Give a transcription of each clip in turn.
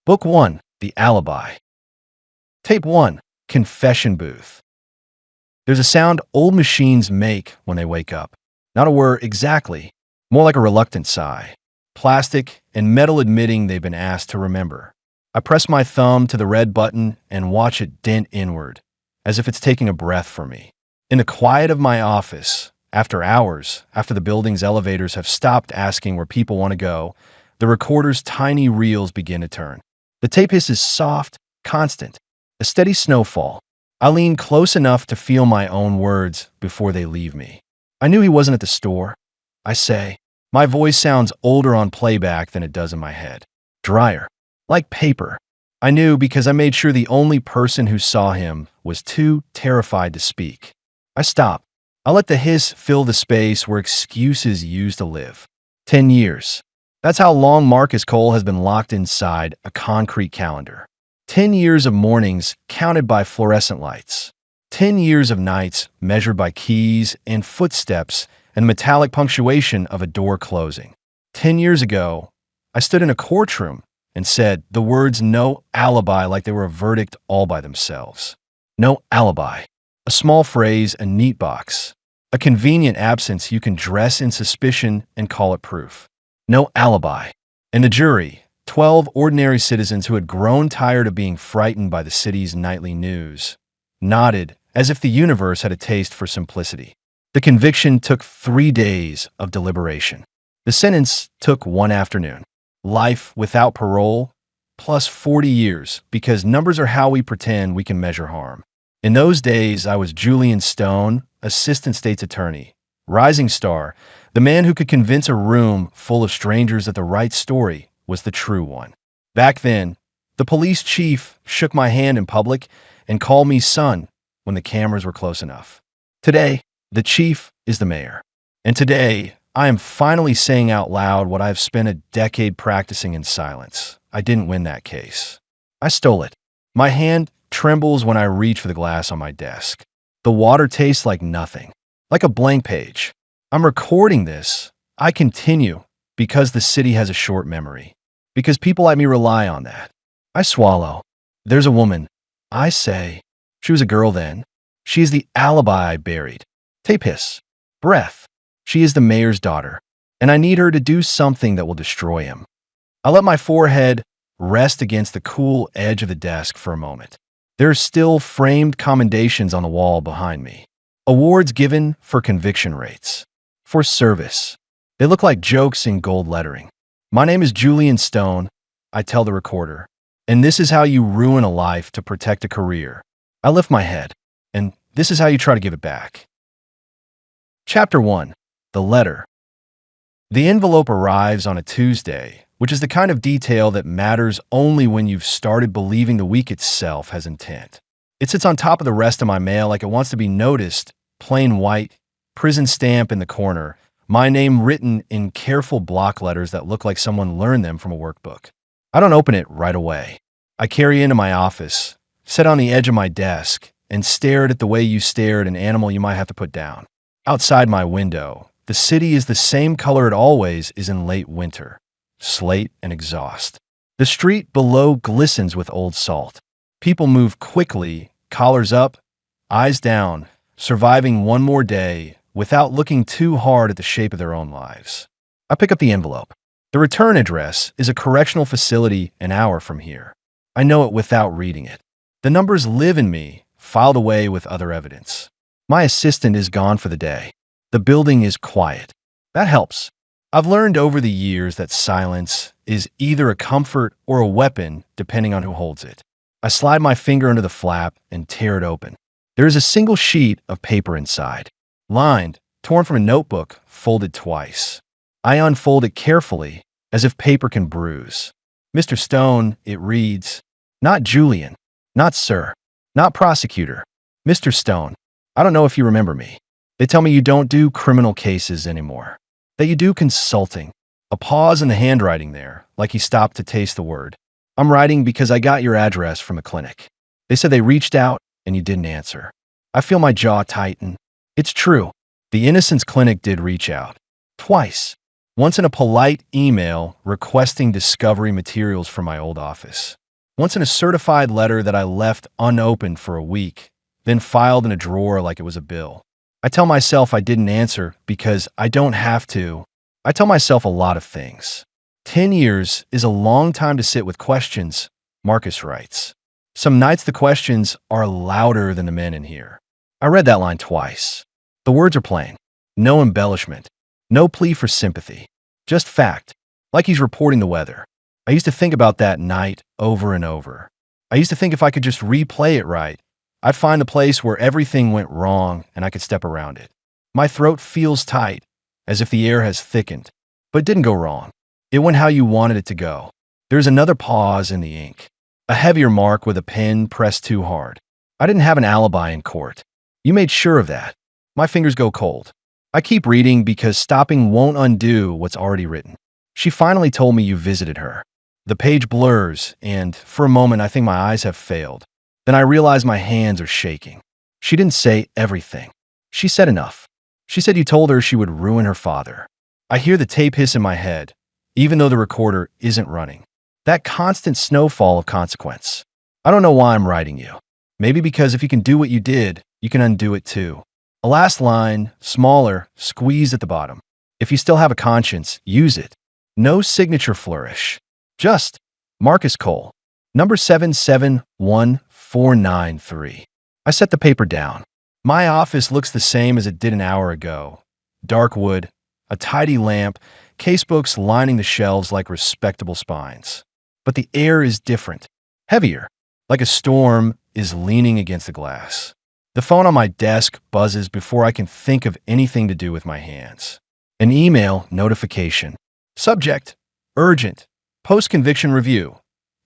Book 1, The Alibi. Tape 1, Confession Booth. There's a sound old machines make when they wake up. Not a whir exactly, more like a reluctant sigh. Plastic and metal admitting they've been asked to remember. I press my thumb to the red button and watch it dent inward, as if it's taking a breath for me. In the quiet of my office, after hours, after the building's elevators have stopped asking where people want to go, the recorder's tiny reels begin to turn. The tape hiss is soft, constant, a steady snowfall. I lean close enough to feel my own words before they leave me. I knew he wasn't at the store. I say. My voice sounds older on playback than it does in my head. Drier. Like paper. I knew because I made sure the only person who saw him was too terrified to speak. I stop. I let the hiss fill the space where excuses used to live. 10 years. That's how long Marcus Cole has been locked inside a concrete calendar. 10 years of mornings counted by fluorescent lights. 10 years of nights measured by keys and footsteps and metallic punctuation of a door closing. 10 years ago, I stood in a courtroom and said the words "no alibi" like they were a verdict all by themselves. No alibi. A small phrase, a neat box. A convenient absence you can dress in suspicion and call it proof. No alibi. And the jury, 12 ordinary citizens who had grown tired of being frightened by the city's nightly news, nodded as if the universe had a taste for simplicity. The conviction took 3 days of deliberation. The sentence took 1 afternoon. Life without parole, plus 40 years, because numbers are how we pretend we can measure harm. In those days, I was Julian Stone, assistant state's attorney, rising star, the man who could convince a room full of strangers that the right story was the true one. Back then, the police chief shook my hand in public and called me son when the cameras were close enough. Today, the chief is the mayor. And today, I am finally saying out loud what I've spent a decade practicing in silence. I didn't win that case. I stole it. My hand trembles when I reach for the glass on my desk. The water tastes like nothing, like a blank page. I'm recording this. I continue because the city has a short memory, because people like me rely on that. I swallow. There's a woman. I say, she was a girl then. She is the alibi I buried. Tape hiss. Breath. She is the mayor's daughter, and I need her to do something that will destroy him. I let my forehead rest against the cool edge of the desk for a moment. There are still framed commendations on the wall behind me. Awards given for conviction rates. For service. They look like jokes in gold lettering. My name is Julian Stone, I tell the recorder, and this is how you ruin a life to protect a career. I lift my head, and this is how you try to give it back. Chapter 1. The Letter. The envelope arrives on a Tuesday, which is the kind of detail that matters only when you've started believing the week itself has intent. It sits on top of the rest of my mail like it wants to be noticed, plain white, prison stamp in the corner, my name written in careful block letters that look like someone learned them from a workbook. I don't open it right away. I carry it into my office, sit on the edge of my desk, and stare at it the way you stare at an animal you might have to put down. Outside my window, the city is the same color it always is in late winter. Slate and exhaust. The street below glistens with old salt. People move quickly, collars up, eyes down, surviving one more day without looking too hard at the shape of their own lives. I pick up the envelope. The return address is a correctional facility an hour from here. I know it without reading it. The numbers live in me, filed away with other evidence. My assistant is gone for the day. The building is quiet. That helps. I've learned over the years that silence is either a comfort or a weapon, depending on who holds it. I slide my finger under the flap and tear it open. There is a single sheet of paper inside, lined, torn from a notebook, folded twice. I unfold it carefully, as if paper can bruise. Mr. Stone, it reads, not Julian, not sir, not prosecutor. Mr. Stone, I don't know if you remember me. They tell me you don't do criminal cases anymore. That you do consulting. A pause in the handwriting there, like he stopped to taste the word. I'm writing because I got your address from a clinic. They said they reached out and you didn't answer. I feel my jaw tighten. It's true. The Innocence Clinic did reach out. Twice. Once in a polite email requesting discovery materials from my old office. Once in a certified letter that I left unopened for a week, then filed in a drawer like it was a bill. I tell myself I didn't answer because I don't have to. I tell myself a lot of things. 10 years is a long time to sit with questions, Marcus writes. Some nights the questions are louder than the men in here. I read that line twice. The words are plain. No embellishment. No plea for sympathy. Just fact. Like he's reporting the weather. I used to think about that night over and over. I used to think if I could just replay it right, I'd find the place where everything went wrong and I could step around it. My throat feels tight, as if the air has thickened. But it didn't go wrong. It went how you wanted it to go. There's another pause in the ink. A heavier mark with a pen pressed too hard. I didn't have an alibi in court. You made sure of that. My fingers go cold. I keep reading because stopping won't undo what's already written. She finally told me you visited her. The page blurs, and for a moment I think my eyes have failed. Then I realize my hands are shaking. She didn't say everything. She said enough. She said you told her she would ruin her father. I hear the tape hiss in my head, even though the recorder isn't running. That constant snowfall of consequence. I don't know why I'm writing you. Maybe because if you can do what you did, you can undo it too. A last line, smaller, squeezed at the bottom. If you still have a conscience, use it. No signature flourish. Just Marcus Cole, number 771493. I set the paper down. My office looks the same as it did an hour ago. Dark wood, a tidy lamp, casebooks lining the shelves like respectable spines. But the air is different, heavier, like a storm is leaning against the glass. The phone on my desk buzzes before I can think of anything to do with my hands. An email notification. Subject, urgent, post-conviction review.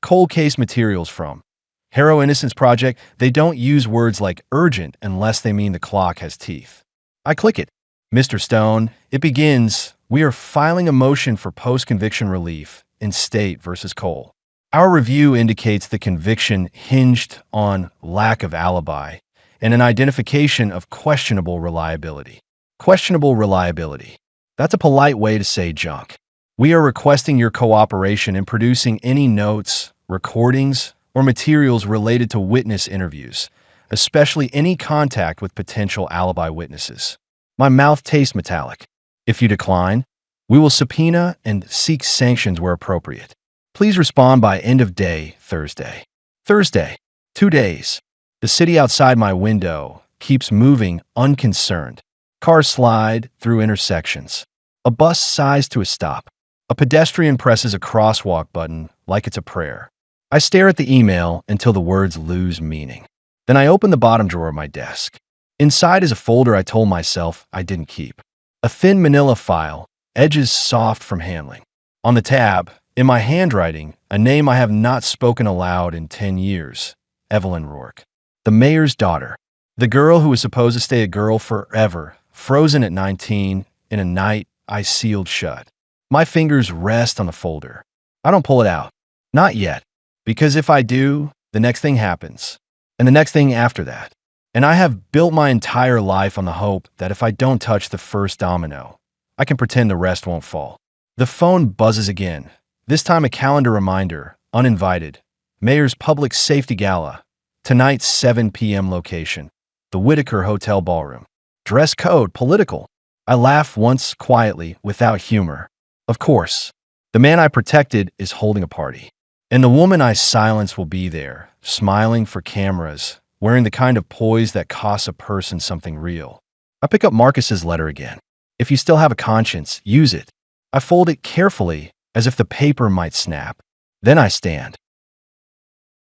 Cold case materials from Harrow Innocence Project. They don't use words like urgent unless they mean the clock has teeth. I click it. Mr. Stone, it begins, we are filing a motion for post-conviction relief in State versus Cole. Our review indicates the conviction hinged on lack of alibi and an identification of questionable reliability. Questionable reliability. That's a polite way to say junk. We are requesting your cooperation in producing any notes, recordings, or materials related to witness interviews, especially any contact with potential alibi witnesses. My mouth tastes metallic. If you decline, we will subpoena and seek sanctions where appropriate. Please respond by end of day, Thursday. Thursday, 2 days. The city outside my window keeps moving unconcerned. Cars slide through intersections. A bus sighs to a stop. A pedestrian presses a crosswalk button like it's a prayer. I stare at the email until the words lose meaning. Then I open the bottom drawer of my desk. Inside is a folder I told myself I didn't keep. A thin manila file, edges soft from handling. On the tab, in my handwriting, a name I have not spoken aloud in 10 years, Evelyn Roark. The mayor's daughter. The girl who was supposed to stay a girl forever, frozen at 19 in a night I sealed shut. My fingers rest on the folder. I don't pull it out. Not yet. Because if I do, the next thing happens. And the next thing after that. And I have built my entire life on the hope that if I don't touch the first domino, I can pretend the rest won't fall. The phone buzzes again. This time a calendar reminder, uninvited. Mayor's Public Safety Gala. Tonight's 7 p.m. location. The Whitaker Hotel Ballroom. Dress code, political. I laugh once quietly, without humor. Of course. The man I protected is holding a party. And the woman I silence will be there, smiling for cameras, wearing the kind of poise that costs a person something real. I pick up Marcus's letter again. If you still have a conscience, use it. I fold it carefully, as if the paper might snap. Then I stand.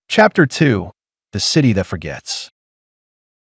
Chapter 2. The City That Forgets.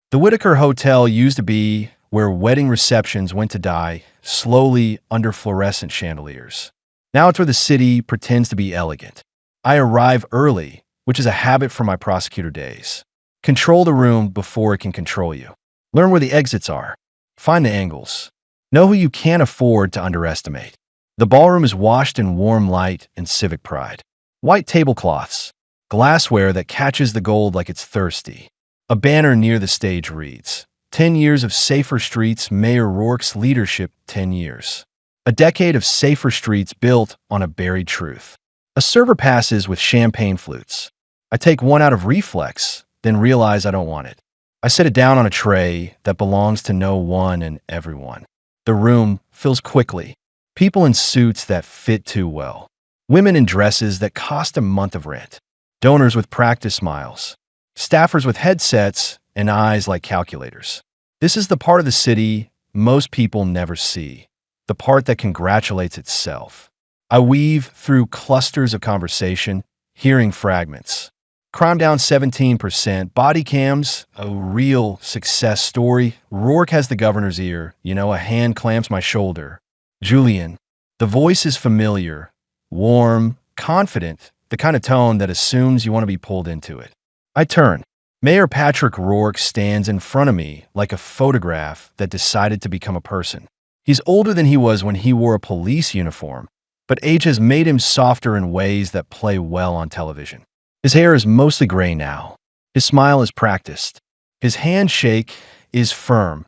The Whitaker Hotel used to be where wedding receptions went to die slowly under fluorescent chandeliers. Now it's where the city pretends to be elegant. I arrive early, which is a habit from my prosecutor days. Control the room before it can control you. Learn where the exits are. Find the angles. Know who you can't afford to underestimate. The ballroom is washed in warm light and civic pride. White tablecloths. Glassware that catches the gold like it's thirsty. A banner near the stage reads, 10 years of safer streets, Mayor Roark's leadership, 10 years. A decade of safer streets built on a buried truth. A server passes with champagne flutes. I take one out of reflex, then realize I don't want it. I set it down on a tray that belongs to no one and everyone. The room fills quickly. People in suits that fit too well. Women in dresses that cost a month of rent. Donors with practice smiles. Staffers with headsets and eyes like calculators. This is the part of the city most people never see. The part that congratulates itself. I weave through clusters of conversation, hearing fragments. Crime down 17%, body cams, a real success story. Roark has the governor's ear, a hand clamps my shoulder. Julian. The voice is familiar, warm, confident, the kind of tone that assumes you want to be pulled into it. I turn. Mayor Patrick Roark stands in front of me like a photograph that decided to become a person. He's older than he was when he wore a police uniform, but age has made him softer in ways that play well on television. His hair is mostly gray now. His smile is practiced. His handshake is firm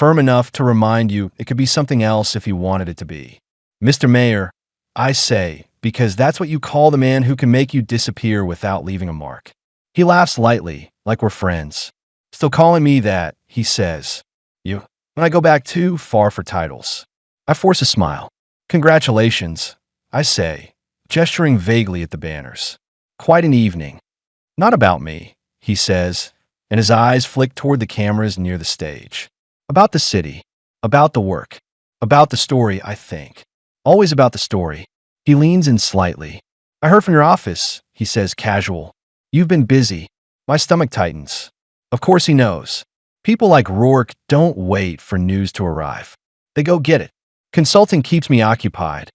enough to remind you it could be something else if he wanted it to be. Mr. Mayor, I say, because that's what you call the man who can make you disappear without leaving a mark. He laughs lightly, like we're friends. Still calling me that, he says. You. When I go back too far for titles. I force a smile. Congratulations, I say, gesturing vaguely at the banners. Quite an evening. Not about me, he says, and his eyes flick toward the cameras near the stage. About the city. About the work. About the story, I think. Always about the story. He leans in slightly. I heard from your office, he says casual. You've been busy. My stomach tightens. Of course he knows. People like Roark don't wait for news to arrive. They go get it. Consulting keeps me occupied,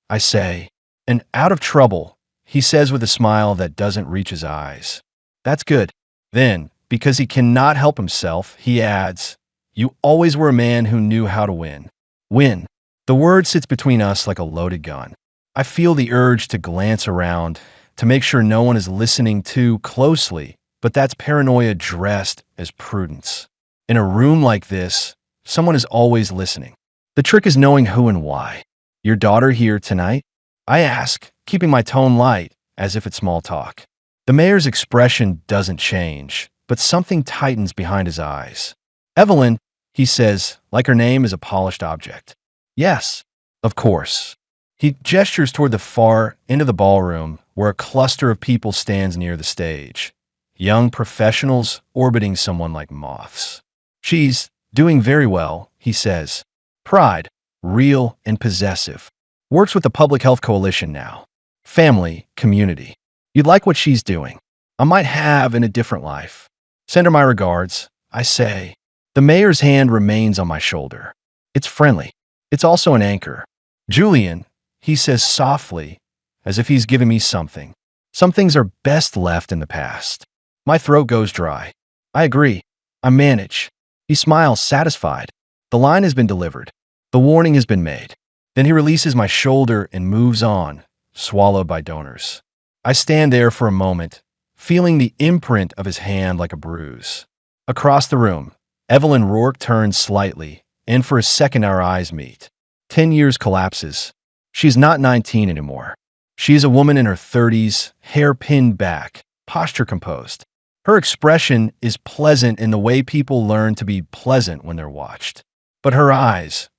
I say. And out of trouble, he says with a smile that doesn't reach his eyes. That's good. Then, because he cannot help himself, he adds, you always were a man who knew how to win. Win. The word sits between us like a loaded gun. I feel the urge to glance around, to make sure no one is listening too closely, but that's paranoia dressed as prudence. In a room like this, someone is always listening. The trick is knowing who and why. Your daughter here tonight? I ask, keeping my tone light, as if it's small talk. The mayor's expression doesn't change, but something tightens behind his eyes. Evelyn, he says, like her name is a polished object. Yes, of course. He gestures toward the far end of the ballroom, where a cluster of people stands near the stage. Young professionals orbiting someone like moths. She's doing very well, he says. Pride, real and possessive. Works with the Public Health Coalition now. Family, community. You'd like what she's doing. I might have in a different life. Send her my regards, I say. The mayor's hand remains on my shoulder. It's friendly. It's also an anchor. Julian, he says softly, as if he's giving me something. Some things are best left in the past. My throat goes dry. I agree. I manage. He smiles, satisfied. The line has been delivered. The warning has been made. Then he releases my shoulder and moves on, swallowed by donors. I stand there for a moment, feeling the imprint of his hand like a bruise. Across the room, Evelyn Roark turns slightly, and for a second our eyes meet. 10 years collapses. She's not 19 anymore. She is a woman in her 30s, hair pinned back, posture composed. Her expression is pleasant in the way people learn to be pleasant when they're watched. But her eyes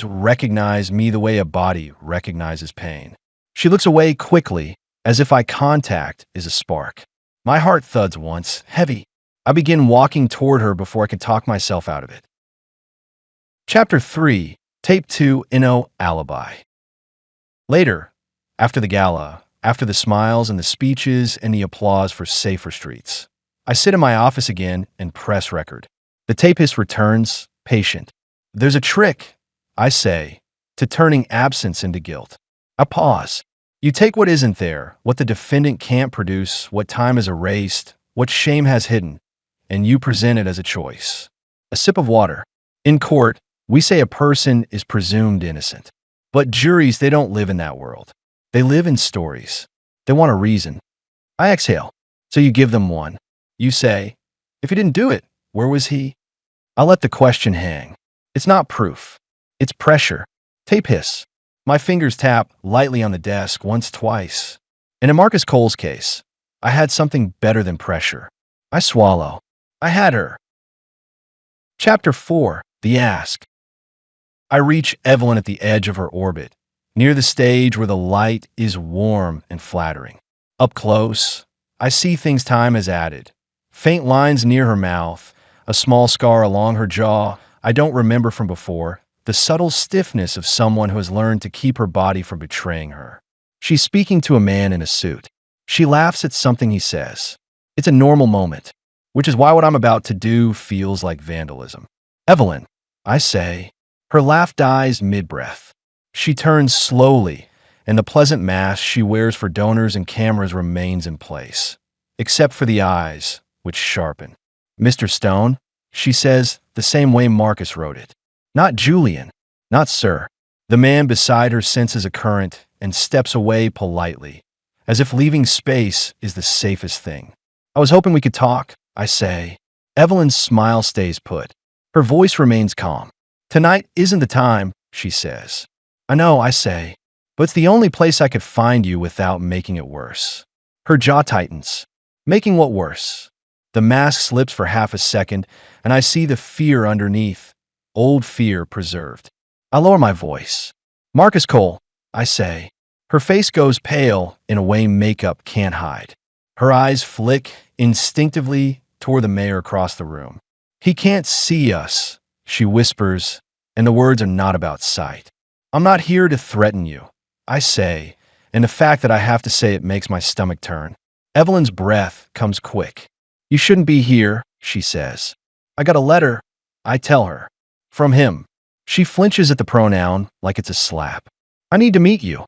recognize me the way a body recognizes pain. She looks away quickly, as if eye contact is a spark. My heart thuds once, heavy. I begin walking toward her before I can talk myself out of it. Chapter 3, Tape 2, Alibi. Later, after the gala, after the smiles and the speeches and the applause for safer streets, I sit in my office again and press record. The tapist returns, patient. There's a trick, I say, to turning absence into guilt. I pause. You take what isn't there, what the defendant can't produce, what time has erased, what shame has hidden, and you present it as a choice. A sip of water. In court, we say a person is presumed innocent. But juries, they don't live in that world. They live in stories. They want a reason. I exhale. So you give them one. You say, if he didn't do it, where was he? I let the question hang. It's not proof. It's pressure. Tape hiss. My fingers tap lightly on the desk once, twice. And in Marcus Cole's case, I had something better than pressure. I swallow. I had her. Chapter 4. The Ask. I reach Evelyn at the edge of her orbit, near the stage where the light is warm and flattering. Up close, I see things time has added. Faint lines near her mouth, a small scar along her jaw I don't remember from before, the subtle stiffness of someone who has learned to keep her body from betraying her. She's speaking to a man in a suit. She laughs at something he says. It's a normal moment, which is why what I'm about to do feels like vandalism. Evelyn, I say. Her laugh dies mid-breath. She turns slowly, and the pleasant mask she wears for donors and cameras remains in place, except for the eyes, which sharpen. Mr. Stone, she says, the same way Marcus wrote it. Not Julian, not sir. The man beside her senses a current and steps away politely, as if leaving space is the safest thing. I was hoping we could talk, I say. Evelyn's smile stays put. Her voice remains calm. Tonight isn't the time, she says. I know, I say, but it's the only place I could find you without making it worse. Her jaw tightens. Making what worse? The mask slips for half a second, and I see the fear underneath. Old fear preserved. I lower my voice. Marcus Cole, I say. Her face goes pale in a way makeup can't hide. Her eyes flick instinctively toward the mayor across the room. He can't see us, she whispers, and the words are not about sight. I'm not here to threaten you, I say, and the fact that I have to say it makes my stomach turn. Evelyn's breath comes quick. You shouldn't be here, she says. I got a letter, I tell her. From him. She flinches at the pronoun like it's a slap. I need to meet you,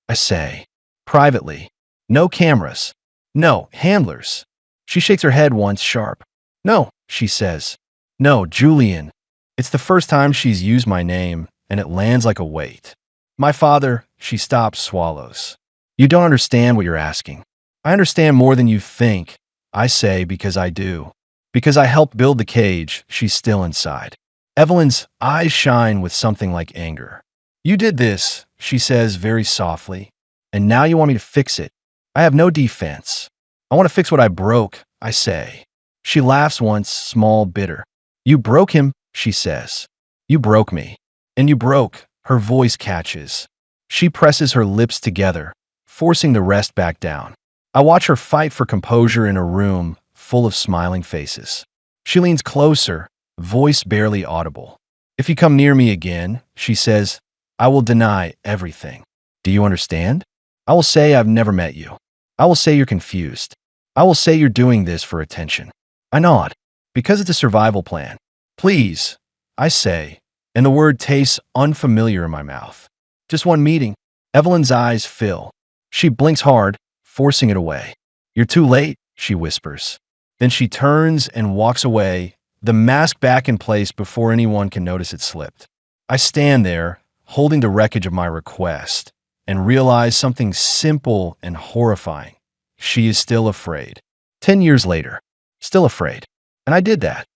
I say. Privately. No cameras. No handlers. She shakes her head once sharp. No, she says. No, Julian. It's the first time she's used my name, and it lands like a weight. My father, she stops, swallows. You don't understand what you're asking. I understand more than you think, I say, because I do. Because I helped build the cage she's still inside. Evelyn's eyes shine with something like anger. You did this, she says very softly, and now you want me to fix it. I have no defense. I want to fix what I broke, I say. She laughs once, small, bitter. You broke him, she says. You broke me. And you broke. Her voice catches. She presses her lips together, forcing the rest back down. I watch her fight for composure in a room full of smiling faces. She leans closer, voice barely audible. If you come near me again, she says, I will deny everything. Do you understand? I will say I've never met you. I will say you're confused. I will say you're doing this for attention. I nod, because it's a survival plan. Please, I say, and the word tastes unfamiliar in my mouth. Just one meeting. Evelyn's eyes fill. She blinks hard, forcing it away. You're too late, she whispers. Then she turns and walks away, the mask back in place before anyone can notice it slipped. I stand there, holding the wreckage of my request, and realize something simple and horrifying. She is still afraid. 10 years later, still afraid. And I did that.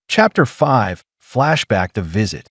Chapter 5. Flashback. The Visit.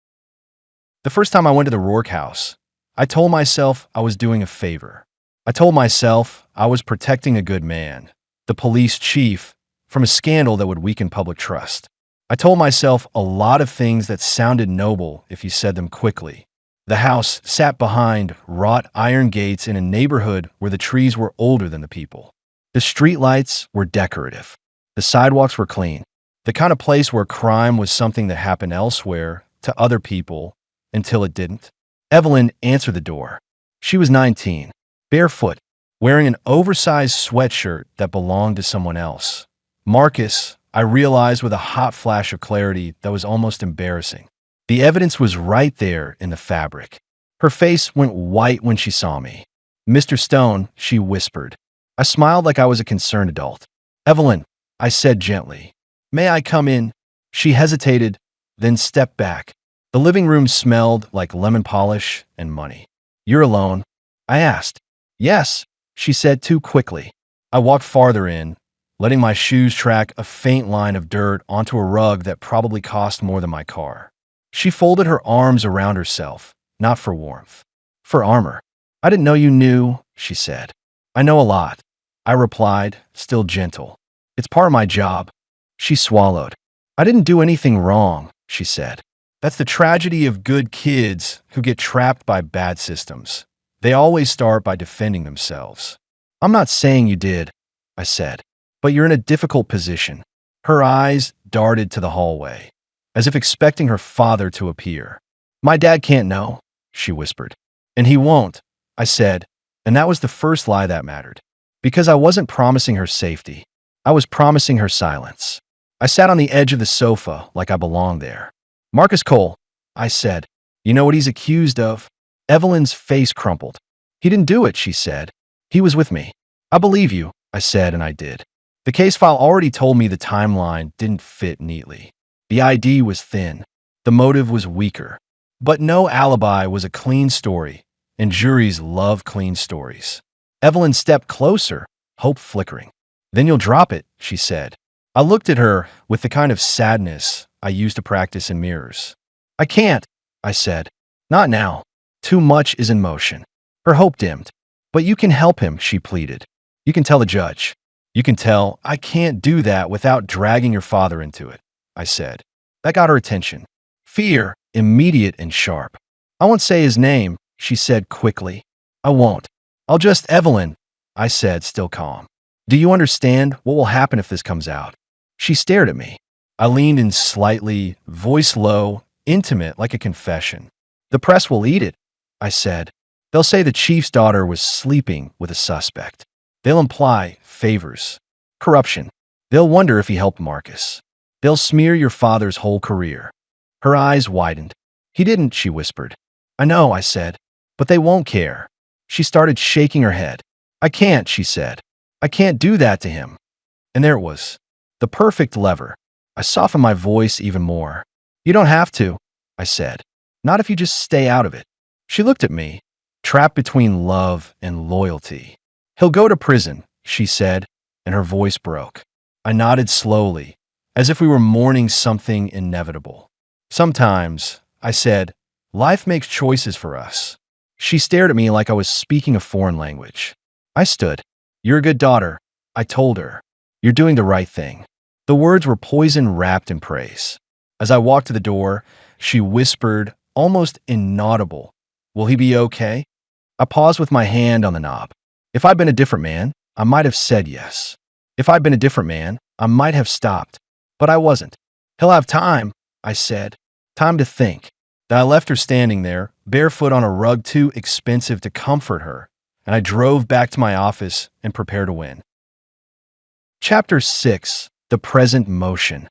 The first time I went to the Roark house, I told myself I was doing a favor. I told myself I was protecting a good man, the police chief, from a scandal that would weaken public trust. I told myself a lot of things that sounded noble if you said them quickly. The house sat behind wrought iron gates in a neighborhood where the trees were older than the people. The streetlights were decorative. The sidewalks were clean. The kind of place where crime was something that happened elsewhere to other people until it didn't. Evelyn answered the door. She was 19, barefoot, wearing an oversized sweatshirt that belonged to someone else. Marcus, I realized with a hot flash of clarity that was almost embarrassing. The evidence was right there in the fabric. Her face went white when she saw me. Mr. Stone, she whispered. I smiled like I was a concerned adult. Evelyn, I said gently. May I come in? She hesitated, then stepped back. The living room smelled like lemon polish and money. You're alone? I asked. Yes, she said too quickly. I walked farther in, letting my shoes track a faint line of dirt onto a rug that probably cost more than my car. She folded her arms around herself, not for warmth. For armor. I didn't know you knew, she said. I know a lot. I replied, still gentle. It's part of my job. She swallowed. I didn't do anything wrong, she said. That's the tragedy of good kids who get trapped by bad systems. They always start by defending themselves. I'm not saying you did, I said, but you're in a difficult position. Her eyes darted to the hallway, as if expecting her father to appear. My dad can't know, she whispered. And he won't, I said, and that was the first lie that mattered. Because I wasn't promising her safety. I was promising her silence. I sat on the edge of the sofa like I belonged there. Marcus Cole, I said. You know what he's accused of? Evelyn's face crumpled. He didn't do it, she said. He was with me. I believe you, I said, and I did. The case file already told me the timeline didn't fit neatly. The ID was thin. The motive was weaker. But no alibi was a clean story, and juries love clean stories. Evelyn stepped closer, hope flickering. Then you'll drop it, she said. I looked at her with the kind of sadness I used to practice in mirrors. I can't, I said. Not now. Too much is in motion. Her hope dimmed. But you can help him, she pleaded. You can tell the judge. You can tell I can't do that without dragging your father into it, I said. That got her attention. Fear, immediate and sharp. I won't say his name, she said quickly. I won't. I'll just Evelyn, I said, still calm. Do you understand what will happen if this comes out? She stared at me. I leaned in slightly, voice low, intimate, like a confession. The press will eat it, I said. They'll say the chief's daughter was sleeping with a suspect. They'll imply favors, corruption. They'll wonder if he helped Marcus. They'll smear your father's whole career. Her eyes widened. He didn't, she whispered. I know, I said, but they won't care. She started shaking her head. I can't, she said. I can't do that to him. And there it was. The perfect lever. I softened my voice even more. You don't have to, I said. Not if you just stay out of it. She looked at me, trapped between love and loyalty. He'll go to prison, she said, and her voice broke. I nodded slowly, as if we were mourning something inevitable. Sometimes, I said, life makes choices for us. She stared at me like I was speaking a foreign language. I stood. You're a good daughter, I told her. You're doing the right thing. The words were poison wrapped in praise. As I walked to the door, she whispered, almost inaudible, will he be okay? I paused with my hand on the knob. If I'd been a different man, I might have said yes. If I'd been a different man, I might have stopped. But I wasn't. He'll have time, I said. Time to think. Then I left her standing there, barefoot on a rug too expensive to comfort her, and I drove back to my office and prepared to win. Chapter 6. The Present Motion.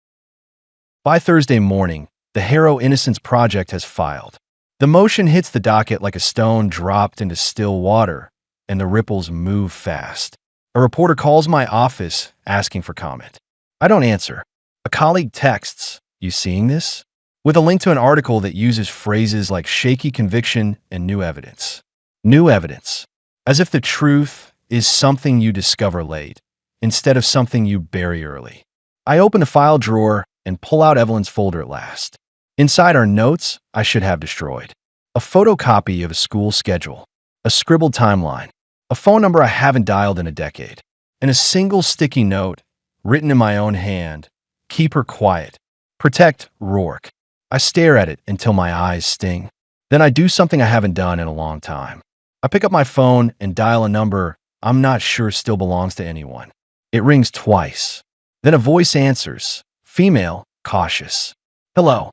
By Thursday morning, the Harrow Innocence Project has filed. The motion hits the docket like a stone dropped into still water, and the ripples move fast. A reporter calls my office asking for comment. I don't answer. A colleague texts, "You seeing this?" with a link to an article that uses phrases like shaky conviction and new evidence. New evidence. As if the truth is something you discover late, instead of something you bury early. I open a file drawer and pull out Evelyn's folder at last. Inside are notes I should have destroyed. A photocopy of a school schedule. A scribbled timeline. A phone number I haven't dialed in a decade. And a single sticky note, written in my own hand. Keep her quiet. Protect Roark. I stare at it until my eyes sting. Then I do something I haven't done in a long time. I pick up my phone and dial a number I'm not sure still belongs to anyone. It rings twice. Then a voice answers. Female, cautious. Hello.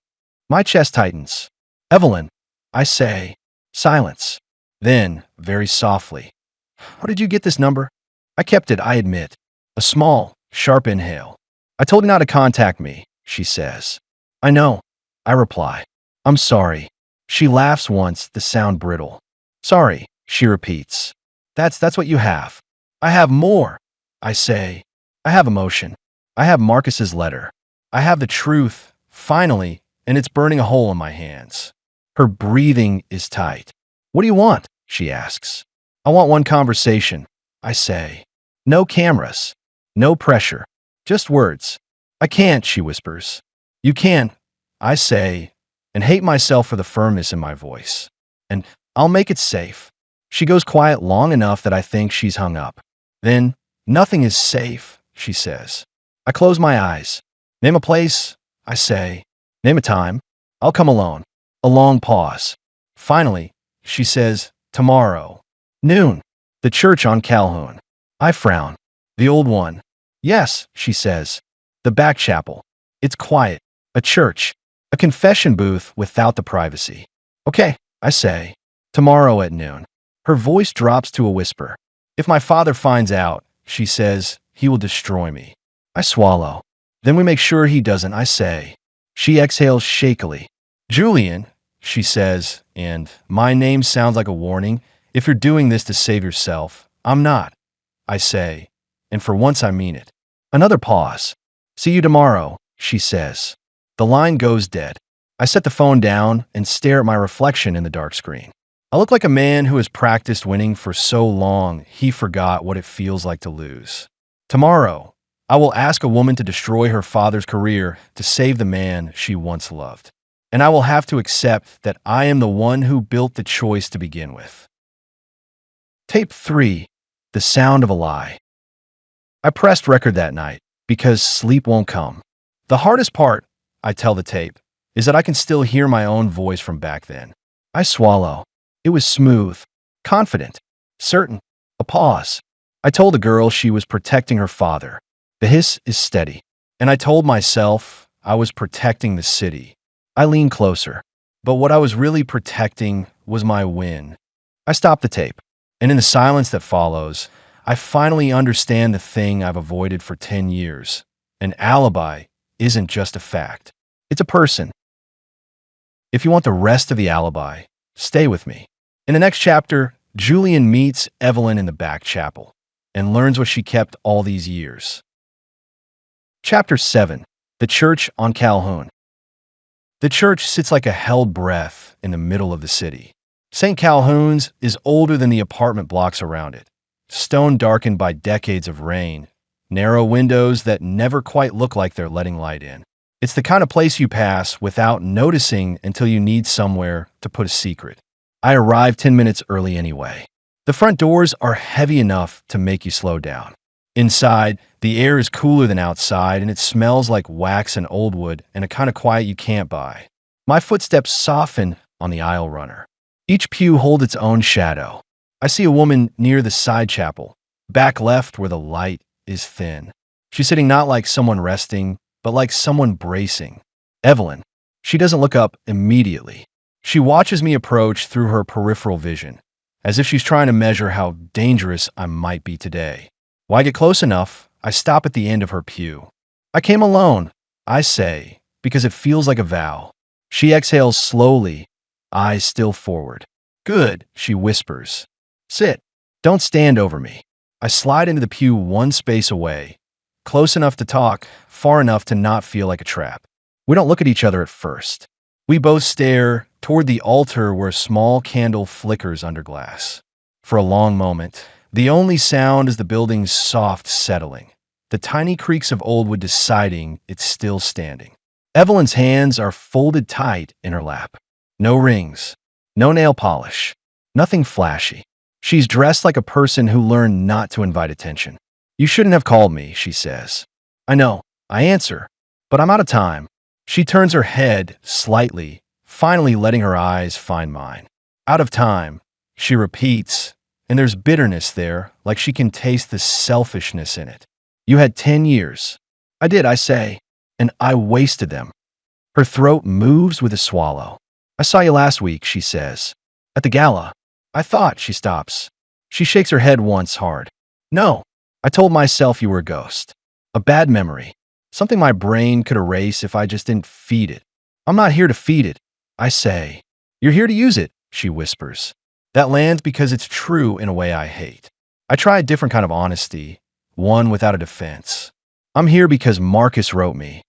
My chest tightens. Evelyn, I say. Silence. Then, very softly. How did you get this number? I kept it, I admit. A small, sharp inhale. I told you not to contact me, she says. I know. I reply. I'm sorry. She laughs once, the sound brittle. Sorry, she repeats. That's what you have. I have more, I say. I have emotion. I have Marcus's letter. I have the truth, finally, and it's burning a hole in my hands. Her breathing is tight. What do you want? She asks. I want one conversation, I say. No cameras. No pressure. Just words. I can't, she whispers. You can, I say, and hate myself for the firmness in my voice. and I'll make it safe. She goes quiet long enough that I think she's hung up. Then, nothing is safe, she says. I close my eyes. Name a place, I say. Name a time. I'll come alone. A long pause. Finally, she says, tomorrow. Noon. The church on Calhoun. I frown. The old one. Yes, she says. The back chapel. It's quiet. A church. A confession booth without the privacy. Okay, I say. Tomorrow at noon. Her voice drops to a whisper. If my father finds out, she says, he will destroy me. I swallow. Then we make sure he doesn't, I say. She exhales shakily. Julian, she says, and my name sounds like a warning. If you're doing this to save yourself, I'm not, I say, and for once I mean it. Another pause. See you tomorrow, she says. The line goes dead. I set the phone down and stare at my reflection in the dark screen. I look like a man who has practiced winning for so long he forgot what it feels like to lose. Tomorrow, I will ask a woman to destroy her father's career to save the man she once loved. And I will have to accept that I am the one who built the choice to begin with. Tape 3. The Sound of a Lie. I pressed record that night because sleep won't come. The hardest part, I tell the tape, is that I can still hear my own voice from back then. I swallow. It was smooth, confident, certain. A pause. I told the girl she was protecting her father. The hiss is steady. And I told myself I was protecting the city. I lean closer. But what I was really protecting was my win. I stop the tape. And in the silence that follows, I finally understand the thing I've avoided for 10 years. An alibi isn't just a fact. It's a person. If you want the rest of the alibi, stay with me. In the next chapter, Julian meets Evelyn in the back chapel and learns what she kept all these years. Chapter 7. The Church on Calhoun. The church sits like a held breath in the middle of the city. St. Calhoun's is older than the apartment blocks around it. Stone darkened by decades of rain, narrow windows that never quite look like they're letting light in. It's the kind of place you pass without noticing until you need somewhere to put a secret. I arrived 10 minutes early anyway. The front doors are heavy enough to make you slow down. Inside, the air is cooler than outside, and it smells like wax and old wood and a kind of quiet you can't buy. My footsteps soften on the aisle runner. Each pew holds its own shadow. I see a woman near the side chapel, back left where the light is thin. She's sitting not like someone resting, but like someone bracing. Evelyn. She doesn't look up immediately. She watches me approach through her peripheral vision, as if she's trying to measure how dangerous I might be today. When I get close enough, I stop at the end of her pew. I came alone, I say, because it feels like a vow. She exhales slowly, eyes still forward. Good, she whispers. Sit. Don't stand over me. I slide into the pew one space away, close enough to talk, far enough to not feel like a trap. We don't look at each other at first. We both stare toward the altar where a small candle flickers under glass. For a long moment, the only sound is the building's soft settling, the tiny creaks of old wood deciding it's still standing. Evelyn's hands are folded tight in her lap. No rings, no nail polish, nothing flashy. She's dressed like a person who learned not to invite attention. You shouldn't have called me, she says. I know, I answer, but I'm out of time. She turns her head slightly, finally letting her eyes find mine. Out of time, she repeats, and there's bitterness there, like she can taste the selfishness in it. You had 10 years. I did, I say, and I wasted them. Her throat moves with a swallow. I saw you last week, she says. At the gala. I thought, she stops. She shakes her head once hard. No, I told myself you were a ghost. A bad memory. Something my brain could erase if I just didn't feed it. I'm not here to feed it, I say. You're here to use it, she whispers. That lands because it's true in a way I hate. I try a different kind of honesty, one without a defense. I'm here because Marcus wrote me.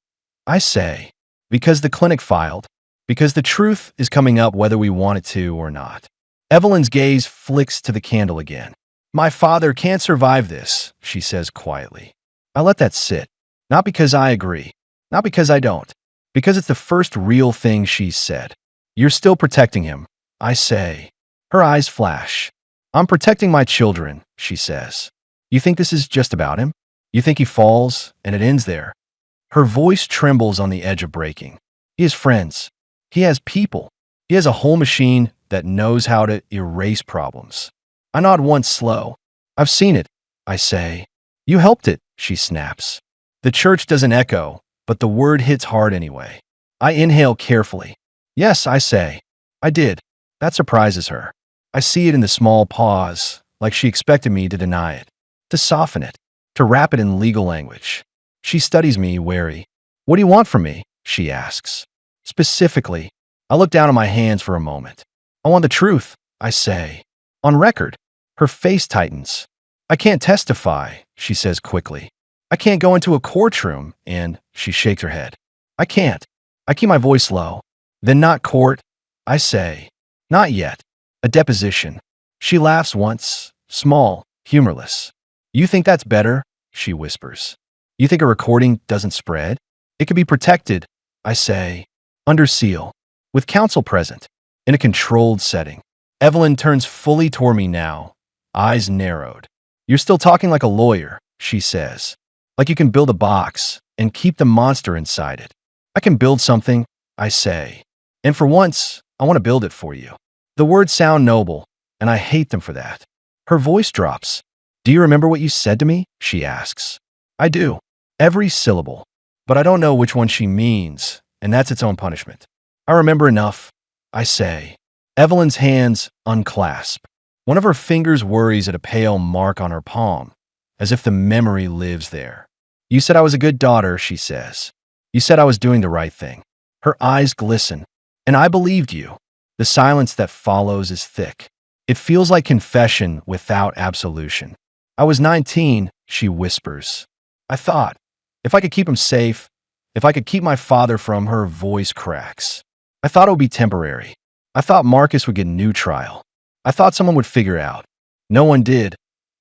I say, because the clinic filed, because the truth is coming up whether we want it to or not. Evelyn's gaze flicks to the candle again. My father can't survive this, she says quietly. I let that sit. Not because I agree, not because I don't, because it's the first real thing she's said. You're still protecting him, I say, Her eyes flash. I'm protecting my children, she says. You think this is just about him? You think he falls and it ends there? Her voice trembles on the edge of breaking. He has friends. He has people. He has a whole machine that knows how to erase problems. I nod once slow. I've seen it, I say. You helped it, she snaps. The church doesn't echo, but the word hits hard anyway. I inhale carefully. Yes, I say. I did. That surprises her. I see it in the small pause, like she expected me to deny it, to soften it, to wrap it in legal language. She studies me, wary. What do you want from me? She asks. Specifically, I look down at my hands for a moment. I want the truth, I say. On record. Her face tightens. I can't testify, she says quickly. I can't go into a courtroom, and she shakes her head. I can't. I keep my voice low. Then not court, I say. Not yet. A deposition. She laughs once, small, humorless. You think that's better? She whispers. You think a recording doesn't spread? It could be protected, I say. Under seal. With counsel present. In a controlled setting. Evelyn turns fully toward me now, eyes narrowed. You're still talking like a lawyer, she says. Like you can build a box and keep the monster inside it. I can build something, I say. And for once, I want to build it for you. The words sound noble, and I hate them for that. Her voice drops. Do you remember what you said to me? She asks. I do. Every syllable. But I don't know which one she means, and that's its own punishment. I remember enough, I say. Evelyn's hands unclasp. One of her fingers worries at a pale mark on her palm, as if the memory lives there. You said I was a good daughter, she says. You said I was doing the right thing. Her eyes glisten. And I believed you. The silence that follows is thick. It feels like confession without absolution. I was 19, she whispers. I thought, if I could keep him safe, if I could keep my father from her, voice cracks. I thought it would be temporary. I thought Marcus would get a new trial. I thought someone would figure out. No one did,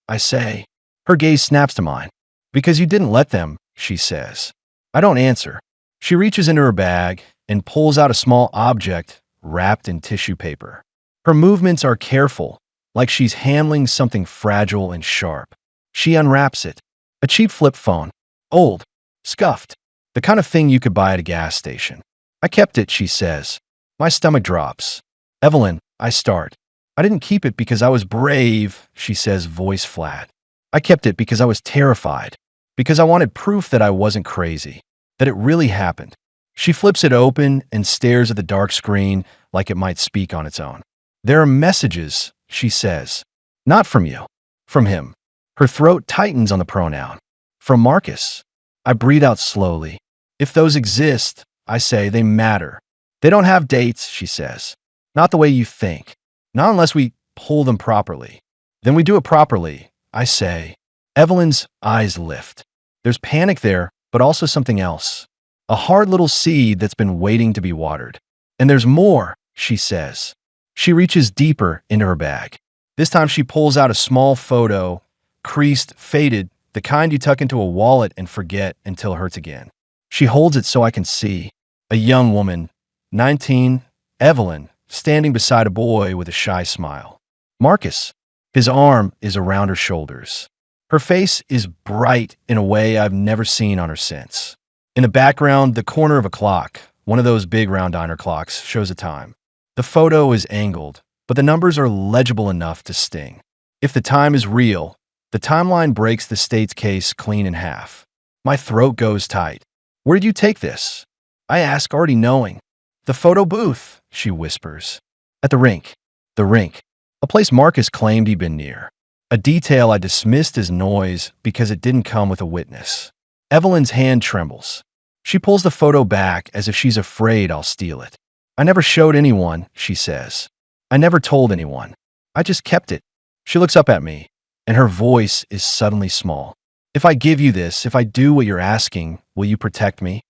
I say. Her gaze snaps to mine. Because you didn't let them, she says. I don't answer. She reaches into her bag and pulls out a small object wrapped in tissue paper. Her movements are careful, like she's handling something fragile and sharp. She unwraps it. A cheap flip phone. Old. Scuffed. The kind of thing you could buy at a gas station. I kept it, she says. My stomach drops. Evelyn, I start. I didn't keep it because I was brave, she says, voice flat. I kept it because I was terrified. Because I wanted proof that I wasn't crazy. That it really happened. She flips it open and stares at the dark screen like it might speak on its own. There are messages, she says. Not from you. From him. Her throat tightens on the pronoun. From Marcus. I breathe out slowly. If those exist, I say, they matter. They don't have dates, she says. Not the way you think. Not unless we pull them properly. Then we do it properly, I say. Evelyn's eyes lift. There's panic there, but also something else. A hard little seed that's been waiting to be watered. And there's more, she says. She reaches deeper into her bag. This time she pulls out a small photo, creased, faded, the kind you tuck into a wallet and forget until it hurts again. She holds it so I can see. A young woman, 19, Evelyn, standing beside a boy with a shy smile. Marcus. His arm is around her shoulders. Her face is bright in a way I've never seen on her since. In the background, the corner of a clock, one of those big round diner clocks, shows a time. The photo is angled, but the numbers are legible enough to sting. If the time is real, the timeline breaks the state's case clean in half. My throat goes tight. Where did you take this? I ask, already knowing. The photo booth, she whispers. At the rink. The rink. A place Marcus claimed he'd been near. A detail I dismissed as noise because it didn't come with a witness. Evelyn's hand trembles. She pulls the photo back as if she's afraid I'll steal it. I never showed anyone, she says. I never told anyone. I just kept it. She looks up at me, and her voice is suddenly small. If I give you this, if I do what you're asking, will you protect me?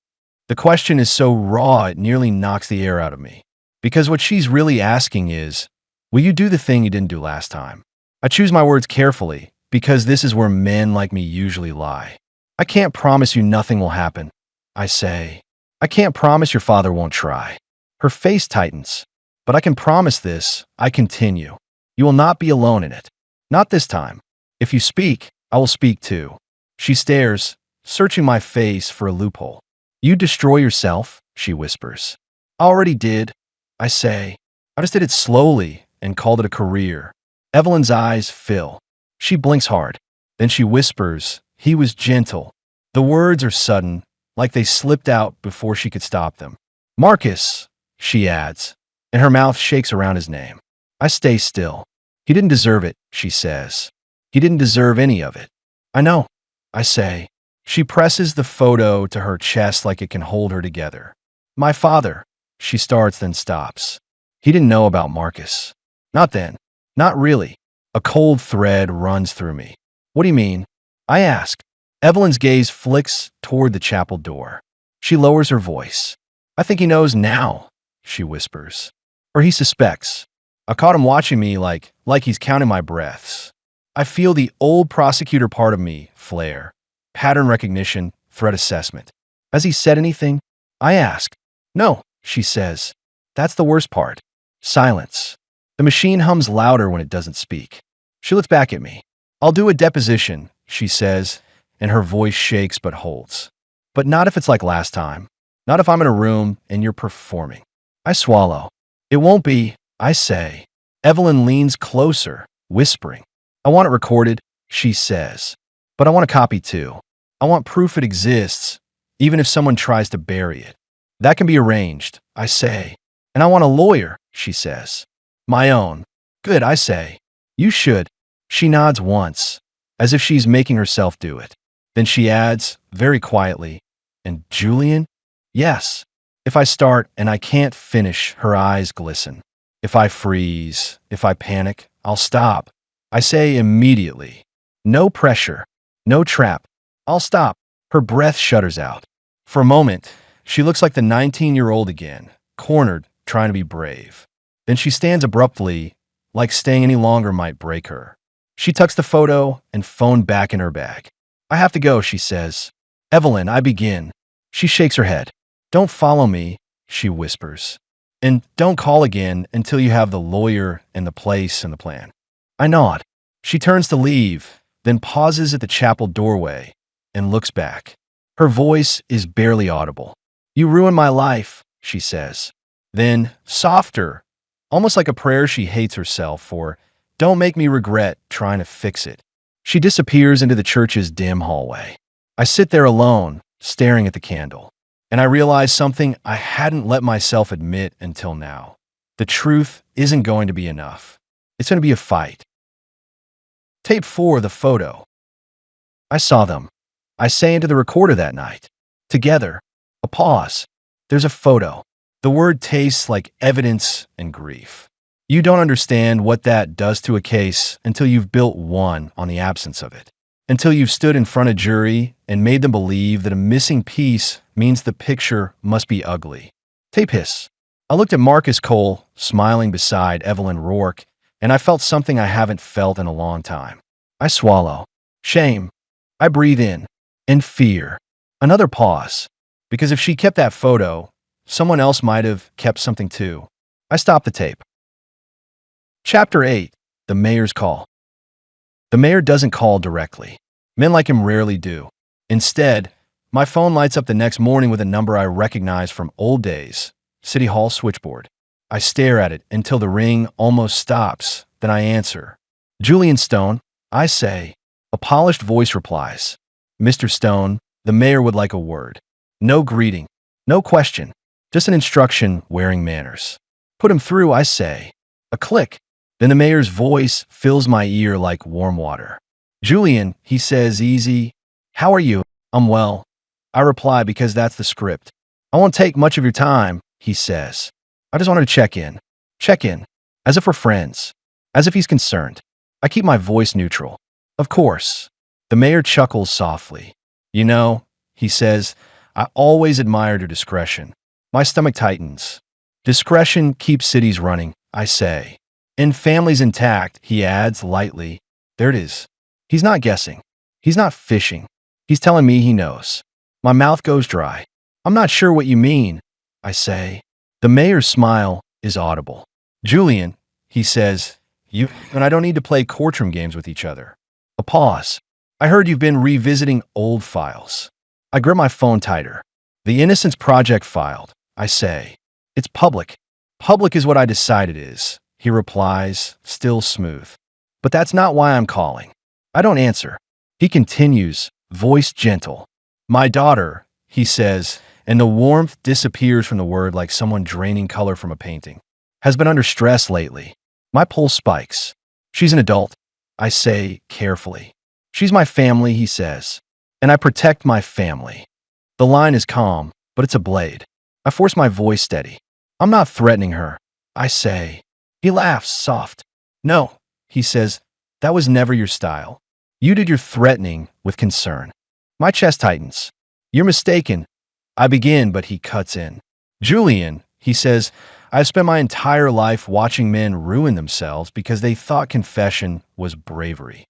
The question is so raw it nearly knocks the air out of me. Because what she's really asking is, will you do the thing you didn't do last time? I choose my words carefully, because this is where men like me usually lie. I can't promise you nothing will happen, I say. I can't promise your father won't try. Her face tightens. But I can promise this, I continue. You will not be alone in it. Not this time. If you speak, I will speak too. She stares, searching my face for a loophole. You destroy yourself, she whispers. I already did, I say. I just did it slowly and called it a career. Evelyn's eyes fill. She blinks hard. Then she whispers, he was gentle. The words are sudden, like they slipped out before she could stop them. Marcus, she adds, and her mouth shakes around his name. I stay still. He didn't deserve it, she says. He didn't deserve any of it. I know, I say. She presses the photo to her chest like it can hold her together. My father, she starts then stops. He didn't know about Marcus. Not then. Not really. A cold thread runs through me. What do you mean? I ask. Evelyn's gaze flicks toward the chapel door. She lowers her voice. I think he knows now, she whispers. Or he suspects. I caught him watching me like he's counting my breaths. I feel the old prosecutor part of me flare. Pattern recognition, threat assessment. Has he said anything? I ask. No, she says. That's the worst part. Silence. The machine hums louder when it doesn't speak. She looks back at me. I'll do a deposition, she says, and her voice shakes but holds. But not if it's like last time. Not if I'm in a room and you're performing. I swallow. It won't be, I say. Evelyn leans closer, whispering. I want it recorded, she says. But I want a copy too. I want proof it exists, even if someone tries to bury it. That can be arranged, I say. And I want a lawyer, she says. My own. Good, I say. You should. She nods once, as if she's making herself do it. Then she adds, very quietly, and Julian? Yes. If I start and I can't finish, her eyes glisten. If I freeze, if I panic, I'll stop. I say immediately. No pressure. No trap. I'll stop. Her breath shudders out. For a moment, she looks like the 19-year-old again, cornered, trying to be brave. Then she stands abruptly, like staying any longer might break her. She tucks the photo and phone back in her bag. I have to go, she says. Evelyn, I begin. She shakes her head. Don't follow me, she whispers. And don't call again until you have the lawyer and the place and the plan. I nod. She turns to leave, then pauses at the chapel doorway and looks back. Her voice is barely audible. You ruined my life, she says. Then, softer, almost like a prayer she hates herself for, don't make me regret trying to fix it. She disappears into the church's dim hallway. I sit there alone, staring at the candle, and I realize something I hadn't let myself admit until now. The truth isn't going to be enough. It's going to be a fight. Tape 4, the photo. I saw them. I say into the recorder that night. Together. A pause. There's a photo. The word tastes like evidence and grief. You don't understand what that does to a case until you've built one on the absence of it. Until you've stood in front of jury and made them believe that a missing piece means the picture must be ugly. Tape hiss. I looked at Marcus Cole, smiling beside Evelyn Roark, and I felt something I haven't felt in a long time. I swallow. Shame. I breathe in. And fear. Another pause. Because if she kept that photo, someone else might have kept something too. I stop the tape. Chapter 8. The Mayor's Call. The mayor doesn't call directly. Men like him rarely do. Instead, my phone lights up the next morning with a number I recognize from old days. City Hall switchboard. I stare at it until the ring almost stops. Then I answer. Julian Stone, I say. A polished voice replies. Mr. Stone, the mayor would like a word. No greeting. No question. Just an instruction wearing manners. Put him through, I say. A click. Then the mayor's voice fills my ear like warm water. Julian, he says easy. How are you? I'm well. I reply because that's the script. I won't take much of your time, he says. I just wanted to check in. Check in. As if we're friends. As if he's concerned. I keep my voice neutral. Of course. The mayor chuckles softly. You know, he says, I always admired your discretion. My stomach tightens. Discretion keeps cities running, I say. And families intact, he adds lightly. There it is. He's not guessing. He's not fishing. He's telling me he knows. My mouth goes dry. I'm not sure what you mean, I say. The mayor's smile is audible. Julian, he says, You and I don't need to play courtroom games with each other. A pause. I heard you've been revisiting old files. I grip my phone tighter. The Innocence Project filed, I say. It's public. Public is what I decide it is, he replies, still smooth. But that's not why I'm calling. I don't answer. He continues, voice gentle. My daughter, he says, and the warmth disappears from the word like someone draining color from a painting, has been under stress lately. My pulse spikes. She's an adult, I say carefully. She's my family, he says, and I protect my family. The line is calm, but it's a blade. I force my voice steady. I'm not threatening her, I say. He laughs, soft. No, he says, that was never your style. You did your threatening with concern. My chest tightens. You're mistaken. I begin, but he cuts in. Julian, he says, I've spent my entire life watching men ruin themselves because they thought confession was bravery.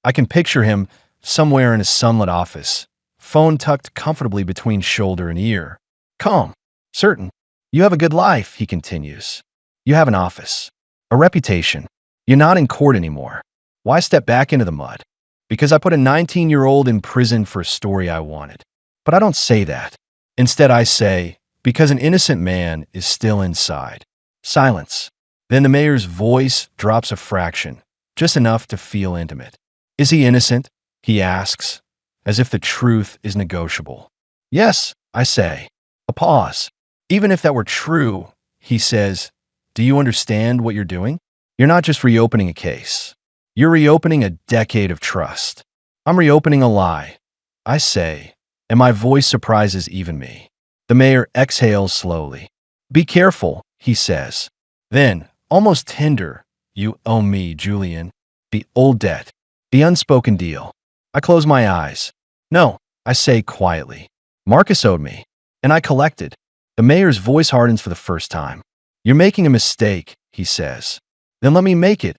I can picture him somewhere in a sunlit office, phone tucked comfortably between shoulder and ear. Calm, certain. You have a good life, he continues. You have an office, a reputation. You're not in court anymore. Why step back into the mud? Because I put a 19-year-old in prison for a story I wanted. But I don't say that. Instead, I say, because an innocent man is still inside. Silence. Then the mayor's voice drops a fraction, just enough to feel intimate. Is he innocent? He asks, as if the truth is negotiable. Yes, I say. A pause. Even if that were true, he says, do you understand what you're doing? You're not just reopening a case. You're reopening a decade of trust. I'm reopening a lie, I say, and my voice surprises even me. The mayor exhales slowly. Be careful, he says. Then, almost tender, you owe me, Julian. The old debt. The unspoken deal. I close my eyes. No, I say quietly. Marcus owed me, and I collected. The mayor's voice hardens for the first time. You're making a mistake, he says. Then let me make it,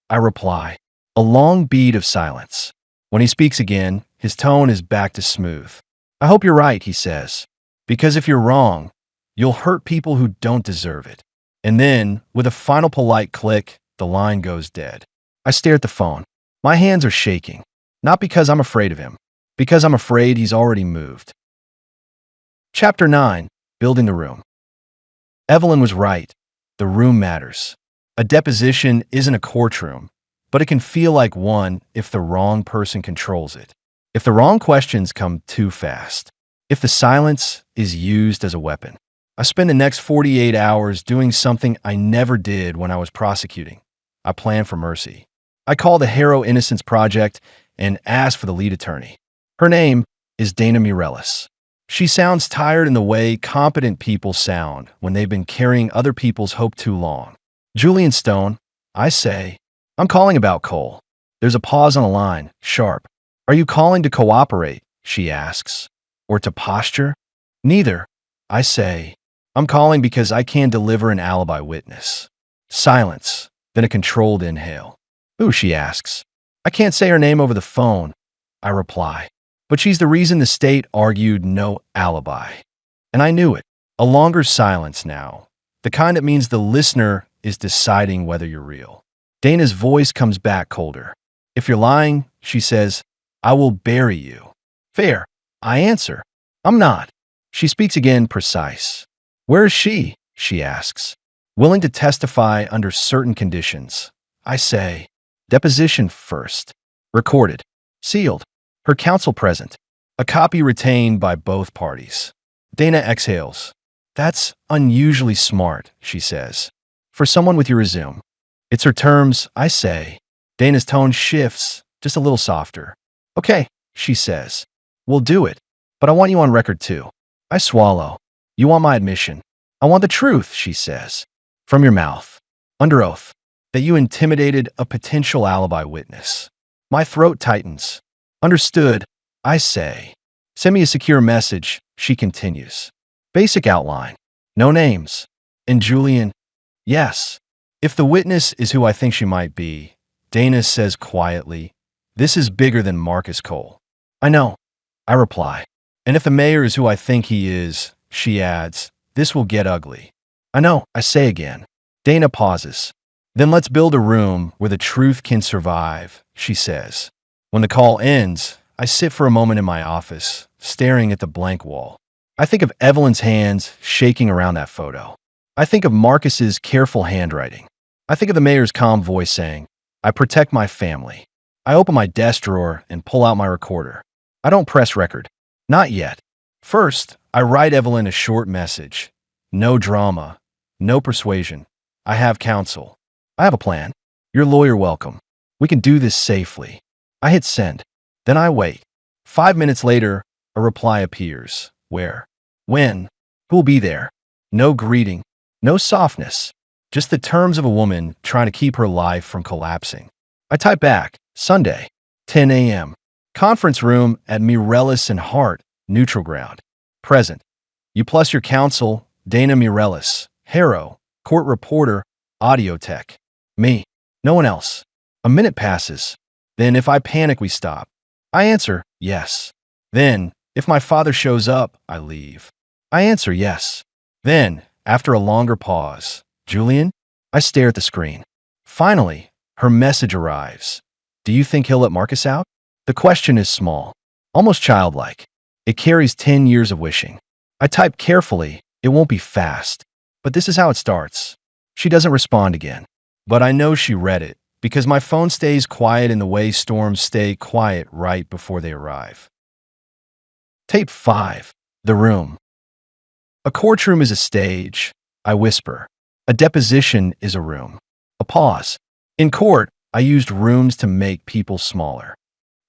I reply. A long beat of silence. When he speaks again, his tone is back to smooth. I hope you're right, he says. Because if you're wrong, you'll hurt people who don't deserve it. And then, with a final polite click, the line goes dead. I stare at the phone. My hands are shaking. Not because I'm afraid of him. Because I'm afraid he's already moved. Chapter 9. Building the room. Evelyn was right. The room matters. A deposition isn't a courtroom, but it can feel like one if the wrong person controls it. If the wrong questions come too fast. If the silence is used as a weapon. I spend the next 48 hours doing something I never did when I was prosecuting. I plan for mercy. I call the Harrow Innocence Project and ask for the lead attorney. Her name is Dana Mireles. She sounds tired in the way competent people sound when they've been carrying other people's hope too long. Julian Stone, I say, I'm calling about Cole. There's a pause on the line, sharp. Are you calling to cooperate? She asks. Or to posture? Neither, I say. I'm calling because I can't deliver an alibi witness. Silence, then a controlled inhale. Who? She asks. I can't say her name over the phone, I reply. But she's the reason the state argued no alibi. And I knew it. A longer silence now. The kind that means the listener is deciding whether you're real. Dana's voice comes back colder. If you're lying, she says, I will bury you. Fair, I answer. I'm not. She speaks again, precise. Where is she? She asks. Willing to testify under certain conditions. I say, deposition first. Recorded. Sealed. Her counsel present. A copy retained by both parties. Dana exhales. That's unusually smart, she says. For someone with your resume. It's her terms, I say. Dana's tone shifts, just a little softer. Okay, she says. We'll do it. But I want you on record too. I swallow. You want my admission. I want the truth, she says. From your mouth. Under oath. That you intimidated a potential alibi witness. My throat tightens. Understood, I say. Send me a secure message, she continues. Basic outline. No names. And Julian, yes. If the witness is who I think she might be, Dana says quietly, this is bigger than Marcus Cole. I know, I reply. And if the mayor is who I think he is, she adds, this will get ugly. I know, I say again. Dana pauses. Then let's build a room where the truth can survive, she says. When the call ends, I sit for a moment in my office, staring at the blank wall. I think of Evelyn's hands shaking around that photo. I think of Marcus's careful handwriting. I think of the mayor's calm voice saying, "I protect my family." I open my desk drawer and pull out my recorder. I don't press record. Not yet. First, I write Evelyn a short message. No drama. No persuasion. I have counsel. I have a plan. Your lawyer welcome. We can do this safely. I hit send. Then I wait. 5 minutes later, a reply appears. Where? When? Who'll be there? No greeting. No softness. Just the terms of a woman trying to keep her life from collapsing. I type back. Sunday, 10 a.m. Conference room at Mireles and Hart, neutral ground. Present. You plus your counsel, Dana Mireles, Harrow, court reporter, audio tech. Me. No one else. A minute passes. Then if I panic, we stop. I answer, yes. Then, if my father shows up, I leave. I answer, yes. Then, after a longer pause, Julian? I stare at the screen. Finally, her message arrives. Do you think he'll let Marcus out? The question is small, almost childlike. It carries 10 years of wishing. I type carefully. It won't be fast. But this is how it starts. She doesn't respond again. But I know she read it, because my phone stays quiet in the way storms stay quiet right before they arrive. Tape 5. The room. A courtroom is a stage. I whisper. A deposition is a room. A pause. In court, I used rooms to make people smaller.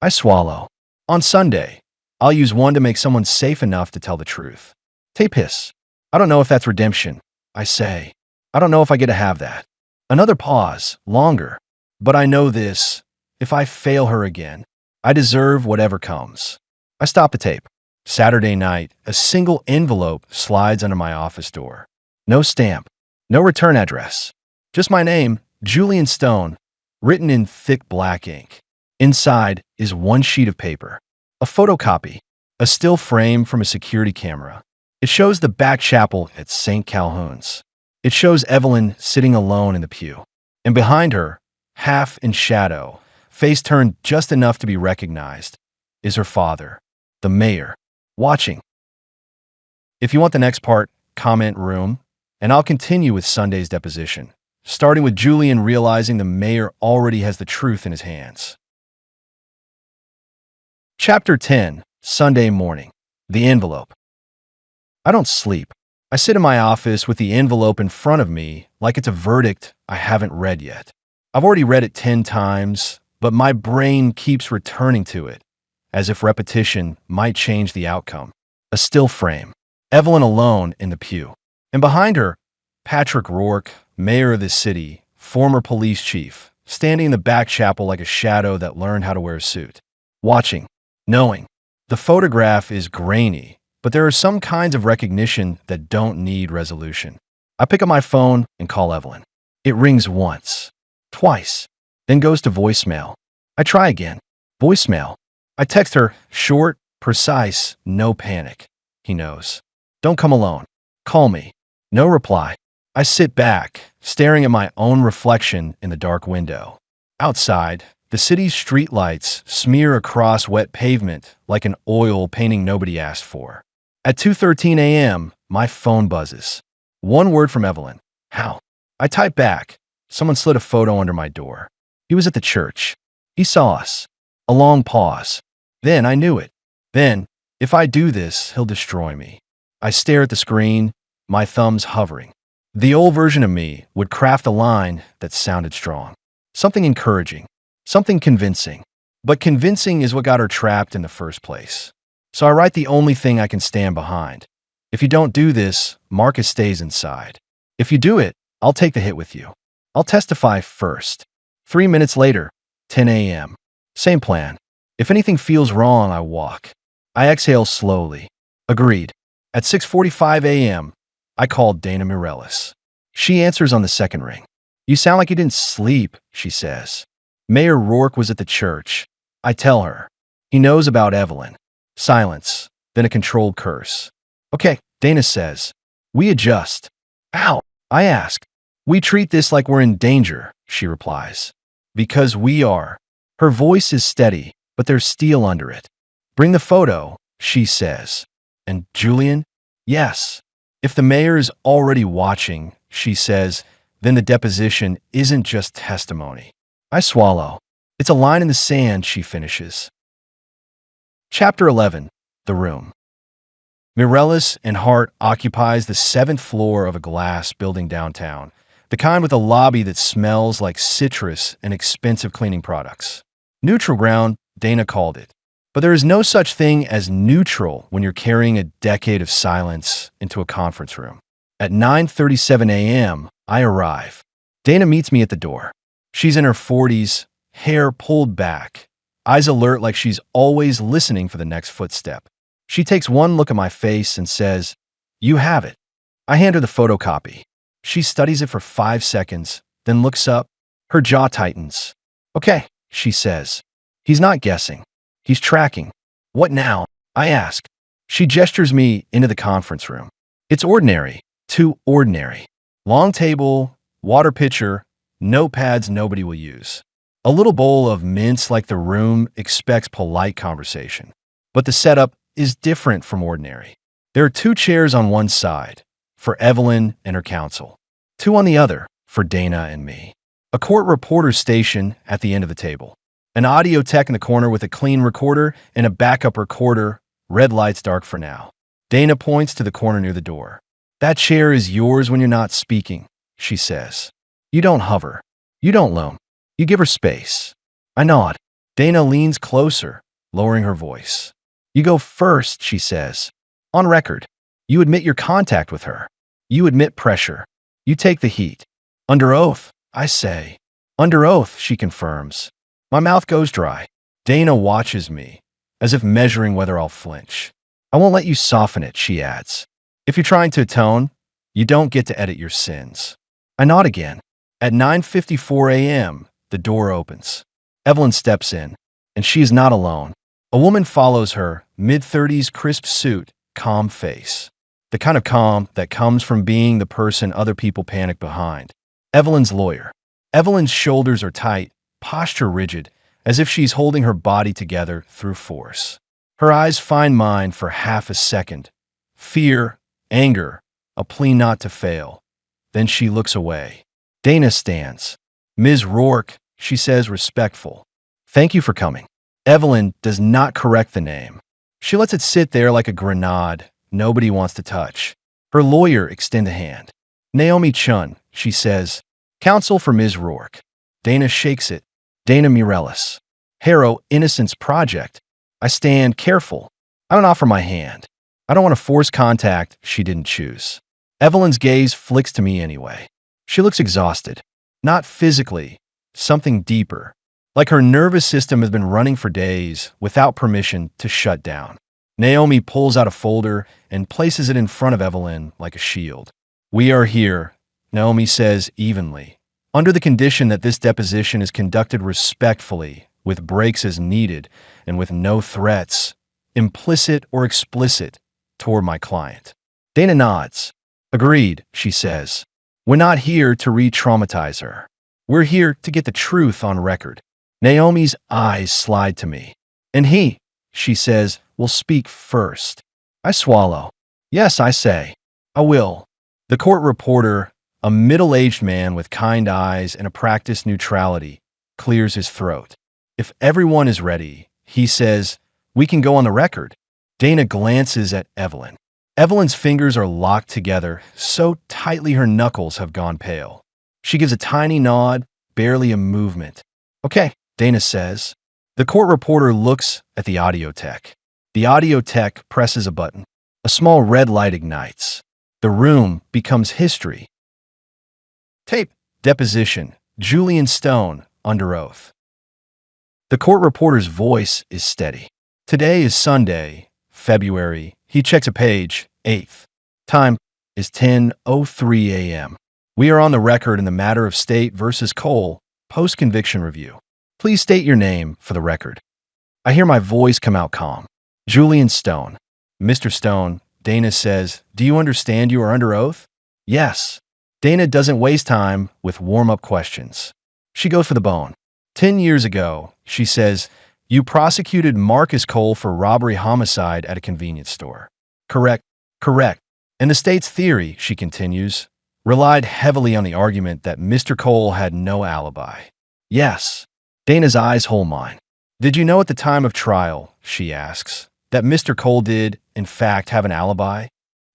I swallow. On Sunday, I'll use one to make someone safe enough to tell the truth. Tape hiss. I don't know if that's redemption. I say. I don't know if I get to have that. Another pause, longer. But I know this. If I fail her again, I deserve whatever comes. I stop the tape. Saturday night, a single envelope slides under my office door. No stamp. No return address. Just my name, Julian Stone, written in thick black ink. Inside is one sheet of paper. A photocopy. A still frame from a security camera. It shows the back chapel at St. Calhoun's. It shows Evelyn sitting alone in the pew. And behind her, half in shadow, face turned just enough to be recognized, is her father, the mayor, watching. If you want the next part, comment room, and I'll continue with Sunday's deposition, starting with Julian realizing the mayor already has the truth in his hands. Chapter 10, Sunday morning. The envelope. I don't sleep. I sit in my office with the envelope in front of me like it's a verdict I haven't read yet. I've already read it 10 times, but my brain keeps returning to it, as if repetition might change the outcome. A still frame. Evelyn alone in the pew. And behind her, Patrick Roark, mayor of the city, former police chief, standing in the back chapel like a shadow that learned how to wear a suit. Watching. Knowing. The photograph is grainy, but there are some kinds of recognition that don't need resolution. I pick up my phone and call Evelyn. It rings once, twice, then goes to voicemail. I try again. Voicemail. I text her, short, precise, no panic. He knows. Don't come alone. Call me. No reply. I sit back, staring at my own reflection in the dark window. Outside, the city's streetlights smear across wet pavement like an oil painting nobody asked for. At 2:13 a.m., my phone buzzes. One word from Evelyn. How? I type back. Someone slid a photo under my door. He was at the church. He saw us. A long pause. Then I knew it. Then, if I do this, he'll destroy me. I stare at the screen, my thumbs hovering. The old version of me would craft a line that sounded strong. Something encouraging. Something convincing. But convincing is what got her trapped in the first place. So I write the only thing I can stand behind. If you don't do this, Marcus stays inside. If you do it, I'll take the hit with you. I'll testify first. 3 minutes later, 10 a.m. Same plan. If anything feels wrong, I walk. I exhale slowly. Agreed. At 6:45 a.m., I called Dana Mireles. She answers on the second ring. You sound like you didn't sleep, she says. Mayor Roark was at the church. I tell her. He knows about Evelyn. Silence, then a controlled curse. Okay, Dana says. We adjust. How? I ask. We treat this like we're in danger, she replies. Because we are. Her voice is steady, but there's steel under it. Bring the photo, she says. And Julian? Yes. If the mayor is already watching, she says, then the deposition isn't just testimony. I swallow. It's a line in the sand, she finishes. Chapter 11. The Room. Mireles and Hart occupies the 7th floor of a glass building downtown, the kind with a lobby that smells like citrus and expensive cleaning products. Neutral ground, Dana called it. But there is no such thing as neutral when you're carrying a decade of silence into a conference room. At 9:37 a.m., I arrive. Dana meets me at the door. She's in her 40s, hair pulled back, eyes alert like she's always listening for the next footstep. She takes one look at my face and says, "You have it." I hand her the photocopy. She studies it for 5 seconds, then looks up. Her jaw tightens. "Okay," she says. He's not guessing. He's tracking. "What now?" I ask. She gestures me into the conference room. It's ordinary, too ordinary. Long table, water pitcher, notepads nobody will use. A little bowl of mints like the room expects polite conversation. But the setup is different from ordinary. There are 2 chairs on one side, for Evelyn and her counsel. 2 on the other, for Dana and me. A court reporter station at the end of the table. An audio tech in the corner with a clean recorder and a backup recorder, red lights dark for now. Dana points to the corner near the door. "That chair is yours when you're not speaking," she says. "You don't hover. You don't loam. You give her space." I nod. Dana leans closer, lowering her voice. "You go first," she says. "On record. You admit your contact with her. You admit pressure. You take the heat." "Under oath," I say. "Under oath," she confirms. My mouth goes dry. Dana watches me, as if measuring whether I'll flinch. "I won't let you soften it," she adds. "If you're trying to atone, you don't get to edit your sins." I nod again. At 9:54 a.m., the door opens. Evelyn steps in, and she is not alone. A woman follows her, mid-30s, crisp suit, calm face. The kind of calm that comes from being the person other people panic behind. Evelyn's lawyer. Evelyn's shoulders are tight, posture rigid, as if she's holding her body together through force. Her eyes find mine for half a second. Fear, anger, a plea not to fail. Then she looks away. Dana stands. "Ms. Roark," she says, respectful. "Thank you for coming." Evelyn does not correct the name. She lets it sit there like a grenade nobody wants to touch. Her lawyer extends a hand. "Naomi Chun," she says. "Counsel for Ms. Roark." Dana shakes it. "Dana Mireles. Harrow Innocence Project." I stand careful. I don't offer my hand. I don't want to force contact she didn't choose. Evelyn's gaze flicks to me anyway. She looks exhausted. Not physically, something deeper. Like her nervous system has been running for days without permission to shut down. Naomi pulls out a folder and places it in front of Evelyn like a shield. "We are here," Naomi says evenly, "under the condition that this deposition is conducted respectfully, with breaks as needed, and with no threats, implicit or explicit, toward my client." Dana nods. "Agreed," she says. "We're not here to re-traumatize her. We're here to get the truth on record." Naomi's eyes slide to me. "And he," she says, "will speak first." I swallow. "Yes," I say. "I will." The court reporter, a middle-aged man with kind eyes and a practiced neutrality, clears his throat. "If everyone is ready," he says, "we can go on the record." Dana glances at Evelyn. Evelyn's fingers are locked together so tightly her knuckles have gone pale. She gives a tiny nod, barely a movement. "Okay," Dana says. The court reporter looks at the audio tech. The audio tech presses a button. A small red light ignites. The room becomes history. Tape. Deposition. Julian Stone, under oath. The court reporter's voice is steady. Today is Sunday, February. He checks a page, 8th. Time is 10:03 a.m. We are on the record in the matter of State versus Cole, post-conviction review. Please state your name for the record. I hear my voice come out calm. Julian Stone. "Mr. Stone," Dana says, "do you understand you are under oath?" "Yes." Dana doesn't waste time with warm-up questions. She goes for the bone. 10 years ago, she says, you prosecuted Marcus Cole for robbery homicide at a convenience store. Correct, correct. And the state's theory, she continues, relied heavily on the argument that Mr. Cole had no alibi. Yes. Dana's eyes hold mine. Did you know at the time of trial, she asks, that Mr. Cole did, in fact, have an alibi?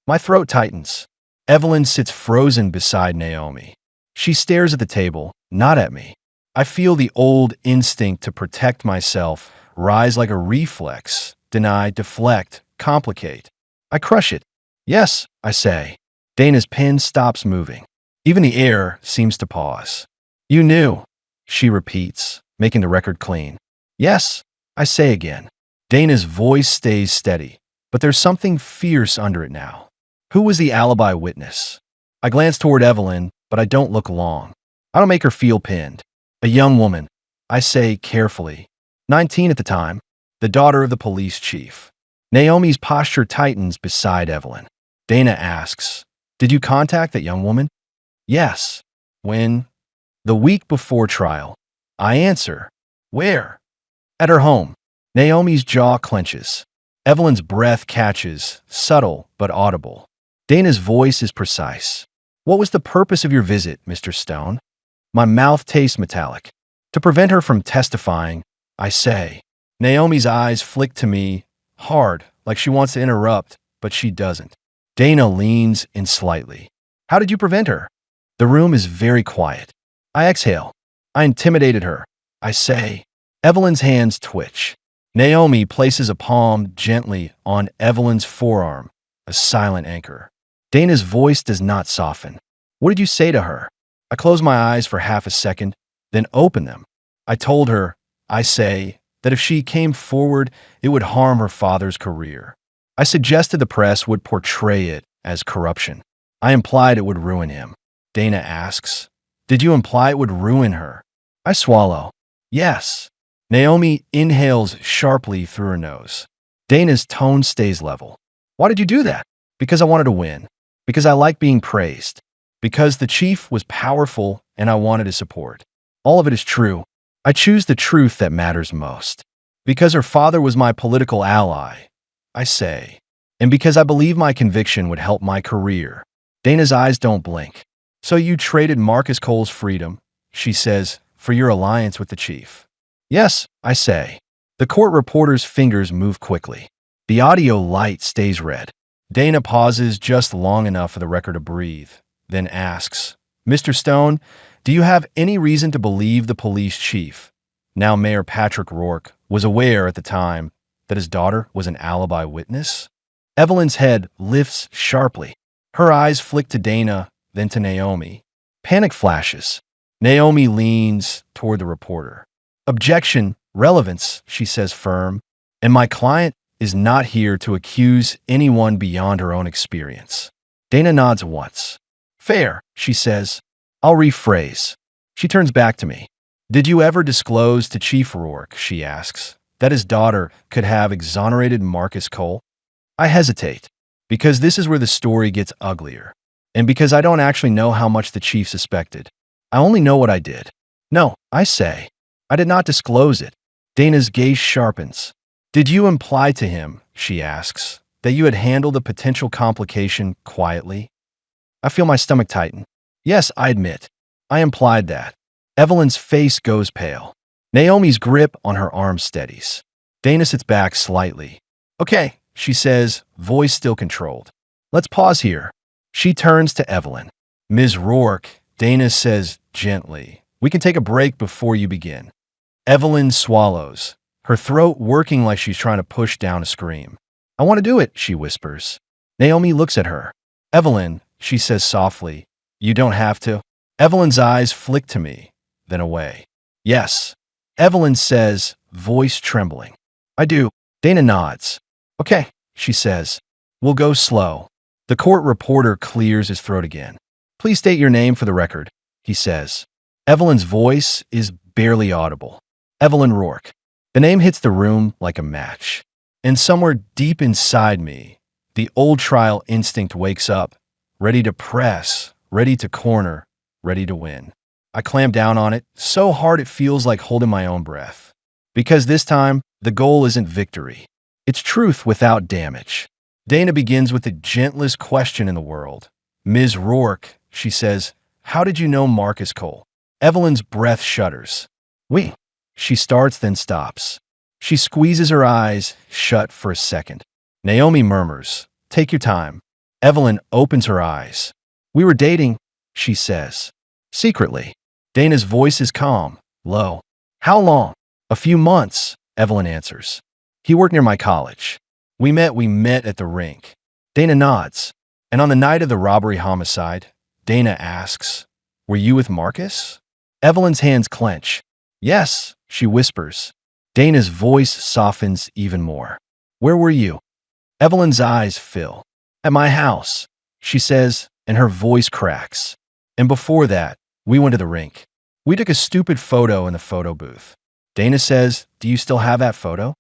My throat tightens. Evelyn sits frozen beside Naomi. She stares at the table, not at me. I feel the old instinct to protect myself rise like a reflex, deny, deflect, complicate. I crush it. Yes, I say. Dana's pen stops moving. Even the air seems to pause. You knew, she repeats, making the record clean. Yes, I say again. Dana's voice stays steady, but there's something fierce under it now. Who was the alibi witness? I glance toward Evelyn, but I don't look long. I don't make her feel pinned. A young woman, I say carefully, 19 at the time, the daughter of the police chief. Naomi's posture tightens beside Evelyn. Dana asks, did you contact that young woman? Yes. When? The week before trial. I answer, where? At her home. Naomi's jaw clenches. Evelyn's breath catches, subtle but audible. Dana's voice is precise. What was the purpose of your visit, Mr. Stone? My mouth tastes metallic. To prevent her from testifying, I say. Naomi's eyes flick to me, hard, like she wants to interrupt, but she doesn't. Dana leans in slightly. How did you prevent her? The room is very quiet. I exhale. I intimidated her. I say. Evelyn's hands twitch. Naomi places a palm gently on Evelyn's forearm, a silent anchor. Dana's voice does not soften. What did you say to her? I close my eyes for half a second, then open them. I told her, I say, that if she came forward, it would harm her father's career. I suggested the press would portray it as corruption. I implied it would ruin him. Dana asks, did you imply it would ruin her? I swallow. Yes. Naomi inhales sharply through her nose. Dana's tone stays level. Why did you do that? Because I wanted to win. Because I like being praised. Because the chief was powerful and I wanted his support. All of it is true. I choose the truth that matters most. Because her father was my political ally, I say. And because I believe my conviction would help my career. Dana's eyes don't blink. So you traded Marcus Cole's freedom, she says, for your alliance with the chief. Yes, I say. The court reporter's fingers move quickly. The audio light stays red. Dana pauses just long enough for the record to breathe, then asks, Mr. Stone, do you have any reason to believe the police chief, now Mayor Patrick Roark, was aware at the time that his daughter was an alibi witness? Evelyn's head lifts sharply. Her eyes flick to Dana, then to Naomi. Panic flashes. Naomi leans toward the reporter. Objection, relevance, she says firm, and my client is not here to accuse anyone beyond her own experience. Dana nods once. Fair, she says. I'll rephrase. She turns back to me. Did you ever disclose to Chief Roark, she asks, that his daughter could have exonerated Marcus Cole? I hesitate, because this is where the story gets uglier, and because I don't actually know how much the chief suspected. I only know what I did. No, I say. I did not disclose it. Dana's gaze sharpens. Did you imply to him, she asks, that you had handled the potential complication quietly? I feel my stomach tighten. Yes, I admit. I implied that. Evelyn's face goes pale. Naomi's grip on her arm steadies. Dana sits back slightly. Okay, she says, voice still controlled. Let's pause here. She turns to Evelyn. Ms. Roark, Dana says gently, we can take a break before you begin. Evelyn swallows, her throat working like she's trying to push down a scream. I want to do it, she whispers. Naomi looks at her. Evelyn, she says softly, you don't have to. Evelyn's eyes flick to me, then away. Yes. Evelyn says, voice trembling. I do. Dana nods. Okay, she says. We'll go slow. The court reporter clears his throat again. Please state your name for the record, he says. Evelyn's voice is barely audible. Evelyn Roark. The name hits the room like a match. And somewhere deep inside me, the old trial instinct wakes up, ready to press, ready to corner, ready to win. I clamp down on it, so hard it feels like holding my own breath. Because this time, the goal isn't victory. It's truth without damage. Dana begins with the gentlest question in the world. Ms. Roark, she says, how did you know Marcus Cole? Evelyn's breath shudders. We. She starts, then stops. She squeezes her eyes shut for a second. Naomi murmurs, take your time. Evelyn opens her eyes. We were dating, she says. Secretly. Dana's voice is calm, low. How long? A few months, Evelyn answers. He worked near my college. We met at the rink. Dana nods. And on the night of the robbery homicide, Dana asks, were you with Marcus? Evelyn's hands clench. Yes, she whispers. Dana's voice softens even more. Where were you? Evelyn's eyes fill. At my house, she says, and her voice cracks. And before that, we went to the rink. We took a stupid photo in the photo booth. Dana says, do you still have that photo?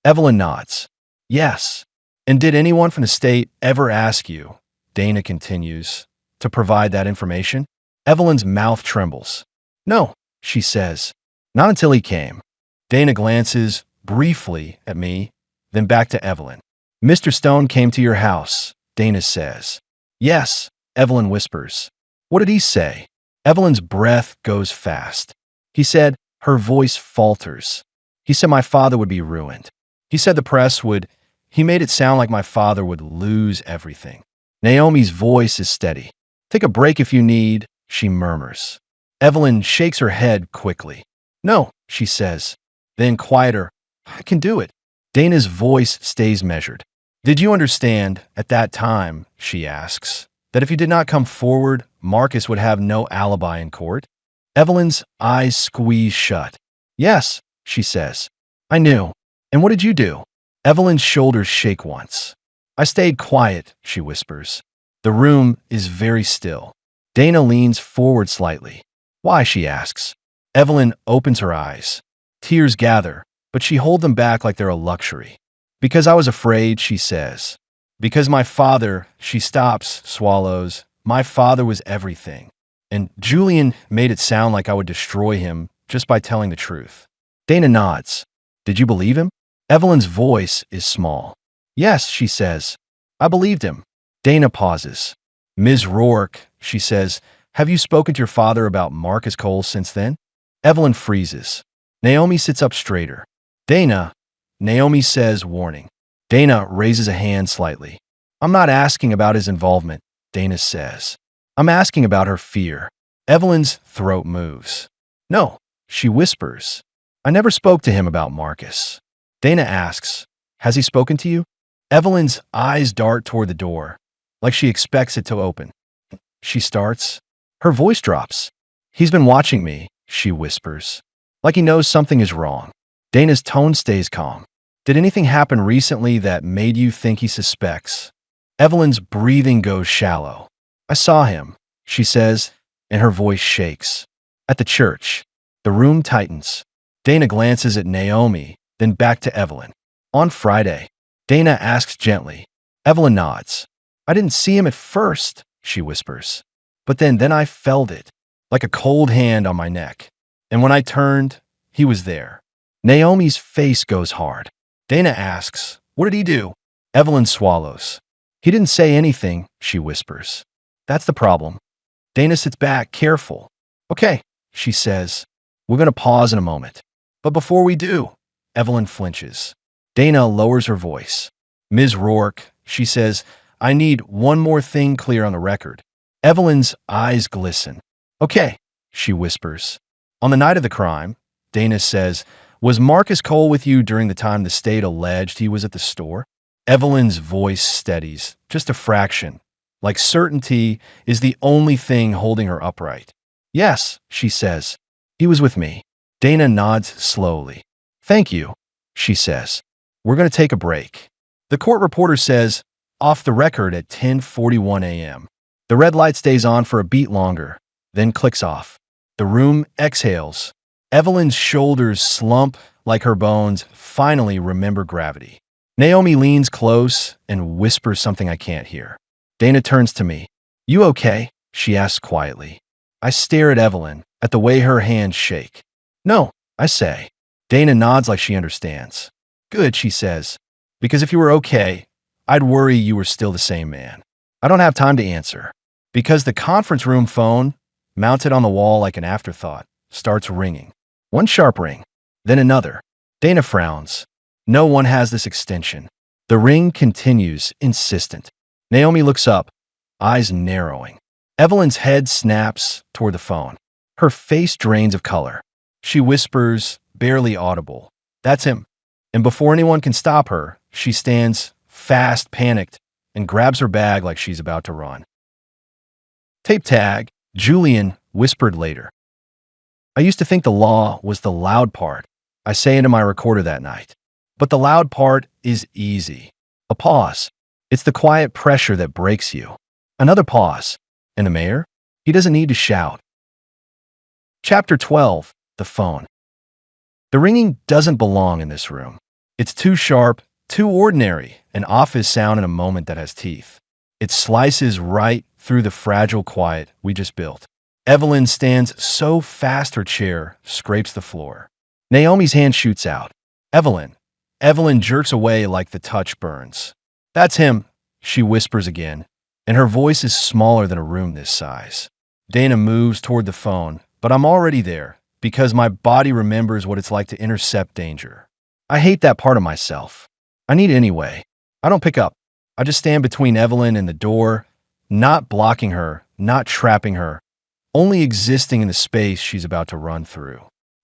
Evelyn nods. Yes. And did anyone from the state ever ask you, Dana continues, to provide that information? Evelyn's mouth trembles. No, she says. Not until he came. Dana glances briefly at me, then back to Evelyn. Mr. Stone came to your house, Dana says. Yes, Evelyn whispers. What did he say? Evelyn's breath goes fast. He said, her voice falters. He said my father would be ruined. He said the press would. He made it sound like my father would lose everything. Naomi's voice is steady. Take a break if you need, she murmurs. Evelyn shakes her head quickly. No, she says. Then quieter, I can do it. Dana's voice stays measured. Did you understand, at that time, she asks, that if you did not come forward, Marcus would have no alibi in court? Evelyn's eyes squeeze shut. Yes, she says. I knew. And what did you do? Evelyn's shoulders shake once. I stayed quiet, she whispers. The room is very still. Dana leans forward slightly. Why, she asks. Evelyn opens her eyes. Tears gather, but she holds them back like they're a luxury. Because I was afraid, she says. Because my father, she stops, swallows. My father was everything. And Julian made it sound like I would destroy him just by telling the truth. Dana nods. Did you believe him? Evelyn's voice is small. Yes, she says. I believed him. Dana pauses. Ms. Roark, she says, have you spoken to your father about Marcus Cole since then? Evelyn freezes. Naomi sits up straighter. Dana, Naomi says, warning. Dana raises a hand slightly. I'm not asking about his involvement, Dana says. I'm asking about her fear. Evelyn's throat moves. No, she whispers. I never spoke to him about Marcus. Dana asks, has he spoken to you? Evelyn's eyes dart toward the door, like she expects it to open. She starts. Her voice drops. He's been watching me, she whispers, like he knows something is wrong. Dana's tone stays calm. Did anything happen recently that made you think he suspects? Evelyn's breathing goes shallow. I saw him, she says, and her voice shakes. At the church. The room tightens. Dana glances at Naomi, then back to Evelyn. On Friday. Dana asks gently. Evelyn nods. I didn't see him at first, she whispers. But then I felt it, like a cold hand on my neck. And when I turned, he was there. Naomi's face goes hard. Dana asks, what did he do? Evelyn swallows. He didn't say anything, she whispers. That's the problem. Dana sits back, careful. Okay, she says. We're going to pause in a moment. But before we do, Evelyn flinches. Dana lowers her voice. Ms. Roark, she says, I need one more thing clear on the record. Evelyn's eyes glisten. Okay, she whispers. On the night of the crime, Dana says, was Marcus Cole with you during the time the state alleged he was at the store? Evelyn's voice steadies, just a fraction, like certainty is the only thing holding her upright. Yes, she says. He was with me. Dana nods slowly. Thank you, she says. We're going to take a break. The court reporter says, off the record at 10:41 a.m. The red light stays on for a beat longer, then clicks off. The room exhales. Evelyn's shoulders slump like her bones finally remember gravity. Naomi leans close and whispers something I can't hear. Dana turns to me. You okay? She asks quietly. I stare at Evelyn, at the way her hands shake. No, I say. Dana nods like she understands. Good, she says. Because if you were okay, I'd worry you were still the same man. I don't have time to answer. Because the conference room phone, mounted on the wall like an afterthought, starts ringing. One sharp ring, then another. Dana frowns. No one has this extension. The ring continues, insistent. Naomi looks up, eyes narrowing. Evelyn's head snaps toward the phone. Her face drains of color. She whispers, barely audible, "That's him." And before anyone can stop her, she stands, fast, panicked, and grabs her bag like she's about to run. Tape tag, Julian whispered later. I used to think the law was the loud part. I say into my recorder that night. But the loud part is easy. A pause. It's the quiet pressure that breaks you. Another pause. And the mayor? He doesn't need to shout. Chapter 12. The phone. The ringing doesn't belong in this room. It's too sharp, too ordinary, an office sound in a moment that has teeth. It slices right through the fragile quiet we just built. Evelyn stands so fast her chair scrapes the floor. Naomi's hand shoots out. Evelyn. Evelyn jerks away like the touch burns. That's him, she whispers again, and her voice is smaller than a room this size. Dana moves toward the phone, but I'm already there, because my body remembers what it's like to intercept danger. I hate that part of myself. I need it anyway. I don't pick up. I just stand between Evelyn and the door, not blocking her, not trapping her, only existing in the space she's about to run through.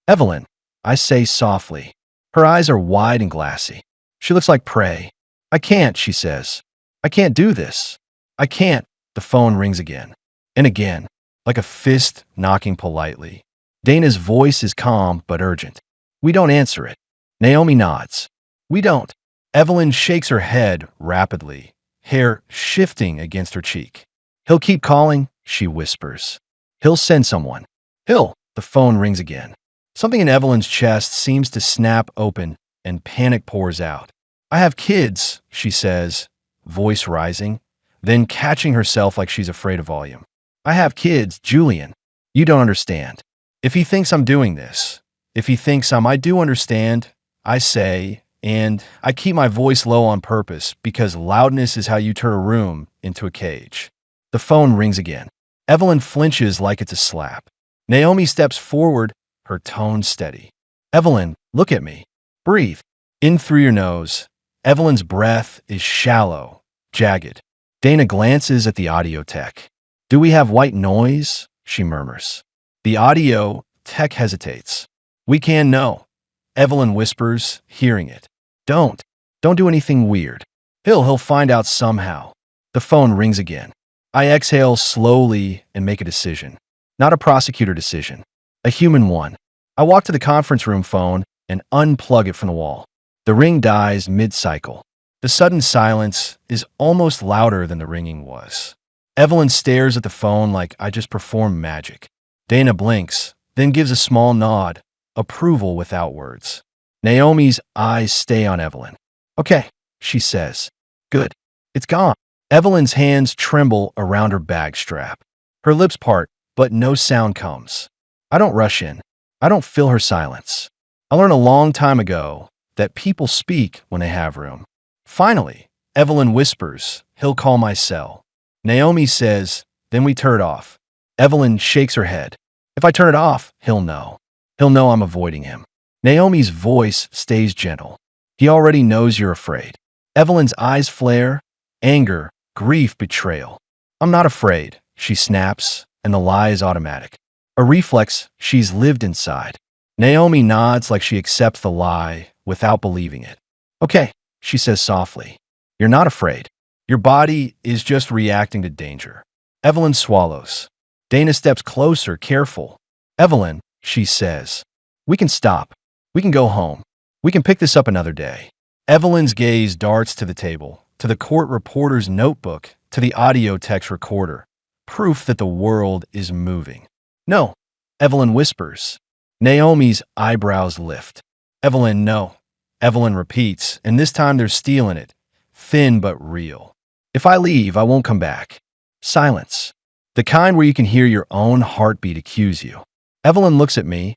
Evelyn, I say softly. Her eyes are wide and glassy. She looks like prey. I can't, she says. I can't do this. I can't. The phone rings again. And again, like a fist knocking politely. Dana's voice is calm but urgent. We don't answer it. Naomi nods. We don't. Evelyn shakes her head rapidly, hair shifting against her cheek. He'll keep calling, she whispers. He'll send someone. He'll. The phone rings again. Something in Evelyn's chest seems to snap open and panic pours out. I have kids, she says, voice rising, then catching herself like she's afraid of volume. I have kids, Julian. You don't understand. If he thinks I'm doing this, if he thinks I do understand, I say, and I keep my voice low on purpose because loudness is how you turn a room into a cage. The phone rings again. Evelyn flinches like it's a slap. Naomi steps forward, her tone steady. Evelyn, look at me. Breathe. In through your nose. Evelyn's breath is shallow, jagged. Dana glances at the audio tech. Do we have white noise? She murmurs. The audio tech hesitates. We can know. Evelyn whispers, hearing it. Don't do anything weird. He'll find out somehow. The phone rings again. I exhale slowly and make a decision. Not a prosecutor decision. A human one. I walk to the conference room phone and unplug it from the wall. The ring dies mid-cycle. The sudden silence is almost louder than the ringing was. Evelyn stares at the phone like I just performed magic. Dana blinks, then gives a small nod, approval without words. Naomi's eyes stay on Evelyn. Okay, she says. Good. It's gone. Evelyn's hands tremble around her bag strap. Her lips part, but no sound comes. I don't rush in. I don't fill her silence. I learned a long time ago that people speak when they have room. Finally, Evelyn whispers, he'll call my cell. Naomi says, then we turn it off. Evelyn shakes her head. If I turn it off, he'll know. He'll know I'm avoiding him. Naomi's voice stays gentle. He already knows you're afraid. Evelyn's eyes flare, anger, grief, betrayal. I'm not afraid, she snaps, and the lie is automatic. A reflex she's lived inside. Naomi nods like she accepts the lie without believing it. Okay, she says softly. You're not afraid. Your body is just reacting to danger. Evelyn swallows. Dana steps closer, careful. Evelyn, she says. We can stop. We can go home. We can pick this up another day. Evelyn's gaze darts to the table, to the court reporter's notebook, to the audio text recorder. Proof that the world is moving. No, Evelyn whispers. Naomi's eyebrows lift. Evelyn, no. Evelyn repeats, and this time there's steel in it. Thin but real. If I leave, I won't come back. Silence. The kind where you can hear your own heartbeat accuse you. Evelyn looks at me,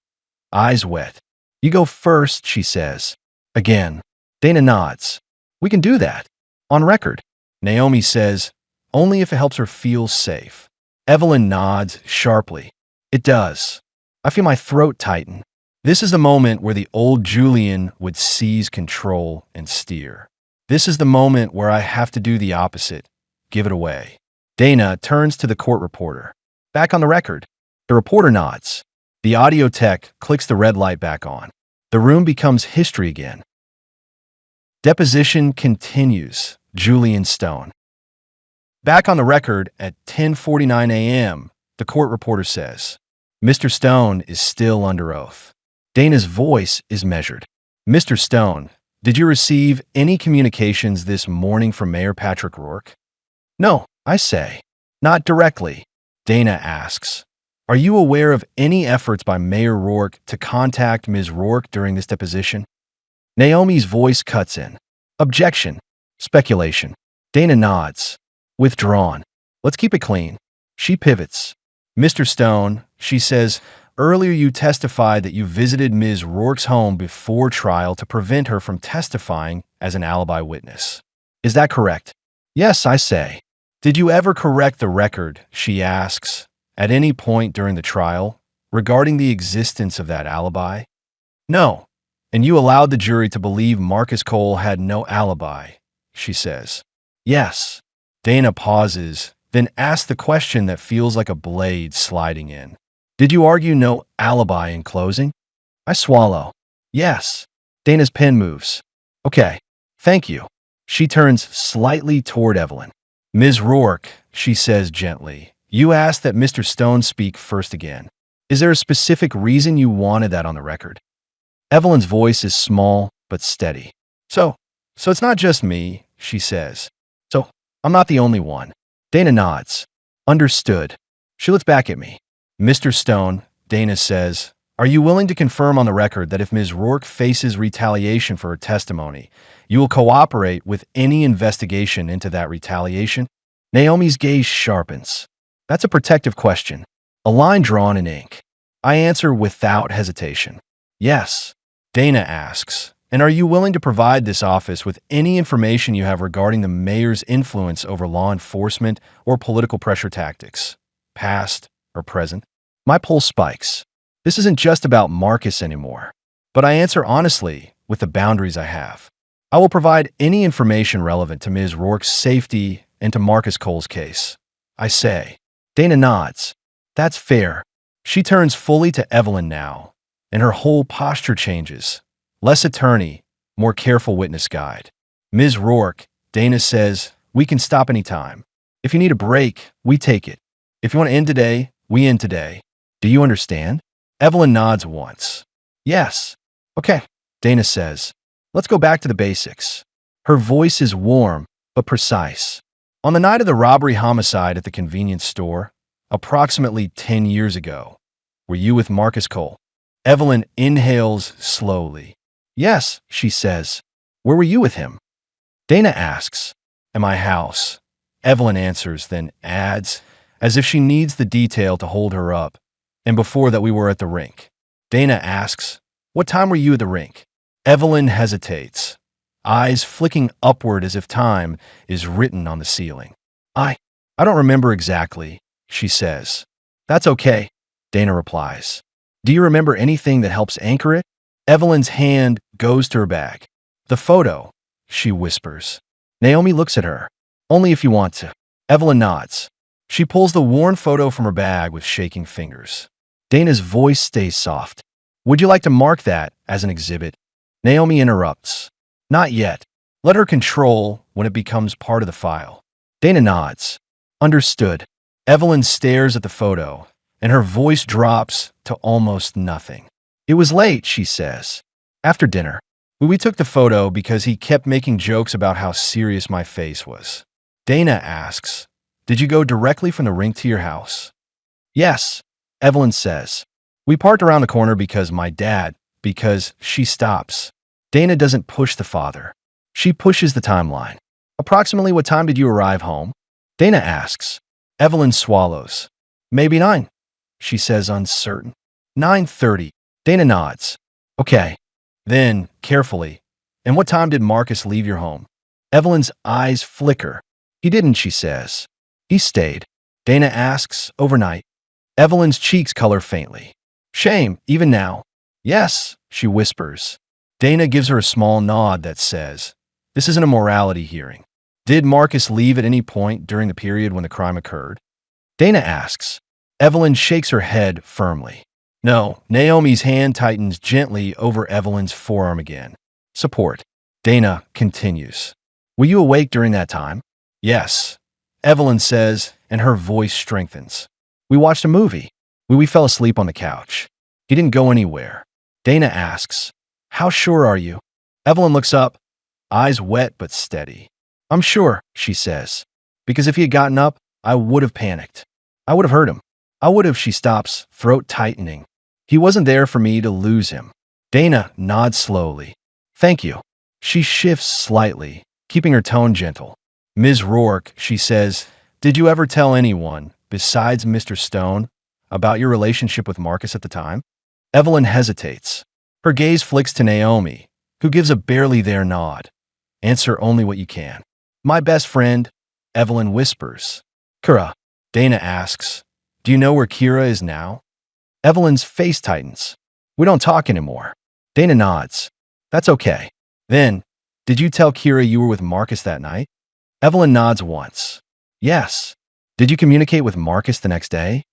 eyes wet. You go first, she says. Again. Dana nods. We can do that. On record. Naomi says, only if it helps her feel safe. Evelyn nods sharply. It does. I feel my throat tighten. This is the moment where the old Julian would seize control and steer. This is the moment where I have to do the opposite. Give it away. Dana turns to the court reporter. Back on the record. The reporter nods. The audio tech clicks the red light back on. The room becomes history again. Deposition continues. Julian Stone. Back on the record at 10:49 a.m., the court reporter says, Mr. Stone is still under oath. Dana's voice is measured. Mr. Stone, did you receive any communications this morning from Mayor Patrick Roark? No, I say. Not directly. Dana asks, are you aware of any efforts by Mayor Roark to contact Ms. Roark during this deposition? Naomi's voice cuts in. Objection. Speculation. Dana nods. Withdrawn. Let's keep it clean. She pivots. Mr. Stone, she says, earlier you testified that you visited Ms. Roark's home before trial to prevent her from testifying as an alibi witness. Is that correct? Yes, I say. Did you ever correct the record, she asks, at any point during the trial, regarding the existence of that alibi? No. And you allowed the jury to believe Marcus Cole had no alibi, she says. Yes. Dana pauses, then asks the question that feels like a blade sliding in. Did you argue no alibi in closing? I swallow. Yes. Dana's pen moves. Okay. Thank you. She turns slightly toward Evelyn. Ms. Roark, she says gently, you asked that Mr. Stone speak first again. Is there a specific reason you wanted that on the record? Evelyn's voice is small but steady. So it's not just me, she says. So I'm not the only one. Dana nods. Understood. She looks back at me. Mr. Stone, Dana says, are you willing to confirm on the record that if Ms. Roark faces retaliation for her testimony, you will cooperate with any investigation into that retaliation? Naomi's gaze sharpens. That's a protective question. A line drawn in ink. I answer without hesitation. Yes. Dana asks, and are you willing to provide this office with any information you have regarding the mayor's influence over law enforcement or political pressure tactics, past or present? My pulse spikes. This isn't just about Marcus anymore, but I answer honestly with the boundaries I have. I will provide any information relevant to Ms. Roark's safety and to Marcus Cole's case. I say. Dana nods. That's fair. She turns fully to Evelyn now, and her whole posture changes. Less attorney, more careful witness guide. Ms. Roark, Dana says, we can stop anytime. If you need a break, we take it. If you want to end today, we end today. Do you understand? Evelyn nods once. Yes. Okay, Dana says. Let's go back to the basics. Her voice is warm, but precise. On the night of the robbery homicide at the convenience store, approximately 10 years ago, were you with Marcus Cole? Evelyn inhales slowly. Yes, she says. Where were you with him? Dana asks. At my house. Evelyn answers, then adds, as if she needs the detail to hold her up. And before that, we were at the rink. Dana asks, what time were you at the rink? Evelyn hesitates, eyes flicking upward as if time is written on the ceiling. I don't remember exactly, she says. That's okay, Dana replies. Do you remember anything that helps anchor it? Evelyn's hand goes to her bag. The photo, she whispers. Naomi looks at her. Only if you want to. Evelyn nods. She pulls the worn photo from her bag with shaking fingers. Dana's voice stays soft. Would you like to mark that as an exhibit? Naomi interrupts. Not yet. Let her control when it becomes part of the file. Dana nods. Understood. Evelyn stares at the photo, and her voice drops to almost nothing. It was late, she says. After dinner. We took the photo because he kept making jokes about how serious my face was. Dana asks, did you go directly from the rink to your house? Yes, Evelyn says. We parked around the corner because she stops. Dana doesn't push the father. She pushes the timeline. Approximately what time did you arrive home? Dana asks. Evelyn swallows. Maybe 9, she says uncertain. 9:30. Dana nods. Okay. Then, carefully, and what time did Marcus leave your home? Evelyn's eyes flicker. He didn't, she says. He stayed. Dana asks, overnight. Evelyn's cheeks color faintly. Shame, even now. Yes, she whispers. Dana gives her a small nod that says, this isn't a morality hearing. Did Marcus leave at any point during the period when the crime occurred? Dana asks. Evelyn shakes her head firmly. No, Naomi's hand tightens gently over Evelyn's forearm again. Support. Dana continues. Were you awake during that time? Yes. Evelyn says, and her voice strengthens. We watched a movie. We fell asleep on the couch. He didn't go anywhere. Dana asks, how sure are you? Evelyn looks up, eyes wet but steady. I'm sure, she says, because if he had gotten up, I would have panicked. I would have hurt him. I would have, she stops, throat tightening. He wasn't there for me to lose him. Dana nods slowly. Thank you. She shifts slightly, keeping her tone gentle. Ms. Roark, she says, did you ever tell anyone, besides Mr. Stone, about your relationship with Marcus at the time? Evelyn hesitates. Her gaze flicks to Naomi, who gives a barely there nod. Answer only what you can. My best friend, Evelyn whispers. Kira, Dana asks, do you know where Kira is now? Evelyn's face tightens. We don't talk anymore. Dana nods. That's okay. Then, did you tell Kira you were with Marcus that night? Evelyn nods once. Yes. Did you communicate with Marcus the next day?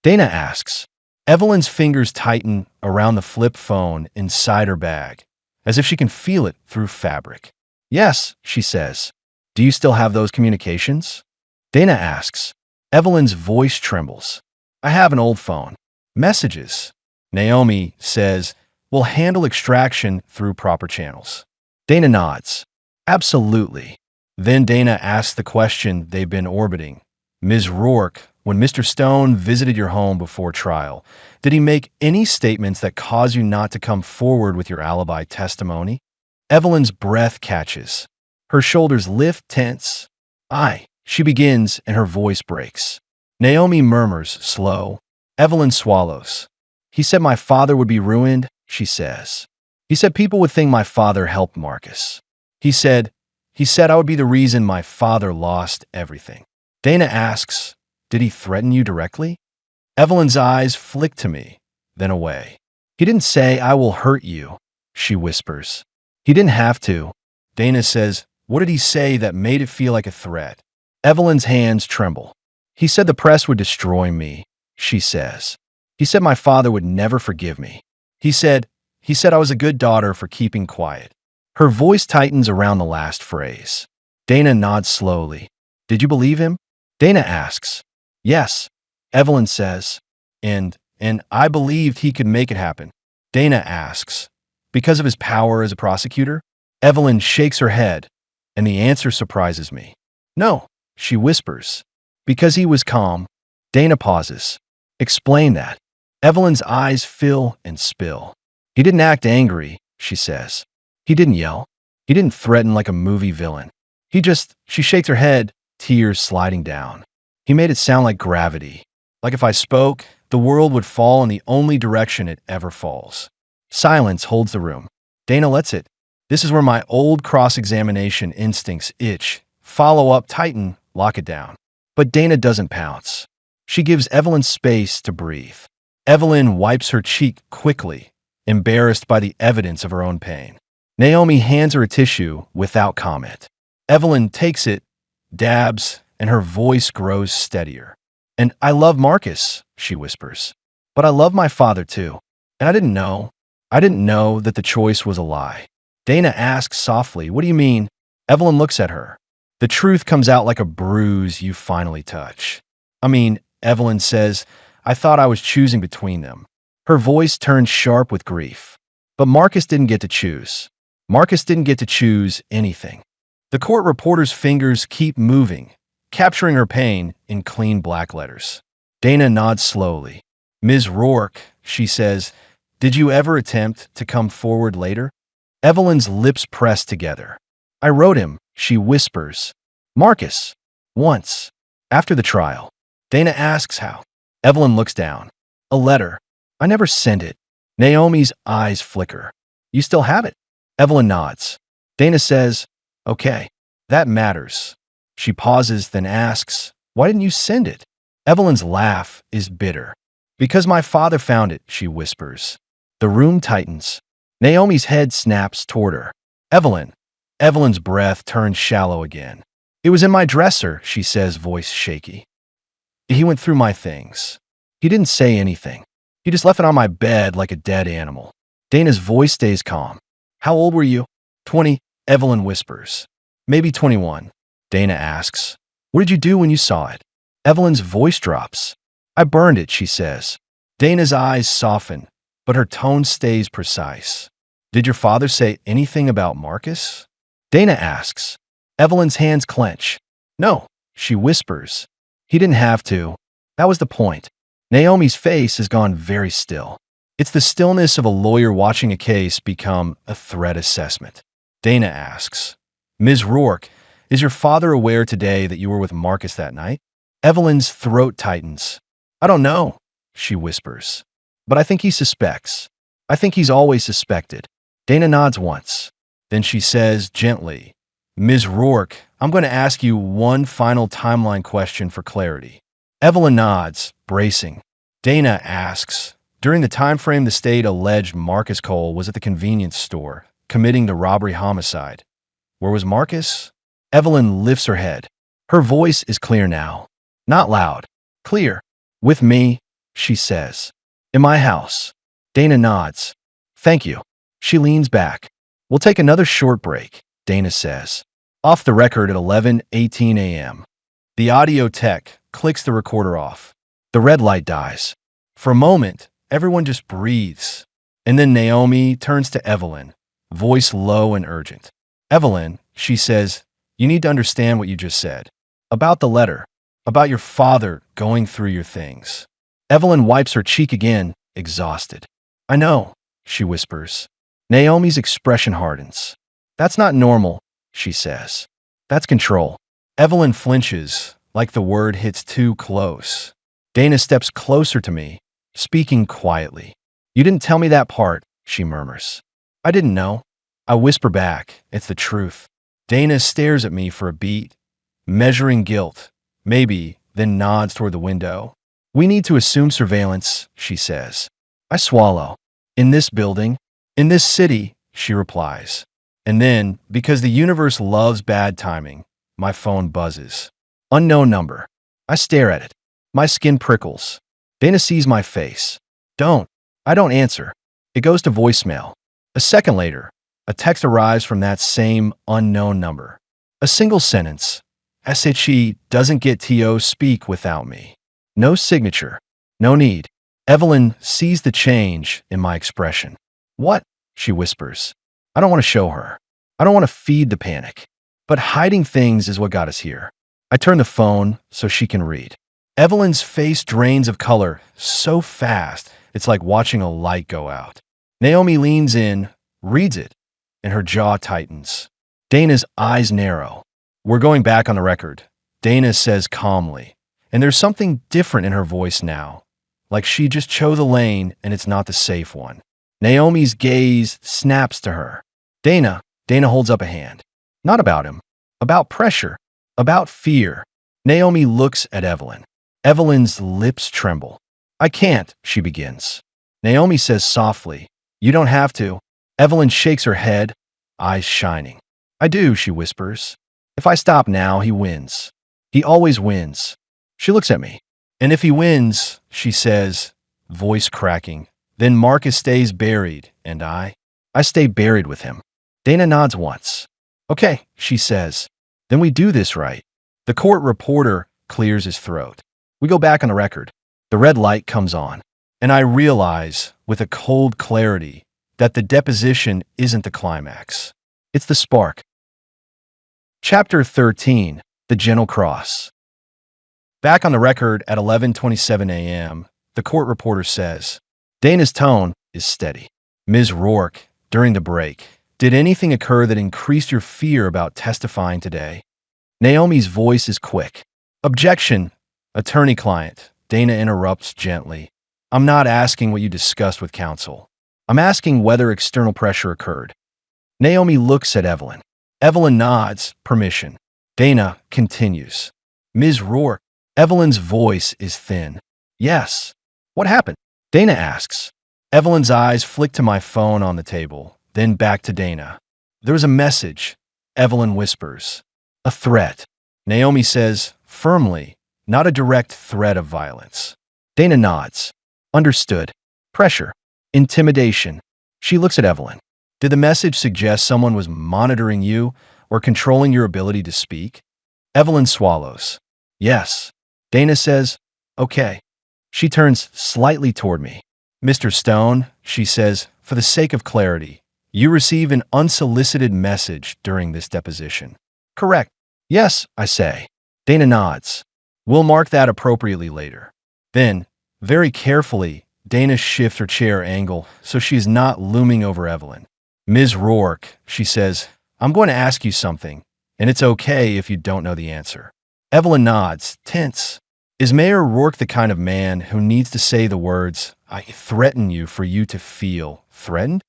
Dana asks. Evelyn's fingers tighten around the flip phone inside her bag, as if she can feel it through fabric. Yes, she says. Do you still have those communications? Dana asks. Evelyn's voice trembles. I have an old phone. Messages. Naomi says, we'll handle extraction through proper channels. Dana nods. Absolutely. Then Dana asks the question they've been orbiting. Ms. Roark, when Mr. Stone visited your home before trial, did he make any statements that cause you not to come forward with your alibi testimony? Evelyn's breath catches. Her shoulders lift tense. She begins and her voice breaks. Naomi murmurs, slow. Evelyn swallows. He said my father would be ruined, she says. He said people would think my father helped Marcus. He said I would be the reason my father lost everything. Dana asks, did he threaten you directly? Evelyn's eyes flick to me, then away. He didn't say I will hurt you, she whispers. He didn't have to. Dana says, what did he say that made it feel like a threat? Evelyn's hands tremble. He said the press would destroy me, she says. He said my father would never forgive me. He said I was a good daughter for keeping quiet. Her voice tightens around the last phrase. Dana nods slowly. Did you believe him? Dana asks. Yes, Evelyn says. And I believed he could make it happen. Dana asks. Because of his power as a prosecutor? Evelyn shakes her head, and the answer surprises me. No, she whispers. Because he was calm. Dana pauses. Explain that. Evelyn's eyes fill and spill. He didn't act angry, she says. He didn't yell. He didn't threaten like a movie villain. She shakes her head, tears sliding down. He made it sound like gravity. Like if I spoke, the world would fall in the only direction it ever falls. Silence holds the room. Dana lets it. This is where my old cross-examination instincts itch, follow up, tighten, lock it down. But Dana doesn't pounce. She gives Evelyn space to breathe. Evelyn wipes her cheek quickly, embarrassed by the evidence of her own pain. Naomi hands her a tissue without comment. Evelyn takes it, dabs, and her voice grows steadier. And I love Marcus, she whispers. But I love my father too. And I didn't know that the choice was a lie. Dana asks softly, what do you mean? Evelyn looks at her. The truth comes out like a bruise you finally touch. Evelyn says, I thought I was choosing between them. Her voice turns sharp with grief. But Marcus didn't get to choose. Marcus didn't get to choose anything. The court reporter's fingers keep moving, capturing her pain in clean black letters. Dana nods slowly. Ms. Roark, she says, did you ever attempt to come forward later? Evelyn's lips press together. I wrote him, she whispers. Marcus. Once. After the trial. Dana asks how. Evelyn looks down. A letter. I never sent it. Naomi's eyes flicker. You still have it? Evelyn nods. Dana says, okay, that matters. She pauses, then asks, why didn't you send it? Evelyn's laugh is bitter. Because my father found it, she whispers. The room tightens. Naomi's head snaps toward her. Evelyn. Evelyn's breath turns shallow again. It was in my dresser, she says, voice shaky. He went through my things. He didn't say anything. He just left it on my bed like a dead animal. Dana's voice stays calm. How old were you? 20, Evelyn whispers. Maybe 21. Dana asks, what did you do when you saw it? Evelyn's voice drops. I burned it, she says. Dana's eyes soften, but her tone stays precise. Did your father say anything about Marcus? Dana asks. Evelyn's hands clench. No, she whispers. He didn't have to. That was the point. Naomi's face has gone very still. It's the stillness of a lawyer watching a case become a threat assessment. Dana asks, Ms. Roark, is your father aware today that you were with Marcus that night? Evelyn's throat tightens. I don't know, she whispers. But I think he suspects. I think he's always suspected. Dana nods once. Then she says gently, Ms. Roark, I'm going to ask you one final timeline question for clarity. Evelyn nods, bracing. Dana asks, during the time frame the state alleged Marcus Cole was at the convenience store, committing the robbery homicide, where was Marcus? Evelyn lifts her head. Her voice is clear now. Not loud. Clear. With me, she says. In my house. Dana nods. Thank you. She leans back. We'll take another short break, Dana says. Off the record at 11:18 a.m. The audio tech clicks the recorder off. The red light dies. For a moment, everyone just breathes. And then Naomi turns to Evelyn, voice low and urgent. Evelyn, she says, you need to understand what you just said. About the letter. About your father going through your things. Evelyn wipes her cheek again, exhausted. I know, she whispers. Naomi's expression hardens. That's not normal, she says. That's control. Evelyn flinches, like the word hits too close. Dana steps closer to me, speaking quietly. You didn't tell me that part, she murmurs. I didn't know. I whisper back, it's the truth. Dana stares at me for a beat, measuring guilt, maybe, then nods toward the window. We need to assume surveillance, she says. I swallow. In this building, in this city, she replies. And then, because the universe loves bad timing, my phone buzzes. Unknown number. I stare at it. My skin prickles. Dana sees my face. Don't. I don't answer. It goes to voicemail. A second later, a text arrives from that same unknown number. A single sentence. SHE doesn't get TO speak without me. No signature. No need. Evelyn sees the change in my expression. What? She whispers. I don't want to show her. I don't want to feed the panic. But hiding things is what got us here. I turn the phone so she can read. Evelyn's face drains of color so fast, it's like watching a light go out. Naomi leans in, reads it, and her jaw tightens. Dana's eyes narrow. We're going back on the record, Dana says calmly. And there's something different in her voice now, like she just chose a lane and it's not the safe one. Naomi's gaze snaps to her. Dana holds up a hand. Not about him. About pressure. About fear. Naomi looks at Evelyn. Evelyn's lips tremble. I can't, she begins. Naomi says softly, you don't have to. Evelyn shakes her head, eyes shining. I do, she whispers. If I stop now, he wins. He always wins. She looks at me. And if he wins, she says, voice cracking, then Marcus stays buried, and I stay buried with him. Dana nods once. Okay, she says. Then we do this right. The court reporter clears his throat. We go back on the record. The red light comes on. And I realize, with a cold clarity, that the deposition isn't the climax. It's the spark. Chapter 13, The Gentle Cross. Back on the record at 11:27 a.m., the court reporter says, Dana's tone is steady. Ms. Roark, during the break, did anything occur that increased your fear about testifying today? Naomi's voice is quick. Objection, attorney-client. Dana interrupts gently. I'm not asking what you discussed with counsel. I'm asking whether external pressure occurred. Naomi looks at Evelyn. Evelyn nods, permission. Dana continues. Ms. Roark. Evelyn's voice is thin. Yes. What happened? Dana asks. Evelyn's eyes flick to my phone on the table, then back to Dana. There was a message. Evelyn whispers. A threat. Naomi says, firmly, not a direct threat of violence. Dana nods. Understood. Pressure. Intimidation. She looks at Evelyn. Did the message suggest someone was monitoring you or controlling your ability to speak? Evelyn swallows. Yes. Dana says, okay. She turns slightly toward me. Mr. Stone, she says, for the sake of clarity, you receive an unsolicited message during this deposition. Correct. Yes, I say. Dana nods. We'll mark that appropriately later. Then, very carefully, Dana shifts her chair angle so she is not looming over Evelyn. Ms. Roark, she says, I'm going to ask you something, and it's okay if you don't know the answer. Evelyn nods, tense. Is Mayor Roark the kind of man who needs to say the words, I threaten you for you to feel threatened?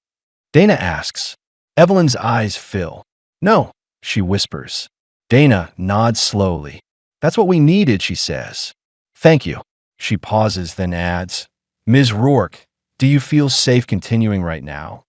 Dana asks. Evelyn's eyes fill. No, she whispers. Dana nods slowly. That's what we needed, she says. Thank you. She pauses, then adds, Ms. Roark, do you feel safe continuing right now?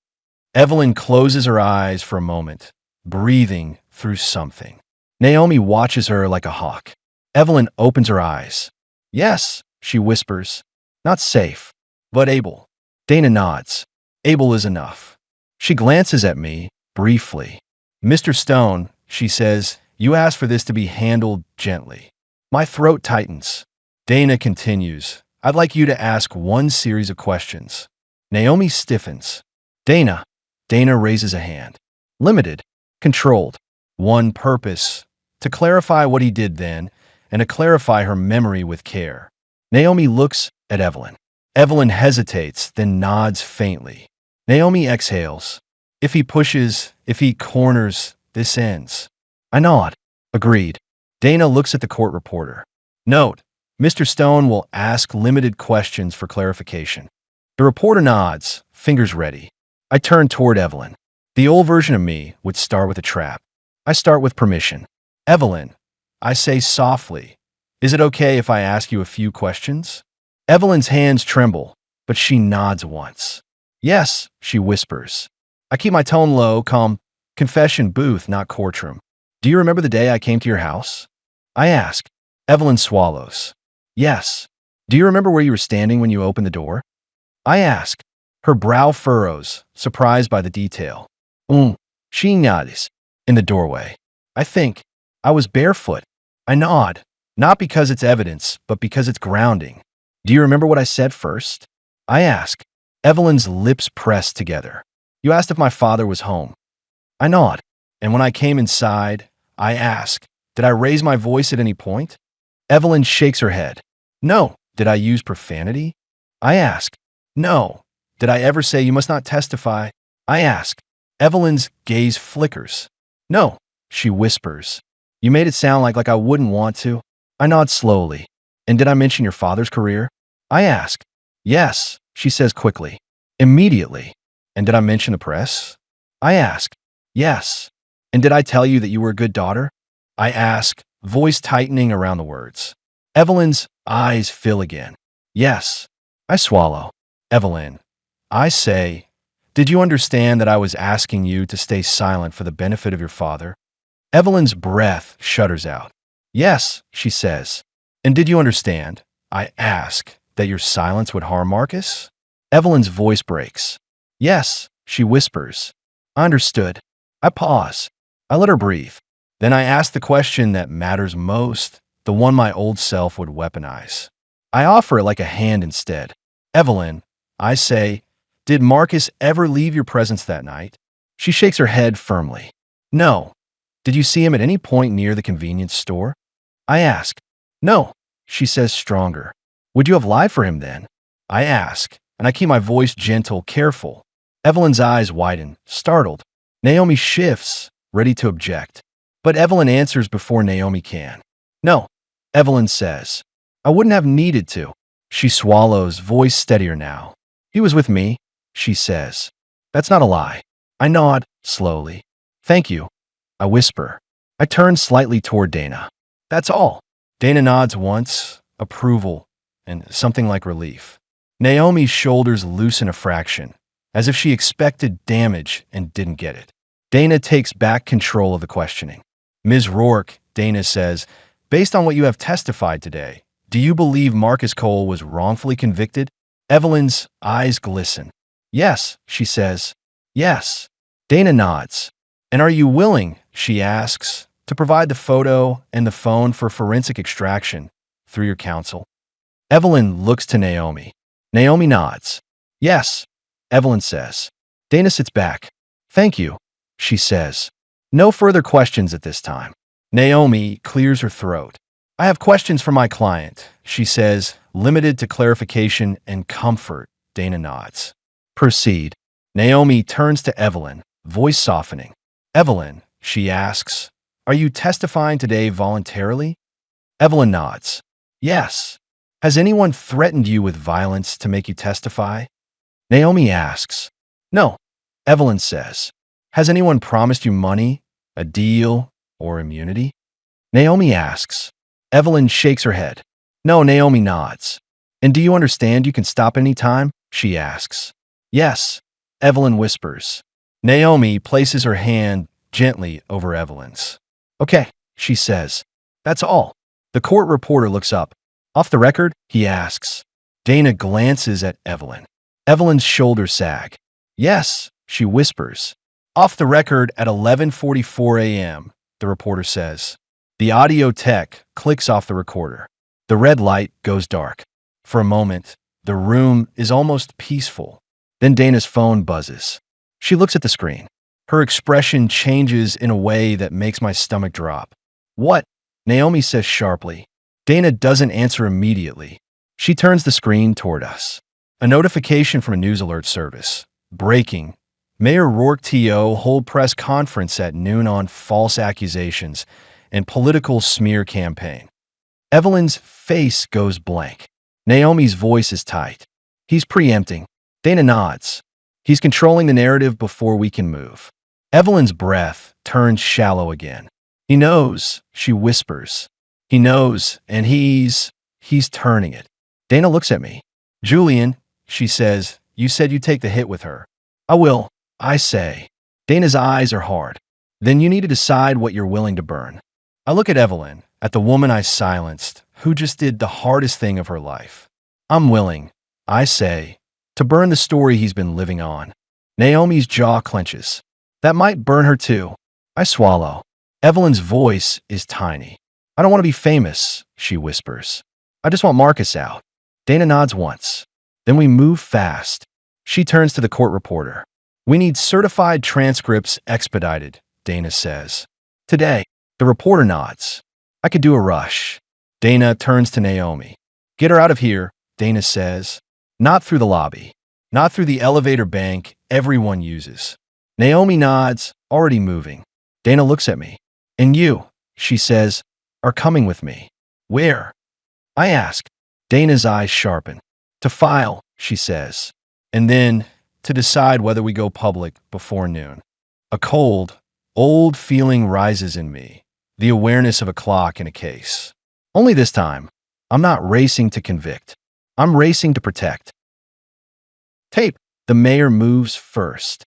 Evelyn closes her eyes for a moment, breathing through something. Naomi watches her like a hawk. Evelyn opens her eyes. Yes, she whispers. Not safe, but able. Dana nods. Able is enough. She glances at me, briefly. Mr. Stone, she says, you asked for this to be handled gently. My throat tightens. Dana continues. I'd like you to ask one series of questions. Naomi stiffens. Dana. Dana raises a hand. Limited. Controlled. One purpose. To clarify what he did then, and to clarify her memory with care. Naomi looks at Evelyn. Evelyn hesitates, then nods faintly. Naomi exhales. If he pushes, if he corners, this ends. I nod. Agreed. Dana looks at the court reporter. Note, Mr. Stone will ask limited questions for clarification. The reporter nods, fingers ready. I turn toward Evelyn. The old version of me would start with a trap. I start with permission. Evelyn, I say softly, is it okay if I ask you a few questions? Evelyn's hands tremble, but she nods once. Yes, she whispers. I keep my tone low, calm. Confession booth, not courtroom. Do you remember the day I came to your house? I ask. Evelyn swallows. Yes. Do you remember where you were standing when you opened the door? I ask. Her brow furrows, surprised by the detail. She nods. In the doorway. I think. I was barefoot. I nod. Not because it's evidence, but because it's grounding. Do you remember what I said first? I ask. Evelyn's lips press together. You asked if my father was home. I nod. And when I came inside, I ask, did I raise my voice at any point? Evelyn shakes her head. No. Did I use profanity? I ask. No. Did I ever say you must not testify? I ask. Evelyn's gaze flickers. No, she whispers. You made it sound like I wouldn't want to. I nod slowly. And did I mention your father's career? I ask. Yes, she says quickly. Immediately. And did I mention the press? I ask. Yes. And did I tell you that you were a good daughter? I ask, voice tightening around the words. Evelyn's eyes fill again. Yes. I swallow. Evelyn. I say, did you understand that I was asking you to stay silent for the benefit of your father? Evelyn's breath shudders out. Yes, she says. And did you understand, I ask, that your silence would harm Marcus? Evelyn's voice breaks. Yes, she whispers. I understood. I pause. I let her breathe. Then I ask the question that matters most, the one my old self would weaponize. I offer it like a hand instead. Evelyn, I say, did Marcus ever leave your presence that night? She shakes her head firmly. No. Did you see him at any point near the convenience store? I ask. No, she says stronger. Would you have lied for him then? I ask, and I keep my voice gentle, careful. Evelyn's eyes widen, startled. Naomi shifts, ready to object. But Evelyn answers before Naomi can. No, Evelyn says. I wouldn't have needed to. She swallows, voice steadier now. He was with me, she says. That's not a lie. I nod, slowly. Thank you, I whisper. I turn slightly toward Dana. That's all. Dana nods once, approval, and something like relief. Naomi's shoulders loosen a fraction, as if she expected damage and didn't get it. Dana takes back control of the questioning. Ms. Roark, Dana says, based on what you have testified today, do you believe Marcus Cole was wrongfully convicted? Evelyn's eyes glisten. Yes, she says. Yes. Dana nods. And are you willing, she asks, to provide the photo and the phone for forensic extraction through your counsel? Evelyn looks to Naomi. Naomi nods. Yes, Evelyn says. Dana sits back. Thank you, she says. No further questions at this time. Naomi clears her throat. I have questions for my client, she says, limited to clarification and comfort. Dana nods. Proceed. Naomi turns to Evelyn, voice softening. Evelyn, she asks, are you testifying today voluntarily? Evelyn nods. Yes. Has anyone threatened you with violence to make you testify? Naomi asks. No, Evelyn says. Has anyone promised you money, a deal, or immunity? Naomi asks. Evelyn shakes her head. No, Naomi nods. And do you understand you can stop any time? She asks. Yes, Evelyn whispers. Naomi places her hand gently over Evelyn's. Okay, she says. That's all. The court reporter looks up. Off the record? He asks. Dana glances at Evelyn. Evelyn's shoulders sag. Yes, she whispers. Off the record at 11:44 a.m., the reporter says. The audio tech clicks off the recorder. The red light goes dark. For a moment, the room is almost peaceful. Then Dana's phone buzzes. She looks at the screen. Her expression changes in a way that makes my stomach drop. What? Naomi says sharply. Dana doesn't answer immediately. She turns the screen toward us. A notification from a news alert service. Breaking. Mayor Roark TO hold press conference at noon on false accusations and political smear campaign. Evelyn's face goes blank. Naomi's voice is tight. He's preempting. Dana nods. He's controlling the narrative before we can move. Evelyn's breath turns shallow again. He knows, she whispers. He knows, and he's turning it. Dana looks at me. Julian, she says, you said you'd take the hit with her. I will, I say. Dana's eyes are hard. Then you need to decide what you're willing to burn. I look at Evelyn, at the woman I silenced, who just did the hardest thing of her life. I'm willing, I say, to burn the story he's been living on. Naomi's jaw clenches. That might burn her too. I swallow. Evelyn's voice is tiny. I don't want to be famous, she whispers. I just want Marcus out. Dana nods once. Then we move fast. She turns to the court reporter. We need certified transcripts expedited, Dana says. Today. The reporter nods. I could do a rush. Dana turns to Naomi. Get her out of here, Dana says. Not through the lobby. Not through the elevator bank everyone uses. Naomi nods, already moving. Dana looks at me. And you, she says, are coming with me. Where? I ask. Dana's eyes sharpen. To file, she says. And then to decide whether we go public before noon. A cold, old feeling rises in me. The awareness of a clock in a case. Only this time, I'm not racing to convict. I'm racing to protect. Tape. The mayor moves first.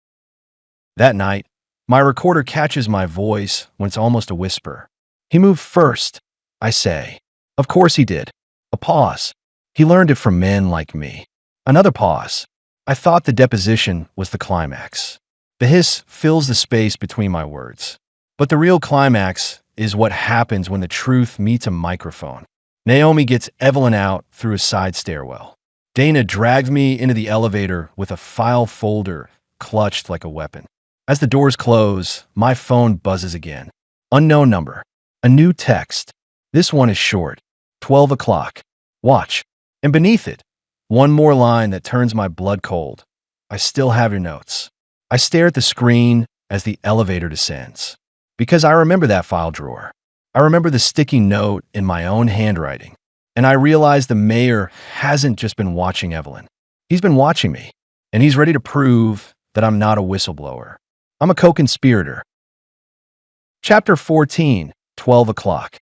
That night, my recorder catches my voice when it's almost a whisper. He moved first, I say. Of course he did. A pause. He learned it from men like me. Another pause. I thought the deposition was the climax. The hiss fills the space between my words. But the real climax is what happens when the truth meets a microphone. Naomi gets Evelyn out through a side stairwell. Dana dragged me into the elevator with a file folder clutched like a weapon. As the doors close, my phone buzzes again. Unknown number. A new text. This one is short. 12 o'clock. Watch. And beneath it, one more line that turns my blood cold. I still have your notes. I stare at the screen as the elevator descends. Because I remember that file drawer. I remember the sticky note in my own handwriting. And I realize the mayor hasn't just been watching Evelyn. He's been watching me, and he's ready to prove that I'm not a whistleblower. I'm a co-conspirator. Chapter 14, 12 o'clock.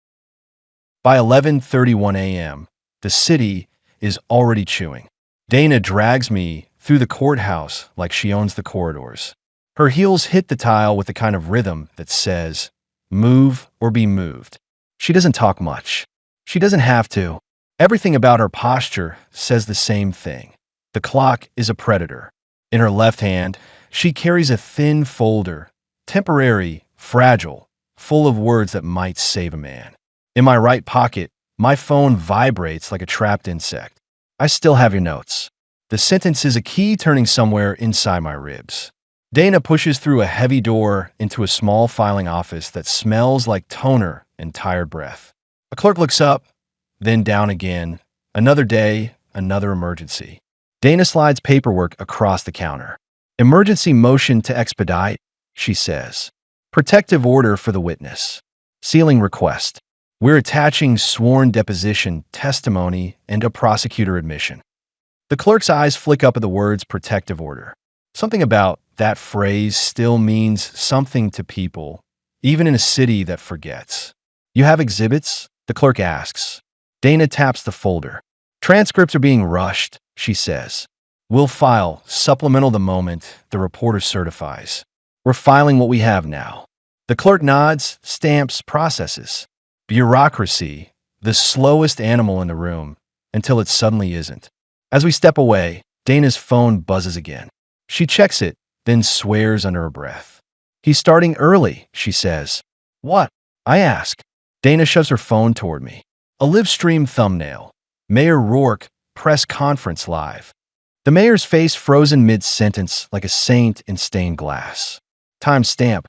By 11:31 a.m., the city is already chewing. Dana drags me through the courthouse like she owns the corridors. Her heels hit the tile with the kind of rhythm that says, move or be moved. She doesn't talk much. She doesn't have to. Everything about her posture says the same thing. The clock is a predator. In her left hand, she carries a thin folder, temporary, fragile, full of words that might save a man. In my right pocket, my phone vibrates like a trapped insect. I still have your notes. The sentence is a key turning somewhere inside my ribs. Dana pushes through a heavy door into a small filing office that smells like toner and tired breath. A clerk looks up, then down again. Another day, another emergency. Dana slides paperwork across the counter. Emergency motion to expedite, she says. Protective order for the witness. Sealing request. We're attaching sworn deposition, testimony, and a prosecutor admission. The clerk's eyes flick up at the words protective order. Something about that phrase still means something to people, even in a city that forgets. You have exhibits? The clerk asks. Dana taps the folder. Transcripts are being rushed, she says. We'll file supplemental the moment the reporter certifies. We're filing what we have now. The clerk nods, stamps, processes. Bureaucracy, the slowest animal in the room, until it suddenly isn't. As we step away, Dana's phone buzzes again. She checks it, then swears under her breath. He's starting early, she says. What? I ask. Dana shoves her phone toward me. A live stream thumbnail. Mayor Roark, press conference live. The mayor's face frozen mid-sentence like a saint in stained glass. Timestamp,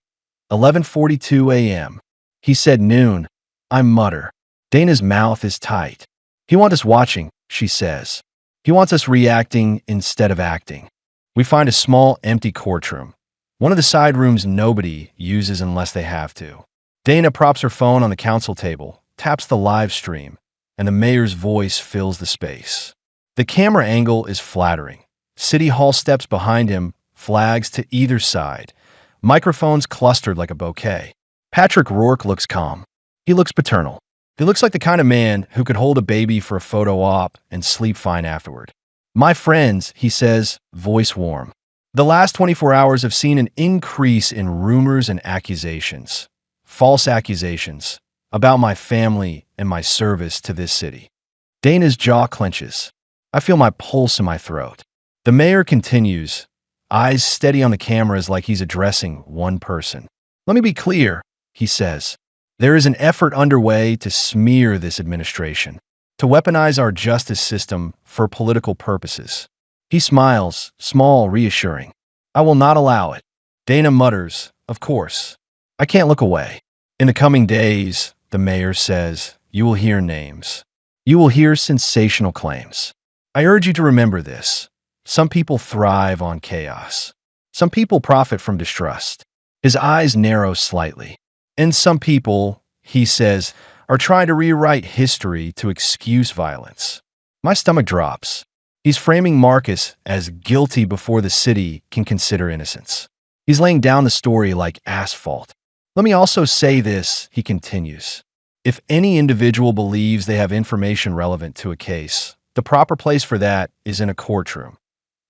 11:42 a.m. He said noon. I mutter. Dana's mouth is tight. He wants us watching, she says. He wants us reacting instead of acting. We find a small, empty courtroom. One of the side rooms nobody uses unless they have to. Dana props her phone on the counsel table, taps the live stream, and the mayor's voice fills the space. The camera angle is flattering. City Hall steps behind him, flags to either side, microphones clustered like a bouquet. Patrick Roark looks calm. He looks paternal. He looks like the kind of man who could hold a baby for a photo op and sleep fine afterward. My friends, he says, voice warm. The last 24 hours have seen an increase in rumors and accusations, false accusations, about my family and my service to this city. Dana's jaw clenches. I feel my pulse in my throat. The mayor continues, eyes steady on the cameras like he's addressing one person. Let me be clear, he says. There is an effort underway to smear this administration, to weaponize our justice system for political purposes. He smiles, small, reassuring. I will not allow it. Dana mutters, of course. I can't look away. In the coming days, the mayor says, you will hear names. You will hear sensational claims. I urge you to remember this. Some people thrive on chaos. Some people profit from distrust. His eyes narrow slightly. And some people, he says, are trying to rewrite history to excuse violence. My stomach drops. He's framing Marcus as guilty before the city can consider innocence. He's laying down the story like asphalt. Let me also say this, he continues. If any individual believes they have information relevant to a case, the proper place for that is in a courtroom,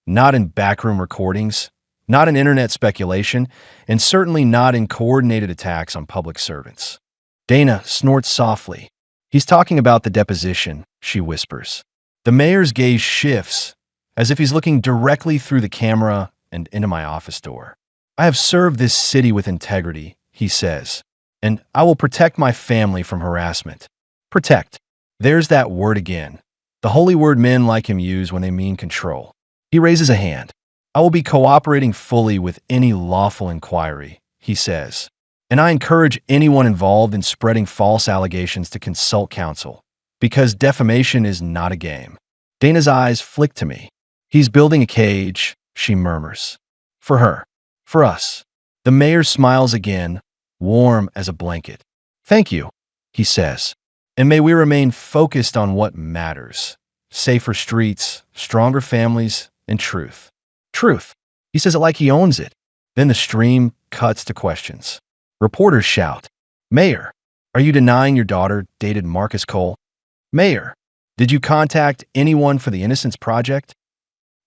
not in backroom recordings, not in internet speculation, and certainly not in coordinated attacks on public servants. Dana snorts softly. He's talking about the deposition, she whispers. The mayor's gaze shifts, as if he's looking directly through the camera and into my office door. I have served this city with integrity, he says, and I will protect my family from harassment. Protect. There's that word again. The holy word men like him use when they mean control. He raises a hand. I will be cooperating fully with any lawful inquiry, he says, and I encourage anyone involved in spreading false allegations to consult counsel, because defamation is not a game. Dana's eyes flick to me. He's building a cage, she murmurs. For her. For us. The mayor smiles again, warm as a blanket. Thank you, he says. And may we remain focused on what matters. Safer streets, stronger families, and truth. Truth. He says it like he owns it. Then the stream cuts to questions. Reporters shout, Mayor, are you denying your daughter dated Marcus Cole? Mayor, did you contact anyone for the Innocence Project?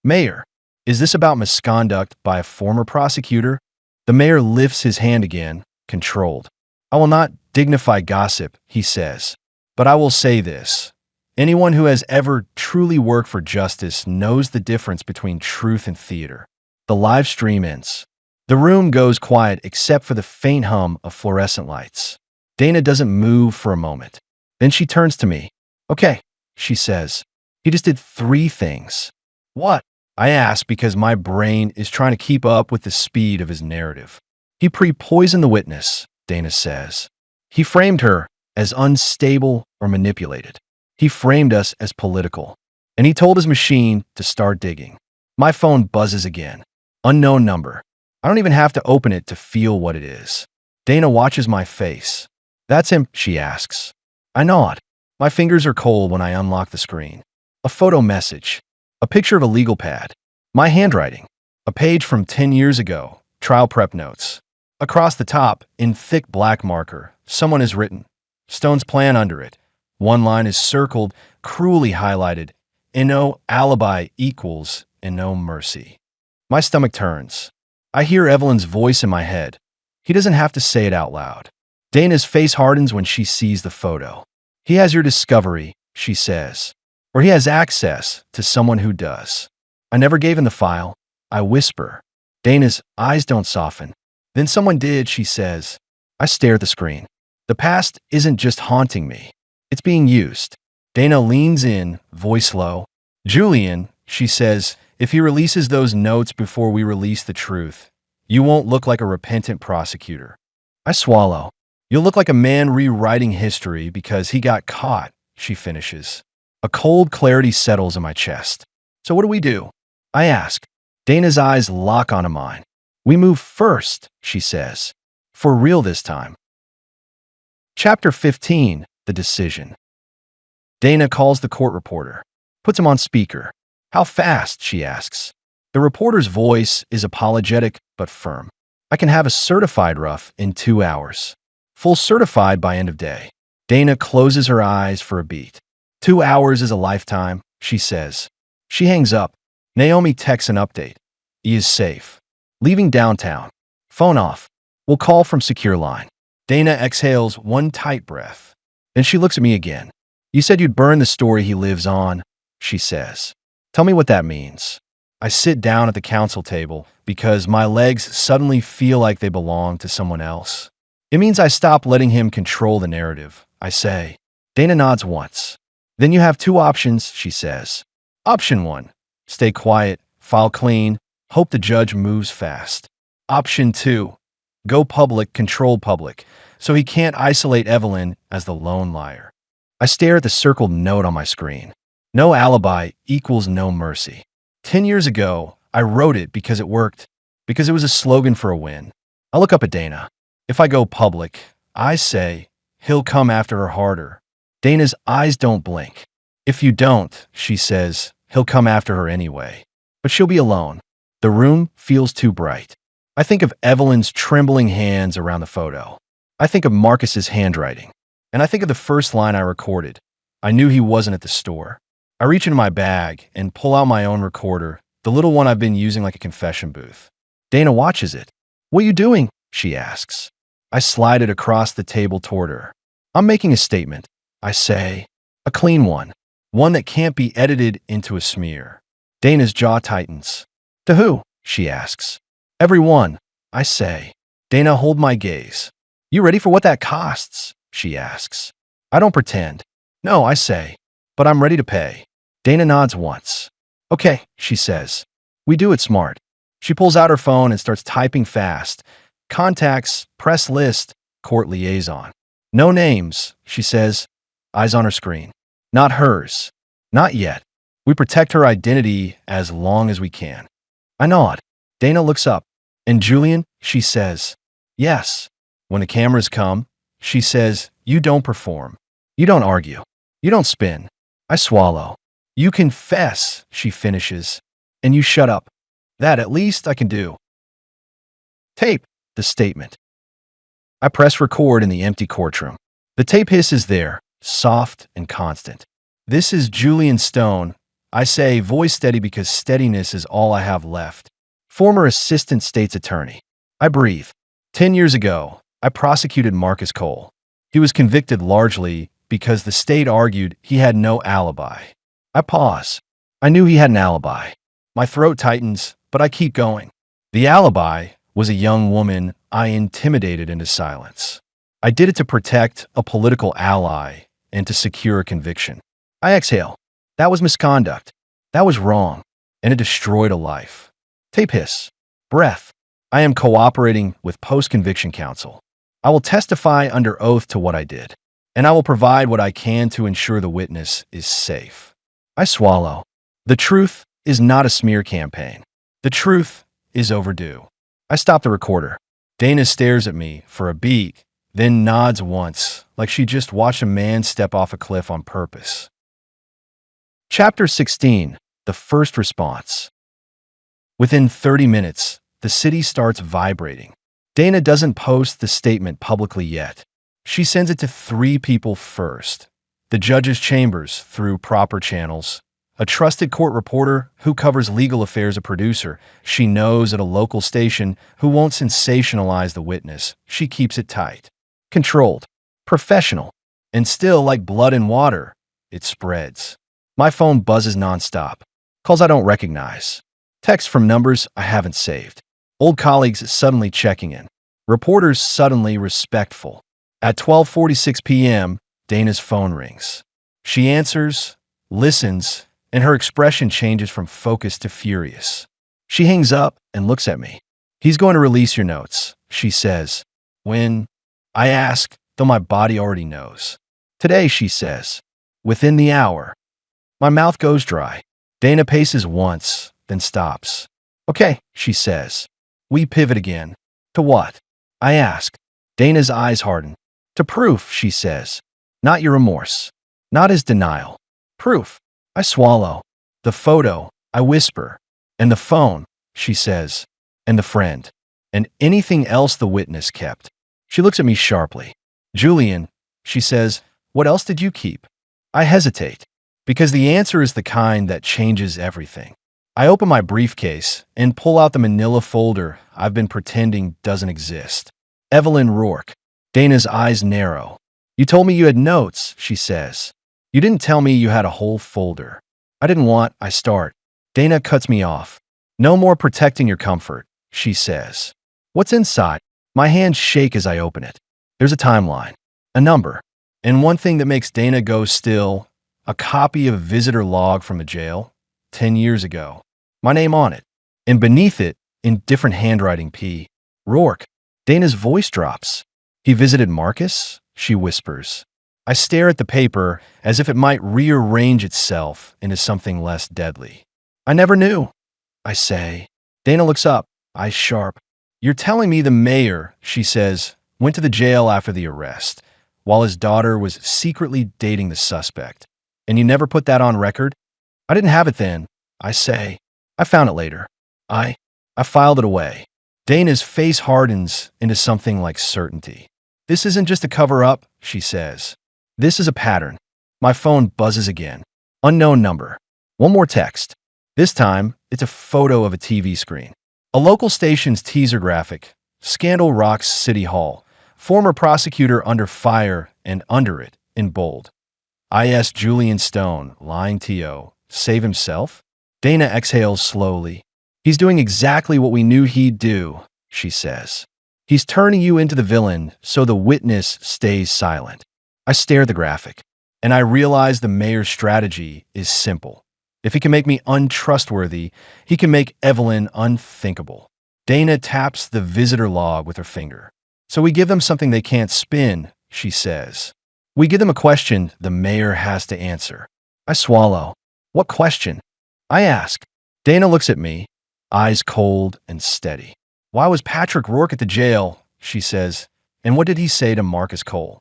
Mayor, is this about misconduct by a former prosecutor? The mayor lifts his hand again, controlled. I will not dignify gossip, he says, but I will say this. Anyone who has ever truly worked for justice knows the difference between truth and theater. The live stream ends. The room goes quiet except for the faint hum of fluorescent lights. Dana doesn't move for a moment. Then she turns to me. Okay, she says. He just did 3 things. What? I ask because my brain is trying to keep up with the speed of his narrative. He pre-poisoned the witness, Dana says. He framed her as unstable or manipulated. He framed us as political. And he told his machine to start digging. My phone buzzes again. Unknown number. I don't even have to open it to feel what it is. Dana watches my face. That's him, she asks. I nod. My fingers are cold when I unlock the screen. A photo message. A picture of a legal pad. My handwriting. A page from 10 years ago. Trial prep notes. Across the top, in thick black marker, someone has written. Stone's plan under it. One line is circled, cruelly highlighted. No alibi equals no mercy. My stomach turns. I hear Evelyn's voice in my head. He doesn't have to say it out loud. Dana's face hardens when she sees the photo. He has your discovery, she says. Or he has access to someone who does. I never gave him the file. I whisper. Dana's eyes don't soften. Then someone did, she says. I stare at the screen. The past isn't just haunting me. It's being used. Dana leans in, voice low. Julian, she says, if he releases those notes before we release the truth, you won't look like a repentant prosecutor. I swallow. You'll look like a man rewriting history because he got caught, she finishes. A cold clarity settles in my chest. So what do? I ask. Dana's eyes lock onto mine. We move first, she says. For real this time. Chapter 15, The Decision. Dana calls the court reporter. Puts him on speaker. How fast, she asks. The reporter's voice is apologetic but firm. I can have a certified rough in 2 hours. Full certified by end of day. Dana closes her eyes for a beat. 2 hours is a lifetime, she says. She hangs up. Naomi texts an update. He is safe. Leaving downtown. Phone off. We'll call from secure line. Dana exhales one tight breath. Then she looks at me again. You said you'd burn the story he lives on, she says. Tell me what that means. I sit down at the counsel table because my legs suddenly feel like they belong to someone else. It means I stop letting him control the narrative, I say. Dana nods once. Then you have 2 options, she says. Option 1, stay quiet, file clean, hope the judge moves fast. Option 2, go public, control public, so he can't isolate Evelyn as the lone liar. I stare at the circled note on my screen. No alibi equals no mercy. 10 years ago, I wrote it because it worked, because it was a slogan for a win. I look up at Dana. If I go public, I say, he'll come after her harder. Dana's eyes don't blink. If you don't, she says, he'll come after her anyway. But she'll be alone. The room feels too bright. I think of Evelyn's trembling hands around the photo. I think of Marcus's handwriting. And I think of the first line I recorded. I knew he wasn't at the store. I reach into my bag and pull out my own recorder, the little one I've been using like a confession booth. Dana watches it. What are you doing? She asks. I slide it across the table toward her. I'm making a statement. I say, a clean one that can't be edited into a smear. Dana's jaw tightens. To who? She asks. Everyone, I say. Dana, hold my gaze. You ready for what that costs? She asks. I don't pretend. No, I say, but I'm ready to pay. Dana nods once. Okay, she says. We do it smart. She pulls out her phone and starts typing fast. Contacts, press list, court liaison. No names, she says. Eyes on her screen. Not hers. Not yet. We protect her identity as long as we can. I nod. Dana looks up. And Julian, she says. Yes. When the cameras come, she says, you don't perform. You don't argue. You don't spin. I swallow. You confess, she finishes, and you shut up. That at least I can do. Tape, the statement. I press record in the empty courtroom. The tape hiss is there, soft and constant. This is Julian Stone. I say, voice steady because steadiness is all I have left. Former assistant state's attorney. I breathe. 10 years ago, I prosecuted Marcus Cole. He was convicted largely because the state argued he had no alibi. I pause. I knew he had an alibi. My throat tightens, but I keep going. The alibi was a young woman I intimidated into silence. I did it to protect a political ally and to secure a conviction. I exhale. That was misconduct. That was wrong, and it destroyed a life. Tape hiss. Breath. I am cooperating with post-conviction counsel. I will testify under oath to what I did, and I will provide what I can to ensure the witness is safe. I swallow. The truth is not a smear campaign. The truth is overdue. I stop the recorder. Dana stares at me for a beat, then nods once, like she just watched a man step off a cliff on purpose. Chapter 16. The First Response. Within 30 minutes, the city starts vibrating. Dana doesn't post the statement publicly yet. She sends it to 3 people first. The judge's chambers through proper channels, a trusted court reporter who covers legal affairs, a producer she knows at a local station who won't sensationalize the witness. She keeps it tight, controlled, professional, and still like blood in water, it spreads. My phone buzzes nonstop. Calls I don't recognize. Texts from numbers I haven't saved. Old colleagues suddenly checking in. Reporters suddenly respectful. At 12:46 p.m., Dana's phone rings. She answers, listens, and her expression changes from focused to furious. She hangs up and looks at me. He's going to release your notes, she says. When? I ask, though my body already knows. Today, she says. Within the hour. My mouth goes dry. Dana paces once, then stops. Okay, she says. We pivot again. To what? I ask. Dana's eyes harden. To proof, she says. Not your remorse. Not his denial. Proof. I swallow. The photo, I whisper. And the phone, she says. And the friend. And anything else the witness kept. She looks at me sharply. Julian, she says, what else did you keep? I hesitate. Because the answer is the kind that changes everything. I open my briefcase and pull out the manila folder I've been pretending doesn't exist. Evelyn Roark. Dana's eyes narrow. You told me you had notes, she says. You didn't tell me you had a whole folder. I didn't want, I start. Dana cuts me off. No more protecting your comfort, she says. What's inside? My hands shake as I open it. There's a timeline, a number, and one thing that makes Dana go still, a copy of a visitor log from a jail, 10 years ago. My name on it, and beneath it, in different handwriting, P. Roark. Dana's voice drops. He visited Marcus? She whispers. I stare at the paper as if it might rearrange itself into something less deadly. I never knew, I say. Dana looks up, eyes sharp. You're telling me the mayor, she says, went to the jail after the arrest, while his daughter was secretly dating the suspect. And you never put that on record? I didn't have it then, I say. I found it later. I filed it away. Dana's face hardens into something like certainty. This isn't just a cover-up, she says. This is a pattern. My phone buzzes again. Unknown number. One more text. This time, it's a photo of a TV screen. A local station's teaser graphic. Scandal rocks City Hall. Former prosecutor under fire, and under it, in bold. I.S. Julian Stone, lying T.O. Save himself? Dana exhales slowly. He's doing exactly what we knew he'd do, she says. He's turning you into the villain so the witness stays silent. I stare at the graphic, and I realize the mayor's strategy is simple. If he can make me untrustworthy, he can make Evelyn unthinkable. Dana taps the visitor log with her finger. So we give them something they can't spin, she says. We give them a question the mayor has to answer. I swallow. What question? I ask. Dana looks at me, eyes cold and steady. Why was Patrick Roark at the jail? She says. And what did he say to Marcus Cole?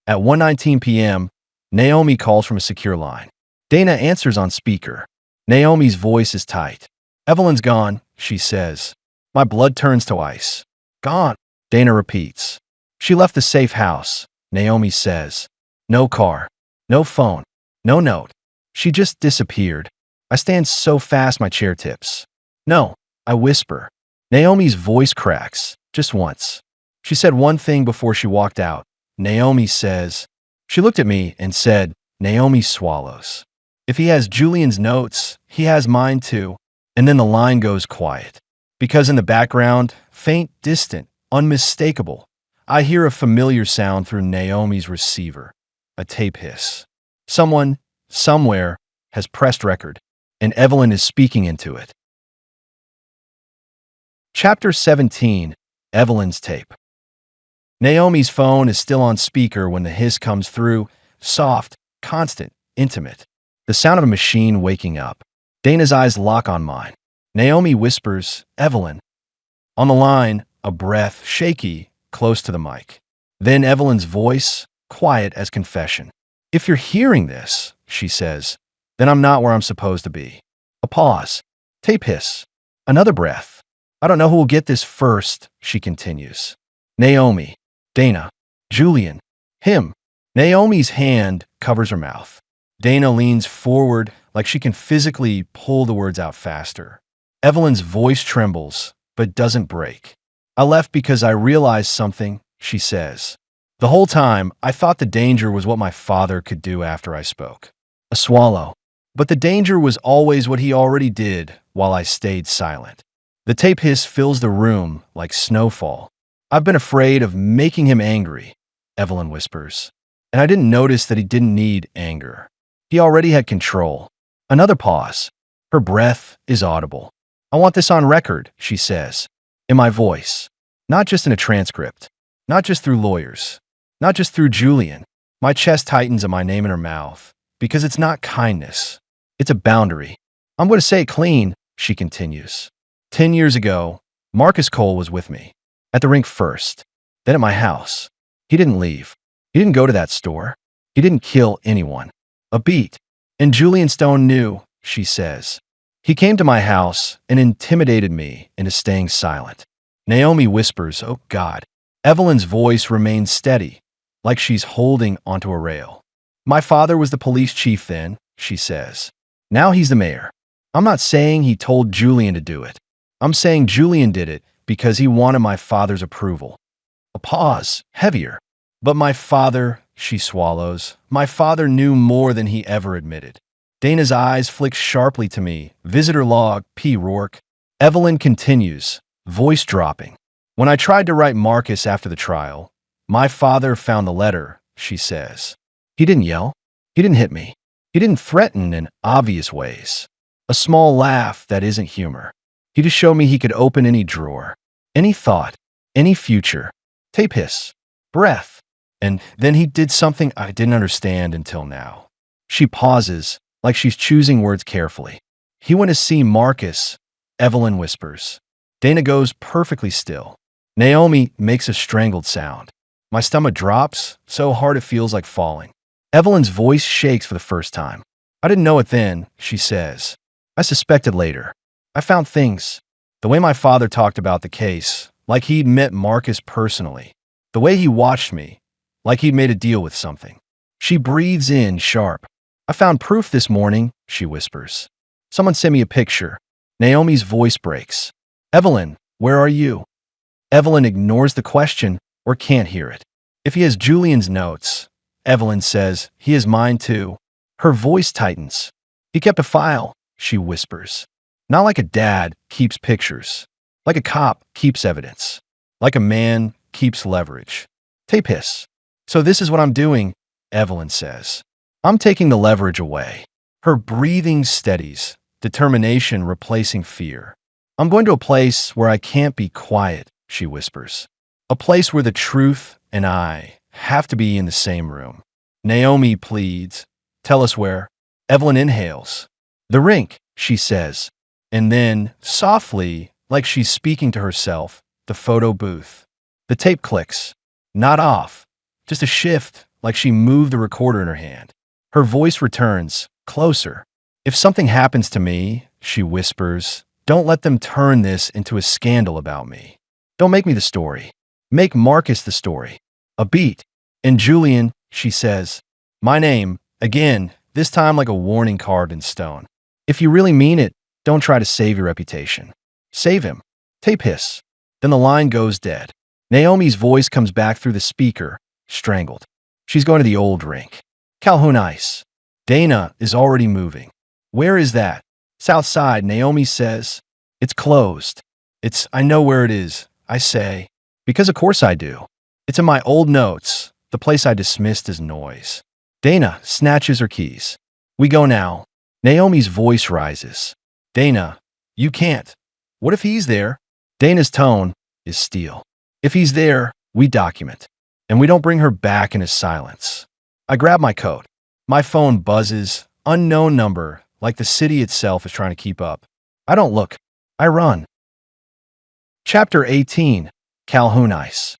At 1:19 p.m., Naomi calls from a secure line. Dana answers on speaker. Naomi's voice is tight. Evelyn's gone, she says. My blood turns to ice. Gone, Dana repeats. She left the safe house, Naomi says. No car, no phone, no note. She just disappeared. I stand so fast my chair tips. No, I whisper. Naomi's voice cracks, just once. She said one thing before she walked out. Naomi says, she looked at me and said, Naomi swallows. If he has Julian's notes, he has mine too. And then the line goes quiet. Because in the background, faint, distant, unmistakable, I hear a familiar sound through Naomi's receiver. A tape hiss. Someone, somewhere, has pressed record, and Evelyn is speaking into it. Chapter 17, Evelyn's tape. Naomi's phone is still on speaker when the hiss comes through, soft, constant, intimate. The sound of a machine waking up. Dana's eyes lock on mine. Naomi whispers, Evelyn. On the line, a breath, shaky, close to the mic. Then Evelyn's voice, quiet as confession. If you're hearing this, she says, then I'm not where I'm supposed to be. A pause. Tape hiss. Another breath. I don't know who will get this first, she continues. Naomi. Dana. Julian. Him. Naomi's hand covers her mouth. Dana leans forward like she can physically pull the words out faster. Evelyn's voice trembles, but doesn't break. I left because I realized something, she says. The whole time, I thought the danger was what my father could do after I spoke. A swallow. But the danger was always what he already did while I stayed silent. The tape hiss fills the room like snowfall. I've been afraid of making him angry, Evelyn whispers. And I didn't notice that he didn't need anger. He already had control. Another pause. Her breath is audible. I want this on record, she says. In my voice. Not just in a transcript. Not just through lawyers. Not just through Julian. My chest tightens at my name in her mouth. Because it's not kindness. It's a boundary. I'm going to say it clean, she continues. 10 years ago, Marcus Cole was with me. At the rink first. Then at my house. He didn't leave. He didn't go to that store. He didn't kill anyone. A beat. And Julian Stone knew, she says. He came to my house and intimidated me into staying silent. Naomi whispers, oh God. Evelyn's voice remains steady, like she's holding onto a rail. My father was the police chief then, she says. Now he's the mayor. I'm not saying he told Julian to do it. I'm saying Julian did it because he wanted my father's approval. A pause, heavier. But my father, she swallows, my father knew more than he ever admitted. Dana's eyes flick sharply to me. Visitor log, P. Roark. Evelyn continues, voice dropping. When I tried to write Marcus after the trial, my father found the letter, she says. He didn't yell. He didn't hit me. He didn't threaten in obvious ways. A small laugh that isn't humor. He just showed me he could open any drawer, any thought, any future. Tape hiss. Breath. And then he did something I didn't understand until now. She pauses, like she's choosing words carefully. He went to see Marcus, Evelyn whispers. Dana goes perfectly still. Naomi makes a strangled sound. My stomach drops, so hard it feels like falling. Evelyn's voice shakes for the first time. I didn't know it then, she says. I suspected later. I found things. The way my father talked about the case, like he'd met Marcus personally. The way he watched me, like he'd made a deal with something. She breathes in sharp. I found proof this morning, she whispers. Someone sent me a picture. Naomi's voice breaks. Evelyn, where are you? Evelyn ignores the question or can't hear it. If he has Julian's notes, Evelyn says, he has mine too. Her voice tightens. He kept a file, she whispers. Not like a dad keeps pictures. Like a cop keeps evidence. Like a man keeps leverage. Tape hiss. So this is what I'm doing, Evelyn says. I'm taking the leverage away. Her breathing steadies, determination replacing fear. I'm going to a place where I can't be quiet, she whispers. A place where the truth and I have to be in the same room. Naomi pleads. Tell us where. Evelyn inhales. The rink, she says. And then, softly, like she's speaking to herself, the photo booth. The tape clicks. Not off. Just a shift, like she moved the recorder in her hand. Her voice returns, closer. If something happens to me, she whispers, don't let them turn this into a scandal about me. Don't make me the story. Make Marcus the story. A beat. And Julian, she says, my name, again, this time like a warning carved in stone. If you really mean it, don't try to save your reputation. Save him. Tape hiss. Then the line goes dead. Naomi's voice comes back through the speaker, strangled. She's going to the old rink. Calhoun Ice. Dana is already moving. Where is that? South side, Naomi says. It's closed. I know where it is, I say. Because of course I do. It's in my old notes, the place I dismissed as noise. Dana snatches her keys. We go now. Naomi's voice rises. Dana, you can't. What if he's there? Dana's tone is steel. If he's there, we document. And we don't bring her back in his silence. I grab my coat. My phone buzzes, unknown number, like the city itself is trying to keep up. I don't look. I run. Chapter 18. Calhoun Ice.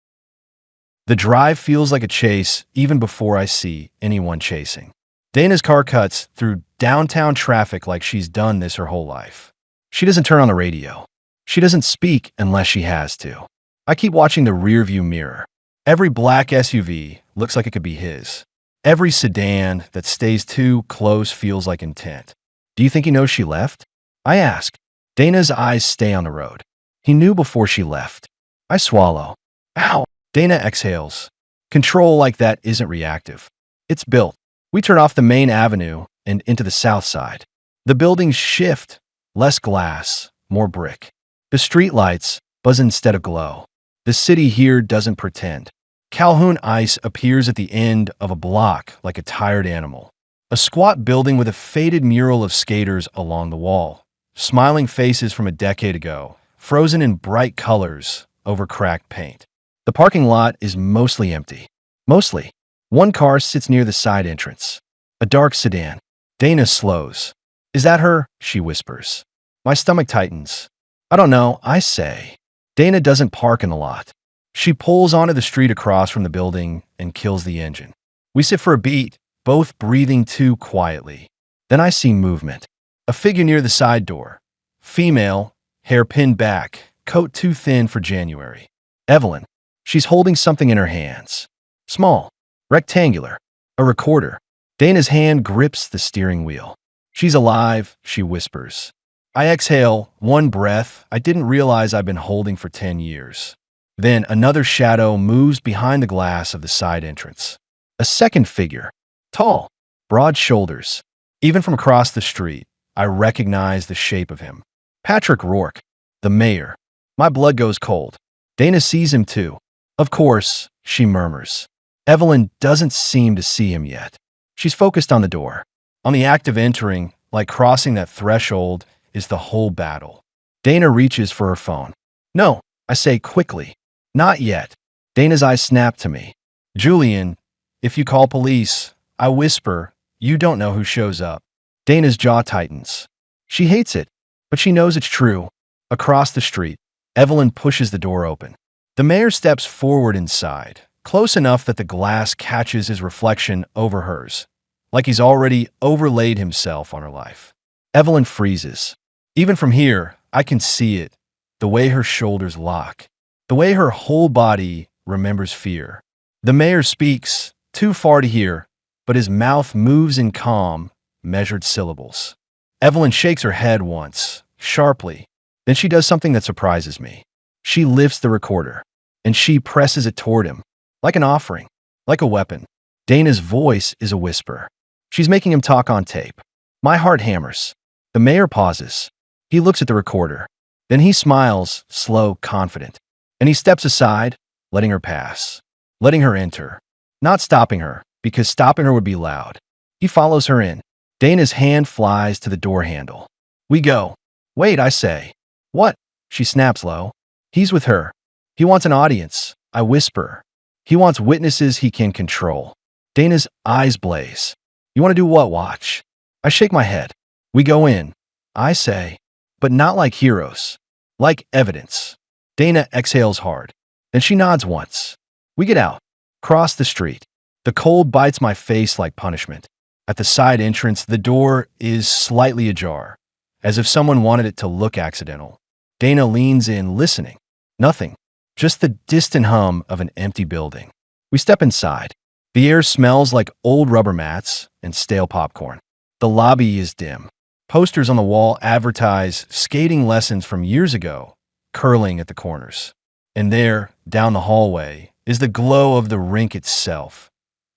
The drive feels like a chase even before I see anyone chasing. Dana's car cuts through downtown traffic like she's done this her whole life. She doesn't turn on the radio. She doesn't speak unless she has to. I keep watching the rearview mirror. Every black SUV looks like it could be his. Every sedan that stays too close feels like intent. Do you think he knows she left? I ask. Dana's eyes stay on the road. He knew before she left. I swallow. Ow! Dana exhales. Control like that isn't reactive. It's built. We turn off the main avenue and into the south side. The buildings shift. Less glass, more brick. The streetlights buzz instead of glow. The city here doesn't pretend. Calhoun Ice appears at the end of a block like a tired animal. A squat building with a faded mural of skaters along the wall. Smiling faces from a decade ago, frozen in bright colors over cracked paint. The parking lot is mostly empty. Mostly. One car sits near the side entrance. A dark sedan. Dana slows. Is that her? She whispers. My stomach tightens. I don't know, I say. Dana doesn't park in the lot. She pulls onto the street across from the building and kills the engine. We sit for a beat, both breathing too quietly. Then I see movement. A figure near the side door. Female, hair pinned back, coat too thin for January. Evelyn. She's holding something in her hands. Small. Rectangular. A recorder. Dana's hand grips the steering wheel. She's alive, she whispers. I exhale, one breath I didn't realize I've been holding for 10 years. Then another shadow moves behind the glass of the side entrance. A second figure. Tall. Broad shoulders. Even from across the street, I recognize the shape of him. Patrick Roark. The mayor. My blood goes cold. Dana sees him too. Of course, she murmurs. Evelyn doesn't seem to see him yet. She's focused on the door. On the act of entering, like crossing that threshold, is the whole battle. Dana reaches for her phone. No, I say quickly. Not yet. Dana's eyes snap to me. Julian, if you call police, I whisper, you don't know who shows up. Dana's jaw tightens. She hates it, but she knows it's true. Across the street, Evelyn pushes the door open. The mayor steps forward inside, close enough that the glass catches his reflection over hers, like he's already overlaid himself on her life. Evelyn freezes. Even from here, I can see it, the way her shoulders lock, the way her whole body remembers fear. The mayor speaks, too far to hear, but his mouth moves in calm, measured syllables. Evelyn shakes her head once, sharply. Then she does something that surprises me. She lifts the recorder, and she presses it toward him, like an offering, like a weapon. Dana's voice is a whisper. She's making him talk on tape. My heart hammers. The mayor pauses. He looks at the recorder. Then he smiles, slow, confident. And he steps aside, letting her pass, letting her enter. Not stopping her, because stopping her would be loud. He follows her in. Dana's hand flies to the door handle. We go. Wait, I say. What? She snaps low. He's with her. He wants an audience, I whisper. He wants witnesses he can control. Dana's eyes blaze. You want to do what, Watch? I shake my head. We go in, I say, but not like heroes. Like evidence. Dana exhales hard. Then she nods once. We get out. Cross the street. The cold bites my face like punishment. At the side entrance, the door is slightly ajar, as if someone wanted it to look accidental. Dana leans in, listening. Nothing. Just the distant hum of an empty building. We step inside. The air smells like old rubber mats and stale popcorn. The lobby is dim. Posters on the wall advertise skating lessons from years ago, curling at the corners. And there, down the hallway, is the glow of the rink itself.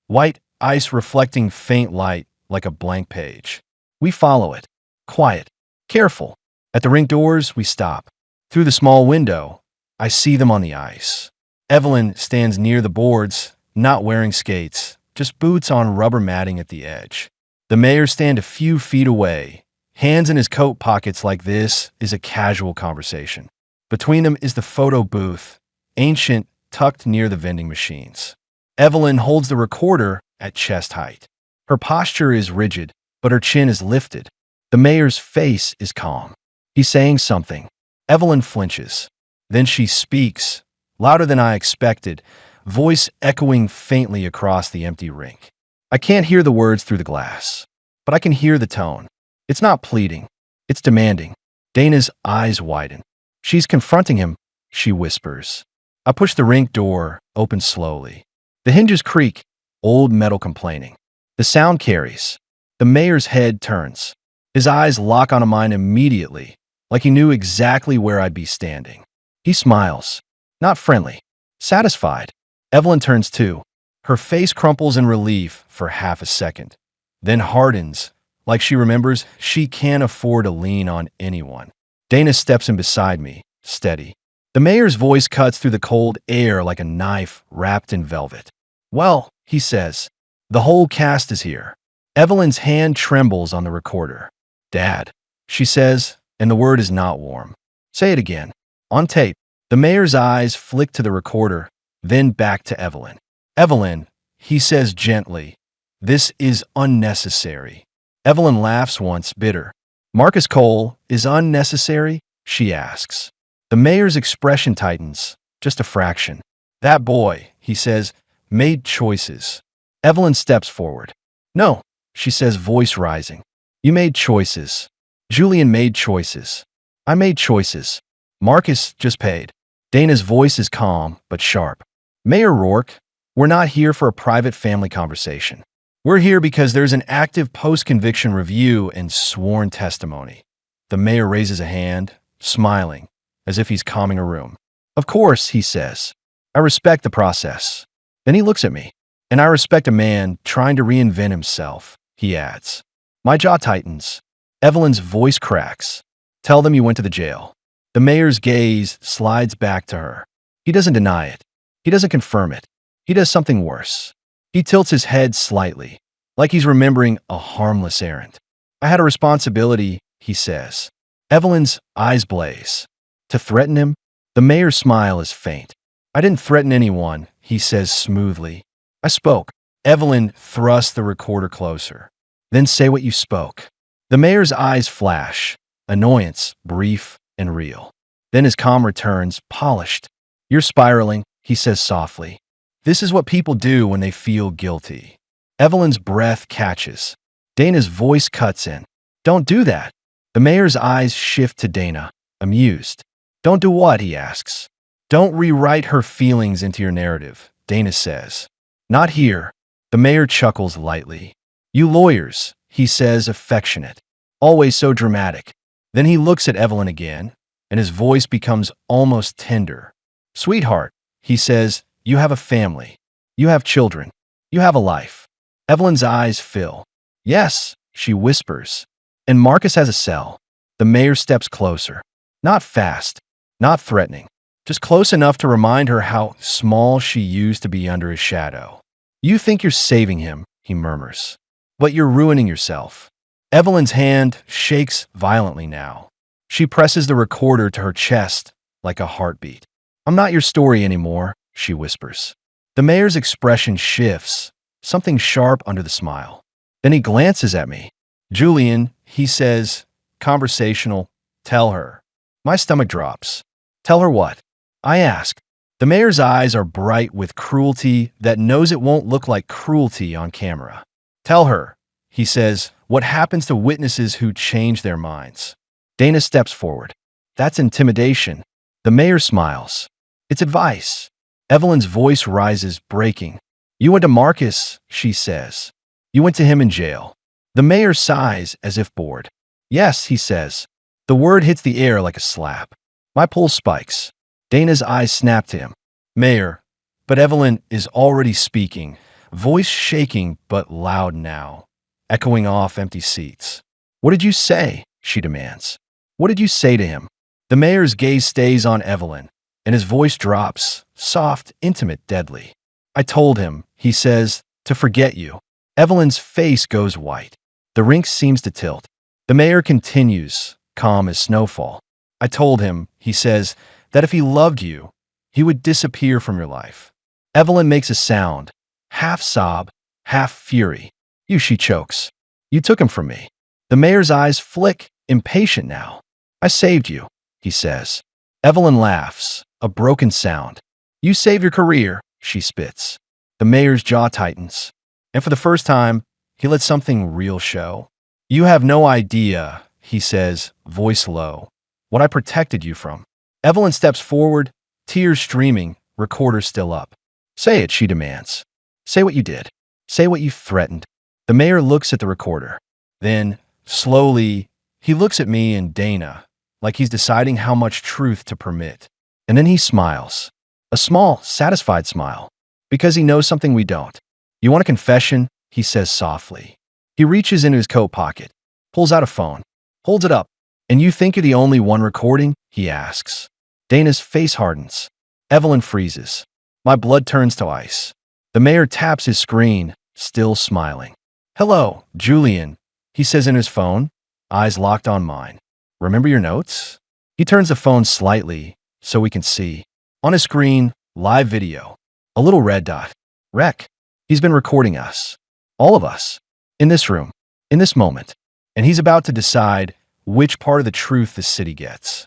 White ice reflecting faint light like a blank page. We follow it. Quiet. Careful. At the rink doors, we stop. Through the small window, I see them on the ice. Evelyn stands near the boards, not wearing skates, just boots on rubber matting at the edge. The mayor stands a few feet away, hands in his coat pockets like this is a casual conversation. Between them is the photo booth, ancient, tucked near the vending machines. Evelyn holds the recorder at chest height. Her posture is rigid, but her chin is lifted. The mayor's face is calm. He's saying something. Evelyn flinches. Then she speaks, louder than I expected, voice echoing faintly across the empty rink. I can't hear the words through the glass, but I can hear the tone. It's not pleading. It's demanding. Dana's eyes widen. She's confronting him, she whispers. I push the rink door open slowly. The hinges creak, old metal complaining. The sound carries. The mayor's head turns. His eyes lock onto mine immediately, like he knew exactly where I'd be standing. He smiles. Not friendly. Satisfied. Evelyn turns too. Her face crumples in relief for half a second, then hardens, like she remembers she can't afford to lean on anyone. Dana steps in beside me, steady. The mayor's voice cuts through the cold air like a knife wrapped in velvet. Well, he says, the whole cast is here. Evelyn's hand trembles on the recorder. Dad, she says, and the word is not warm. Say it again. On tape. The mayor's eyes flick to the recorder, then back to Evelyn. Evelyn, he says gently, this is unnecessary. Evelyn laughs once, bitter. Marcus Cole is unnecessary? She asks. The mayor's expression tightens, just a fraction. That boy, he says, made choices. Evelyn steps forward. No, she says, voice rising. You made choices. Julian made choices. I made choices. Marcus just paid. Dana's voice is calm, but sharp. Mayor Roark, we're not here for a private family conversation. We're here because there's an active post-conviction review and sworn testimony. The mayor raises a hand, smiling, as if he's calming a room. Of course, he says. I respect the process. Then he looks at me. And I respect a man trying to reinvent himself, he adds. My jaw tightens. Evelyn's voice cracks. Tell them you went to the jail. The mayor's gaze slides back to her. He doesn't deny it. He doesn't confirm it. He does something worse. He tilts his head slightly, like he's remembering a harmless errand. I had a responsibility, he says. Evelyn's eyes blaze. To threaten him? The mayor's smile is faint. I didn't threaten anyone, he says smoothly. I spoke. Evelyn thrusts the recorder closer. Then say what you spoke. The mayor's eyes flash, annoyance, brief and real. Then his calm returns, polished. You're spiraling, he says softly. This is what people do when they feel guilty. Evelyn's breath catches. Dana's voice cuts in. Don't do that. The mayor's eyes shift to Dana, amused. Don't do what, he asks. Don't rewrite her feelings into your narrative, Dana says. Not here. The mayor chuckles lightly. You lawyers, he says, affectionate. Always so dramatic. Then he looks at Evelyn again, and his voice becomes almost tender. Sweetheart, he says, you have a family. You have children. You have a life. Evelyn's eyes fill. Yes, she whispers. And Marcus has a cell. The mayor steps closer. Not fast, not threatening. Just close enough to remind her how small she used to be under his shadow. You think you're saving him, he murmurs. But you're ruining yourself. Evelyn's hand shakes violently now. She presses the recorder to her chest like a heartbeat. I'm not your story anymore, she whispers. The mayor's expression shifts, something sharp under the smile. Then he glances at me. Julian, he says, conversational, tell her. My stomach drops. Tell her what? I ask. The mayor's eyes are bright with cruelty that knows it won't look like cruelty on camera. Tell her, he says, what happens to witnesses who change their minds. Dana steps forward. That's intimidation. The mayor smiles. It's advice. Evelyn's voice rises, breaking. You went to Marcus, she says. You went to him in jail. The mayor sighs as if bored. Yes, he says. The word hits the air like a slap. My pulse spikes. Dana's eyes snap to him. Mayor, but Evelyn is already speaking, voice shaking but loud now, echoing off empty seats. What did you say? She demands. What did you say to him? The mayor's gaze stays on Evelyn, and his voice drops, soft, intimate, deadly. I told him, he says, to forget you. Evelyn's face goes white. The rink seems to tilt. The mayor continues, calm as snowfall. I told him, he says, that if he loved you, he would disappear from your life. Evelyn makes a sound, half sob, half fury. You, she chokes. You took him from me. The mayor's eyes flick, impatient now. I saved you, he says. Evelyn laughs, a broken sound. You saved your career, she spits. The mayor's jaw tightens. And for the first time, he lets something real show. You have no idea, he says, voice low, what I protected you from. Evelyn steps forward, tears streaming, recorder still up. Say it, she demands. Say what you did. Say what you threatened. The mayor looks at the recorder. Then, slowly, he looks at me and Dana, like he's deciding how much truth to permit. And then he smiles. A small, satisfied smile. Because he knows something we don't. You want a confession? He says softly. He reaches into his coat pocket, pulls out a phone, holds it up. And you think you're the only one recording? He asks. Dana's face hardens. Evelyn freezes. My blood turns to ice. The mayor taps his screen, still smiling. Hello, Julian, he says in his phone, eyes locked on mine. Remember your notes? He turns the phone slightly so we can see. On his screen, live video. A little red dot. Rec. He's been recording us. All of us. In this room. In this moment. And he's about to decide which part of the truth the city gets.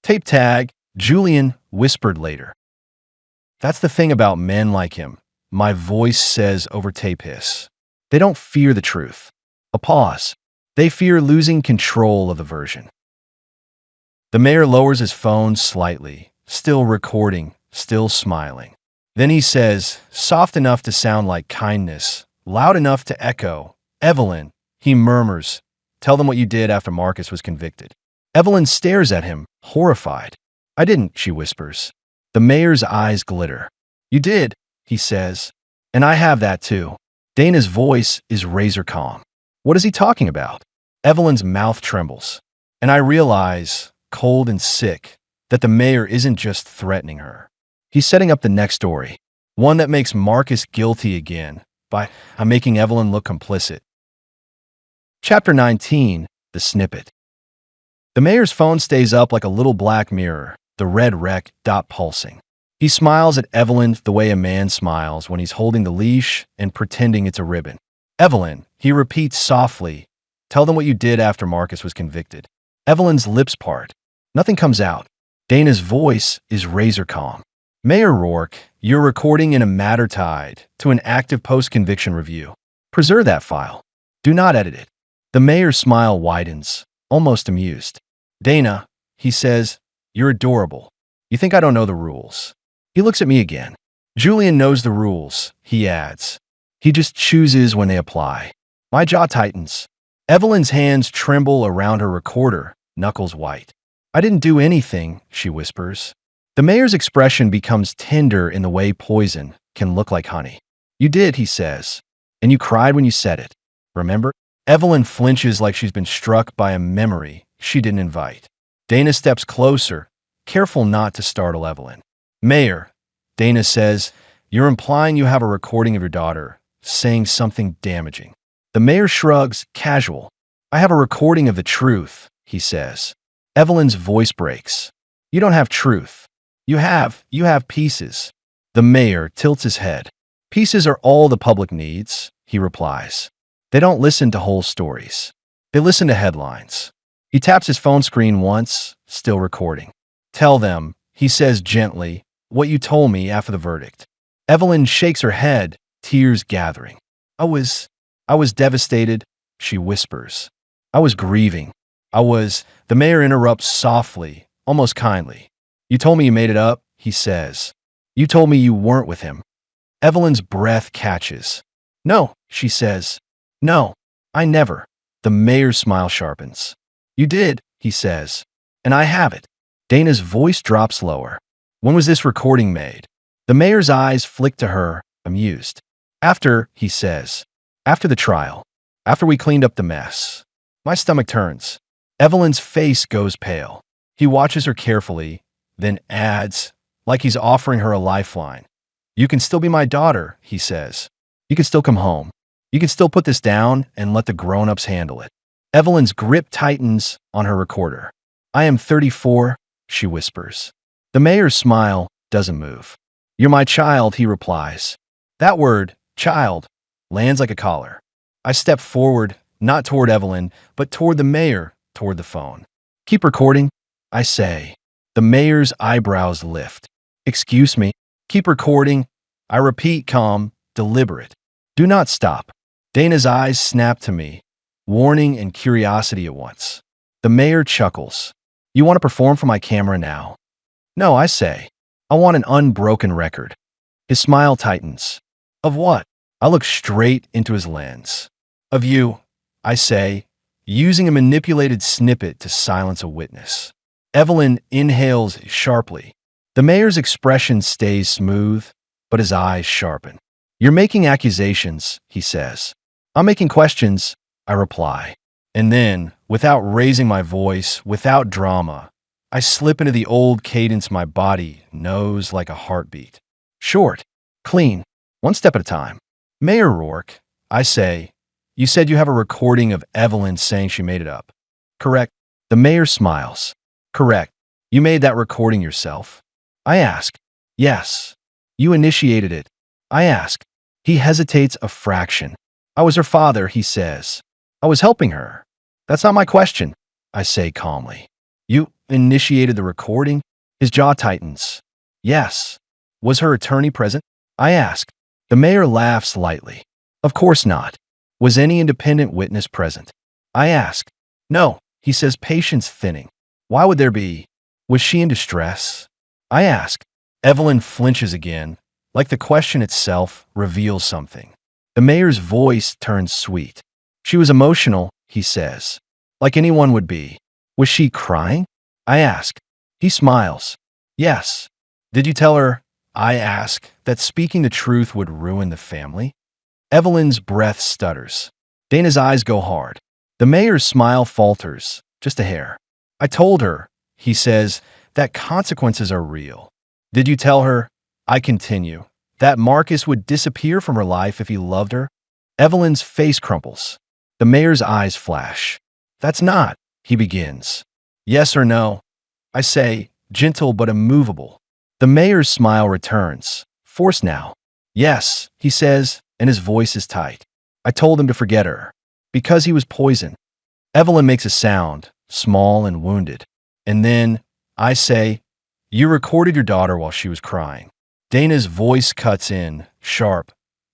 Tape tag, Julian whispered later. That's the thing about men like him, my voice says over tape hiss. They don't fear the truth. A pause. They fear losing control of the version. The mayor lowers his phone slightly, still recording, still smiling. Then he says, soft enough to sound like kindness, loud enough to echo, Evelyn, he murmurs, tell them what you did after Marcus was convicted. Evelyn stares at him, horrified. I didn't, she whispers. The mayor's eyes glitter. You did, he says. And I have that too. Dana's voice is razor calm. What is he talking about? Evelyn's mouth trembles. And I realize, cold and sick, that the mayor isn't just threatening her. He's setting up the next story, one that makes Marcus guilty again by making Evelyn look complicit. Chapter 19, The Snippet. The mayor's phone stays up like a little black mirror, the red rec dot pulsing. He smiles at Evelyn the way a man smiles when he's holding the leash and pretending it's a ribbon. Evelyn, he repeats softly, tell them what you did after Marcus was convicted. Evelyn's lips part. Nothing comes out. Dana's voice is razor calm. Mayor Roark, you're recording in a matter tied to an active post-conviction review. Preserve that file. Do not edit it. The mayor's smile widens, almost amused. Dana, he says, you're adorable. You think I don't know the rules. He looks at me again. Julian knows the rules, he adds. He just chooses when they apply. My jaw tightens. Evelyn's hands tremble around her recorder, knuckles white. I didn't do anything, she whispers. The mayor's expression becomes tender in the way poison can look like honey. You did, he says. And you cried when you said it. Remember? Evelyn flinches like she's been struck by a memory she didn't invite. Dana steps closer, careful not to startle Evelyn. Mayor, Dana says, you're implying you have a recording of your daughter saying something damaging. The mayor shrugs, casual. I have a recording of the truth, he says. Evelyn's voice breaks. You don't have truth. You have pieces. The mayor tilts his head. Pieces are all the public needs, he replies. They don't listen to whole stories. They listen to headlines. He taps his phone screen once, still recording. Tell them, he says gently, what you told me after the verdict. Evelyn shakes her head, tears gathering. I was devastated, she whispers. I was grieving. The mayor interrupts softly, almost kindly. You told me you made it up, he says. You told me you weren't with him. Evelyn's breath catches. No, she says. No, I never. The mayor's smile sharpens. You did, he says. And I have it. Dana's voice drops lower. When was this recording made? The mayor's eyes flick to her, amused. After, he says. After the trial. After we cleaned up the mess. My stomach turns. Evelyn's face goes pale. He watches her carefully, then adds, like he's offering her a lifeline. You can still be my daughter, he says. You can still come home. You can still put this down and let the grown-ups handle it. Evelyn's grip tightens on her recorder. I am 34, she whispers. The mayor's smile doesn't move. You're my child, he replies. That word, child, lands like a collar. I step forward, not toward Evelyn, but toward the mayor, toward the phone. Keep recording, I say. The mayor's eyebrows lift. Excuse me. Keep recording. I repeat, calm, deliberate. Do not stop. Dana's eyes snap to me, warning and curiosity at once. The mayor chuckles. You want to perform for my camera now? No, I say. I want an unbroken record. His smile tightens. Of what? I look straight into his lens. Of you, I say, using a manipulated snippet to silence a witness. Evelyn inhales sharply. The mayor's expression stays smooth, but his eyes sharpen. You're making accusations, he says. I'm making questions, I reply. And then, without raising my voice, without drama, I slip into the old cadence my body knows like a heartbeat. Short, clean, one step at a time. Mayor Roark, I say, you said you have a recording of Evelyn saying she made it up. Correct. The mayor smiles. Correct. You made that recording yourself? I ask. Yes. You initiated it. I ask. He hesitates a fraction. I was her father, he says. I was helping her. That's not my question, I say calmly. You initiated the recording? His jaw tightens. Yes. Was her attorney present? I ask. The mayor laughs lightly. Of course not. Was any independent witness present? I ask. No, he says, patience thinning. Why would there be? Was she in distress? I ask. Evelyn flinches again, like the question itself reveals something. The mayor's voice turns sweet. She was emotional, he says, like anyone would be. Was she crying? I ask. He smiles. Yes. Did you tell her, I ask, that speaking the truth would ruin the family? Evelyn's breath stutters. Dana's eyes go hard. The mayor's smile falters, just a hair. I told her, he says, that consequences are real. Did you tell her, I continue, that Marcus would disappear from her life if he loved her? Evelyn's face crumples. The mayor's eyes flash. That's not, he begins. Yes or no? I say, gentle but immovable. The mayor's smile returns, forced now. Yes, he says, and his voice is tight. I told him to forget her, because he was poison. Evelyn makes a sound, small and wounded. And then, I say, you recorded your daughter while she was crying. Dana's voice cuts in, sharp.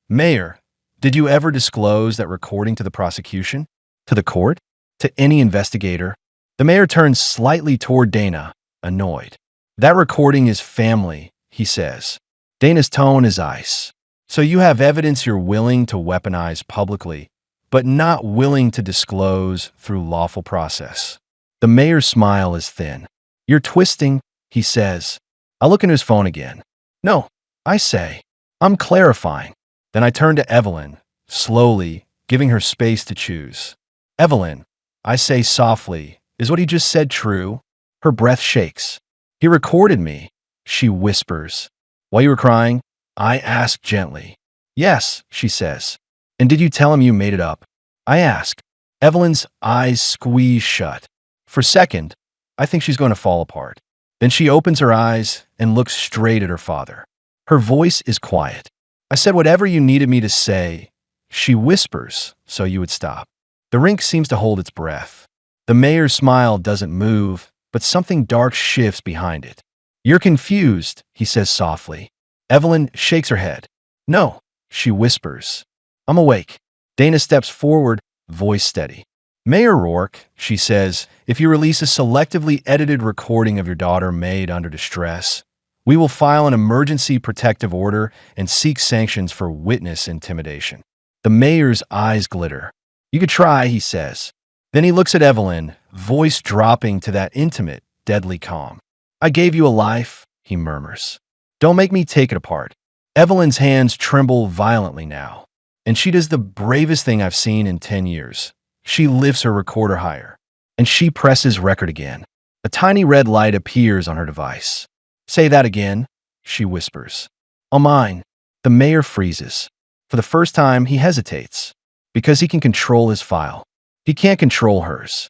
Mayor, did you ever disclose that recording to the prosecution? To the court? To any investigator? The mayor turns slightly toward Dana, annoyed. That recording is family, he says. Dana's tone is ice. So you have evidence you're willing to weaponize publicly, but not willing to disclose through lawful process. The mayor's smile is thin. You're twisting, he says. I look into his phone again. No, I say. I'm clarifying. Then I turn to Evelyn, slowly, giving her space to choose. Evelyn, I say softly, is what he just said true? Her breath shakes. He recorded me, she whispers. While you were crying? I ask gently. Yes, she says. And did you tell him you made it up? I ask. Evelyn's eyes squeeze shut. For a second, I think she's going to fall apart. Then she opens her eyes and looks straight at her father. Her voice is quiet. I said whatever you needed me to say. She whispers, so you would stop. The rink seems to hold its breath. The mayor's smile doesn't move, but something dark shifts behind it. You're confused, he says softly. Evelyn shakes her head. No, she whispers. I'm awake. Dana steps forward, voice steady. Mayor Roark, she says, if you release a selectively edited recording of your daughter made under distress, we will file an emergency protective order and seek sanctions for witness intimidation. The mayor's eyes glitter. You could try, he says. Then he looks at Evelyn, voice dropping to that intimate, deadly calm. I gave you a life, he murmurs. Don't make me take it apart. Evelyn's hands tremble violently now, and she does the bravest thing I've seen in 10 years. She lifts her recorder higher, and she presses record again. A tiny red light appears on her device. Say that again, she whispers. On mine. The mayor freezes. For the first time, he hesitates, because he can control his file. He can't control hers.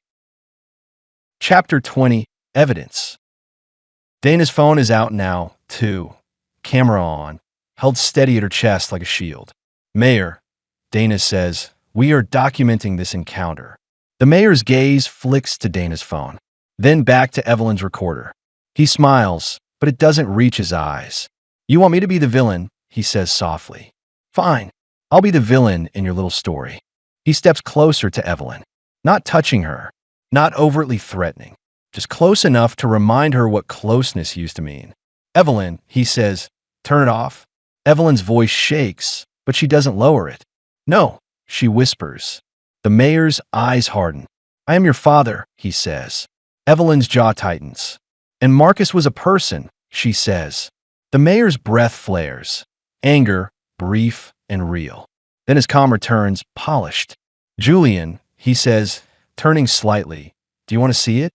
Chapter 20, Evidence. Dana's phone is out now, too. Camera on, held steady at her chest like a shield. Mayor, Dana says, we are documenting this encounter. The mayor's gaze flicks to Dana's phone, then back to Evelyn's recorder. He smiles, but it doesn't reach his eyes. You want me to be the villain, he says softly. Fine, I'll be the villain in your little story. He steps closer to Evelyn, not touching her, not overtly threatening, just close enough to remind her what closeness used to mean. Evelyn, he says, turn it off. Evelyn's voice shakes, but she doesn't lower it. No, she whispers. The mayor's eyes harden. I am your father, he says. Evelyn's jaw tightens. And Marcus was a person, she says. The mayor's breath flares. Anger, brief and real. Then his calm returns, polished. Julian, he says, turning slightly. Do you want to see it?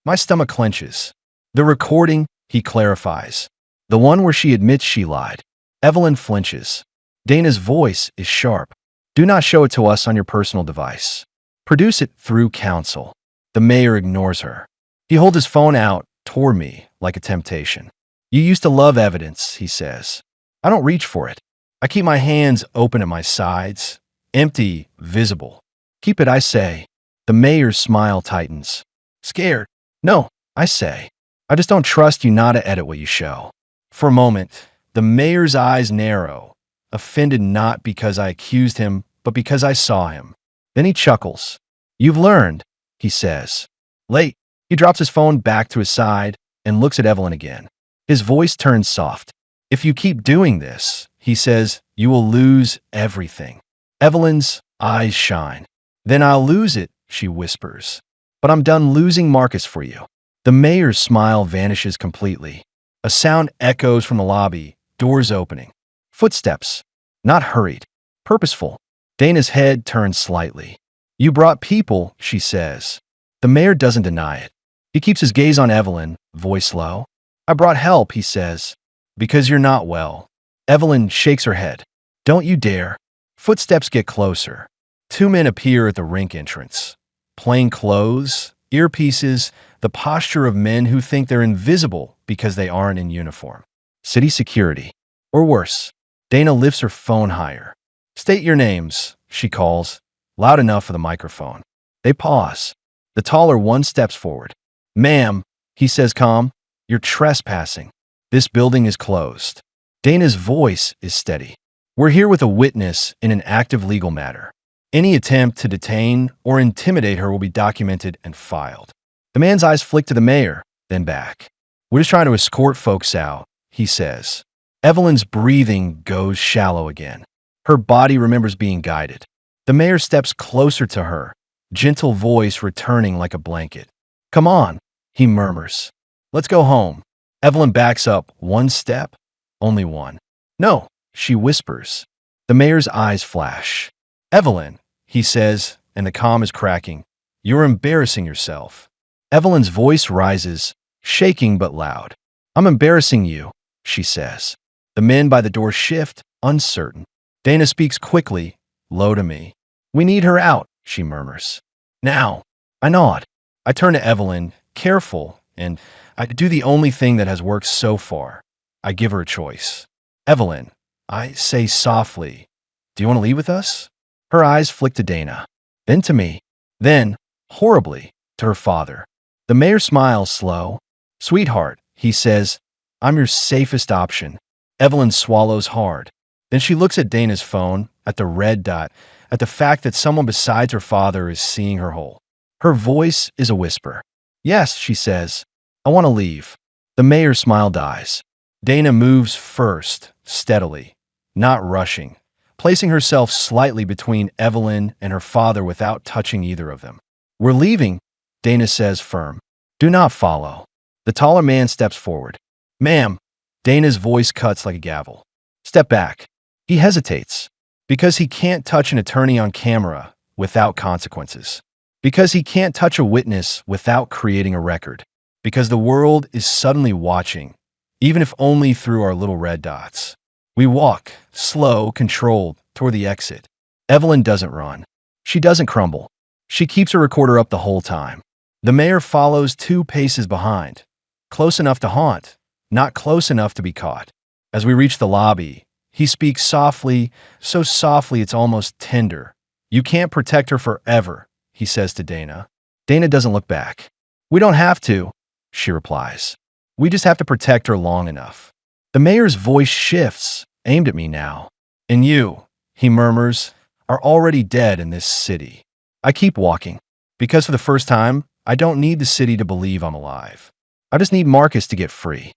My stomach clenches. The recording, he clarifies. The one where she admits she lied. Evelyn flinches. Dana's voice is sharp. Do not show it to us on your personal device. Produce it through counsel. The mayor ignores her. He holds his phone out toward me like a temptation. You used to love evidence, he says. I don't reach for it. I keep my hands open at my sides, empty, visible. Keep it, I say. The mayor's smile tightens. Scared? No, I say. I just don't trust you not to edit what you show. For a moment, the mayor's eyes narrow, offended not because I accused him, but because I saw him. Then he chuckles. You've learned, he says. Late. He drops his phone back to his side and looks at Evelyn again. His voice turns soft. If you keep doing this, he says, you will lose everything. Evelyn's eyes shine. Then I'll lose it, she whispers. But I'm done losing Marcus for you. The mayor's smile vanishes completely. A sound echoes from the lobby, doors opening. Footsteps. Not hurried. Purposeful. Dana's head turns slightly. You brought people, she says. The mayor doesn't deny it. He keeps his gaze on Evelyn, voice low. I brought help, he says. Because you're not well. Evelyn shakes her head. Don't you dare. Footsteps get closer. Two men appear at the rink entrance. Plain clothes, earpieces, the posture of men who think they're invisible because they aren't in uniform. City security. Or worse. Dana lifts her phone higher. State your names, she calls, loud enough for the microphone. They pause. The taller one steps forward. Ma'am, he says calm, you're trespassing. This building is closed. Dana's voice is steady. We're here with a witness in an active legal matter. Any attempt to detain or intimidate her will be documented and filed. The man's eyes flick to the mayor, then back. We're just trying to escort folks out, he says. Evelyn's breathing goes shallow again. Her body remembers being guided. The mayor steps closer to her, gentle voice returning like a blanket. Come on, he murmurs. Let's go home. Evelyn backs up one step, only one. No, she whispers. The mayor's eyes flash. Evelyn, he says, and the calm is cracking. You're embarrassing yourself. Evelyn's voice rises, shaking but loud. I'm embarrassing you, she says. The men by the door shift, uncertain. Dana speaks quickly, low to me. We need her out, she murmurs. Now. I nod. I turn to Evelyn, careful, and I do the only thing that has worked so far. I give her a choice. Evelyn, I say softly, do you want to leave with us? Her eyes flick to Dana, then to me, then, horribly, to her father. The mayor smiles slow. Sweetheart, he says, I'm your safest option. Evelyn swallows hard. Then she looks at Dana's phone, at the red dot, at the fact that someone besides her father is seeing her whole. Her voice is a whisper. Yes, she says. I want to leave. The mayor's smile dies. Dana moves first, steadily, not rushing, placing herself slightly between Evelyn and her father without touching either of them. We're leaving, Dana says firm. Do not follow. The taller man steps forward. Ma'am, Dana's voice cuts like a gavel. Step back. He hesitates. Because he can't touch an attorney on camera without consequences. Because he can't touch a witness without creating a record. Because the world is suddenly watching, even if only through our little red dots. We walk, slow, controlled, toward the exit. Evelyn doesn't run. She doesn't crumble. She keeps her recorder up the whole time. The mayor follows 2 paces behind, close enough to haunt, not close enough to be caught. As we reach the lobby, he speaks softly, so softly it's almost tender. You can't protect her forever, he says to Dana. Dana doesn't look back. We don't have to, she replies. We just have to protect her long enough. The mayor's voice shifts, aimed at me now. And you, he murmurs, are already dead in this city. I keep walking, because for the first time, I don't need the city to believe I'm alive. I just need Marcus to get free.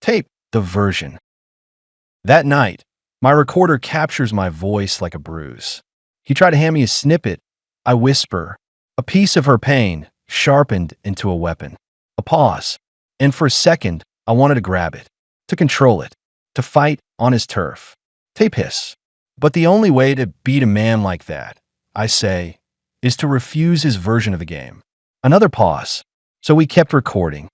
Tape, the version. That night, my recorder captures my voice like a bruise. He tried to hand me a snippet. I whisper, a piece of her pain, sharpened into a weapon. A pause. And for a second, I wanted to grab it, to control it, to fight on his turf. Tape hiss. But the only way to beat a man like that, I say, is to refuse his version of the game. Another pause. So we kept recording.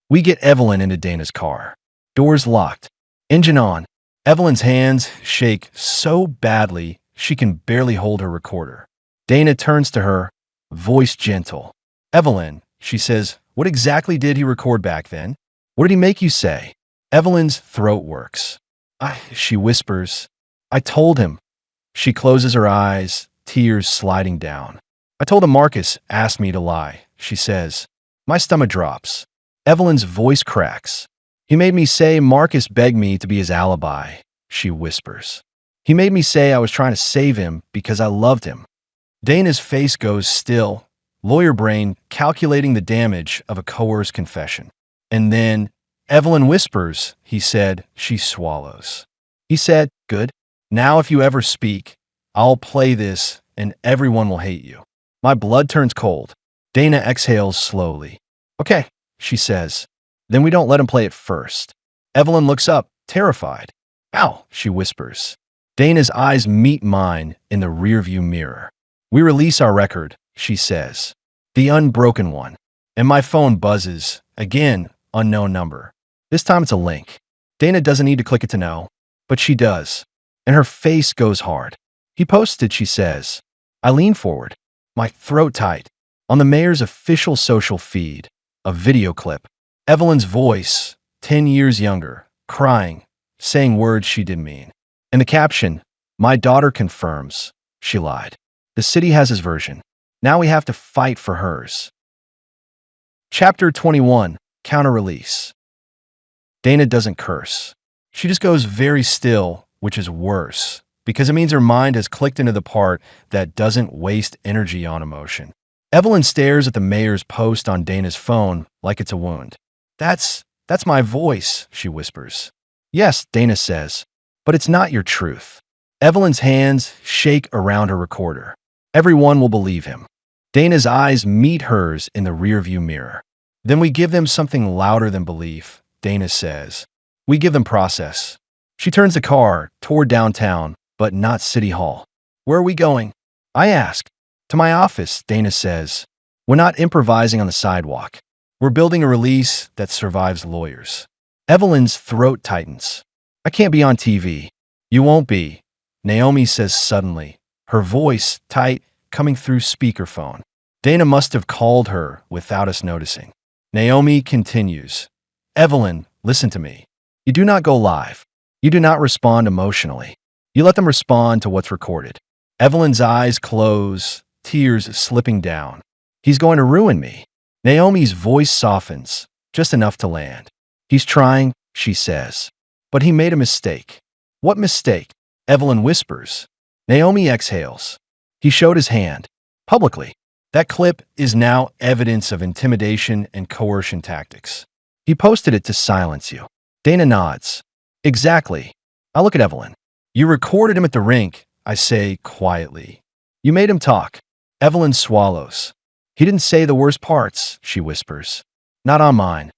We get Evelyn into Dana's car. Doors locked. Engine on. Evelyn's hands shake so badly she can barely hold her recorder. Dana turns to her, voice gentle. Evelyn, she says, what exactly did he record back then? What did he make you say? Evelyn's throat works. She whispers. I told him. She closes her eyes, tears sliding down. I told him Marcus asked me to lie, she says. My stomach drops. Evelyn's voice cracks. He made me say Marcus begged me to be his alibi, she whispers. He made me say I was trying to save him because I loved him. Dana's face goes still, lawyer brain calculating the damage of a coerced confession. And then, Evelyn whispers, he said, she swallows. He said, good. Now if you ever speak, I'll play this and everyone will hate you. My blood turns cold. Dana exhales slowly. Okay, she says. Then we don't let him play it first. Evelyn looks up, terrified. Ow, she whispers. Dana's eyes meet mine in the rearview mirror. We release our record, she says. The unbroken one. And my phone buzzes. Again, unknown number. This time it's a link. Dana doesn't need to click it to know, but she does. And her face goes hard. He posted, she says. I lean forward, my throat tight. On the mayor's official social feed, a video clip. Evelyn's voice, 10 years younger, crying, saying words she didn't mean. And the caption, my daughter confirms, she lied. The city has his version. Now we have to fight for hers. Chapter 21, Counter-Release. Dana doesn't curse. She just goes very still, which is worse, because it means her mind has clicked into the part that doesn't waste energy on emotion. Evelyn stares at the mayor's post on Dana's phone like it's a wound. That's my voice, she whispers. Yes, Dana says, but it's not your truth. Evelyn's hands shake around her recorder. Everyone will believe him. Dana's eyes meet hers in the rearview mirror. Then we give them something louder than belief, Dana says. We give them process. She turns the car toward downtown, but not City Hall. Where are we going? I ask. To my office, Dana says. We're not improvising on the sidewalk. We're building a release that survives lawyers. Evelyn's throat tightens. I can't be on TV. You won't be, Naomi says suddenly, her voice tight coming through speakerphone. Dana must have called her without us noticing. Naomi continues. Evelyn, listen to me. You do not go live. You do not respond emotionally. You let them respond to what's recorded. Evelyn's eyes close, tears slipping down. He's going to ruin me. Naomi's voice softens. just enough to land. He's trying, she says. But he made a mistake. What mistake? Evelyn whispers. Naomi exhales. He showed his hand. Publicly. That clip is now evidence of intimidation and coercion tactics. He posted it to silence you. Dana nods. Exactly. I look at Evelyn. You recorded him at the rink, I say quietly. You made him talk. Evelyn swallows. He didn't say the worst parts, she whispers. Not on mine.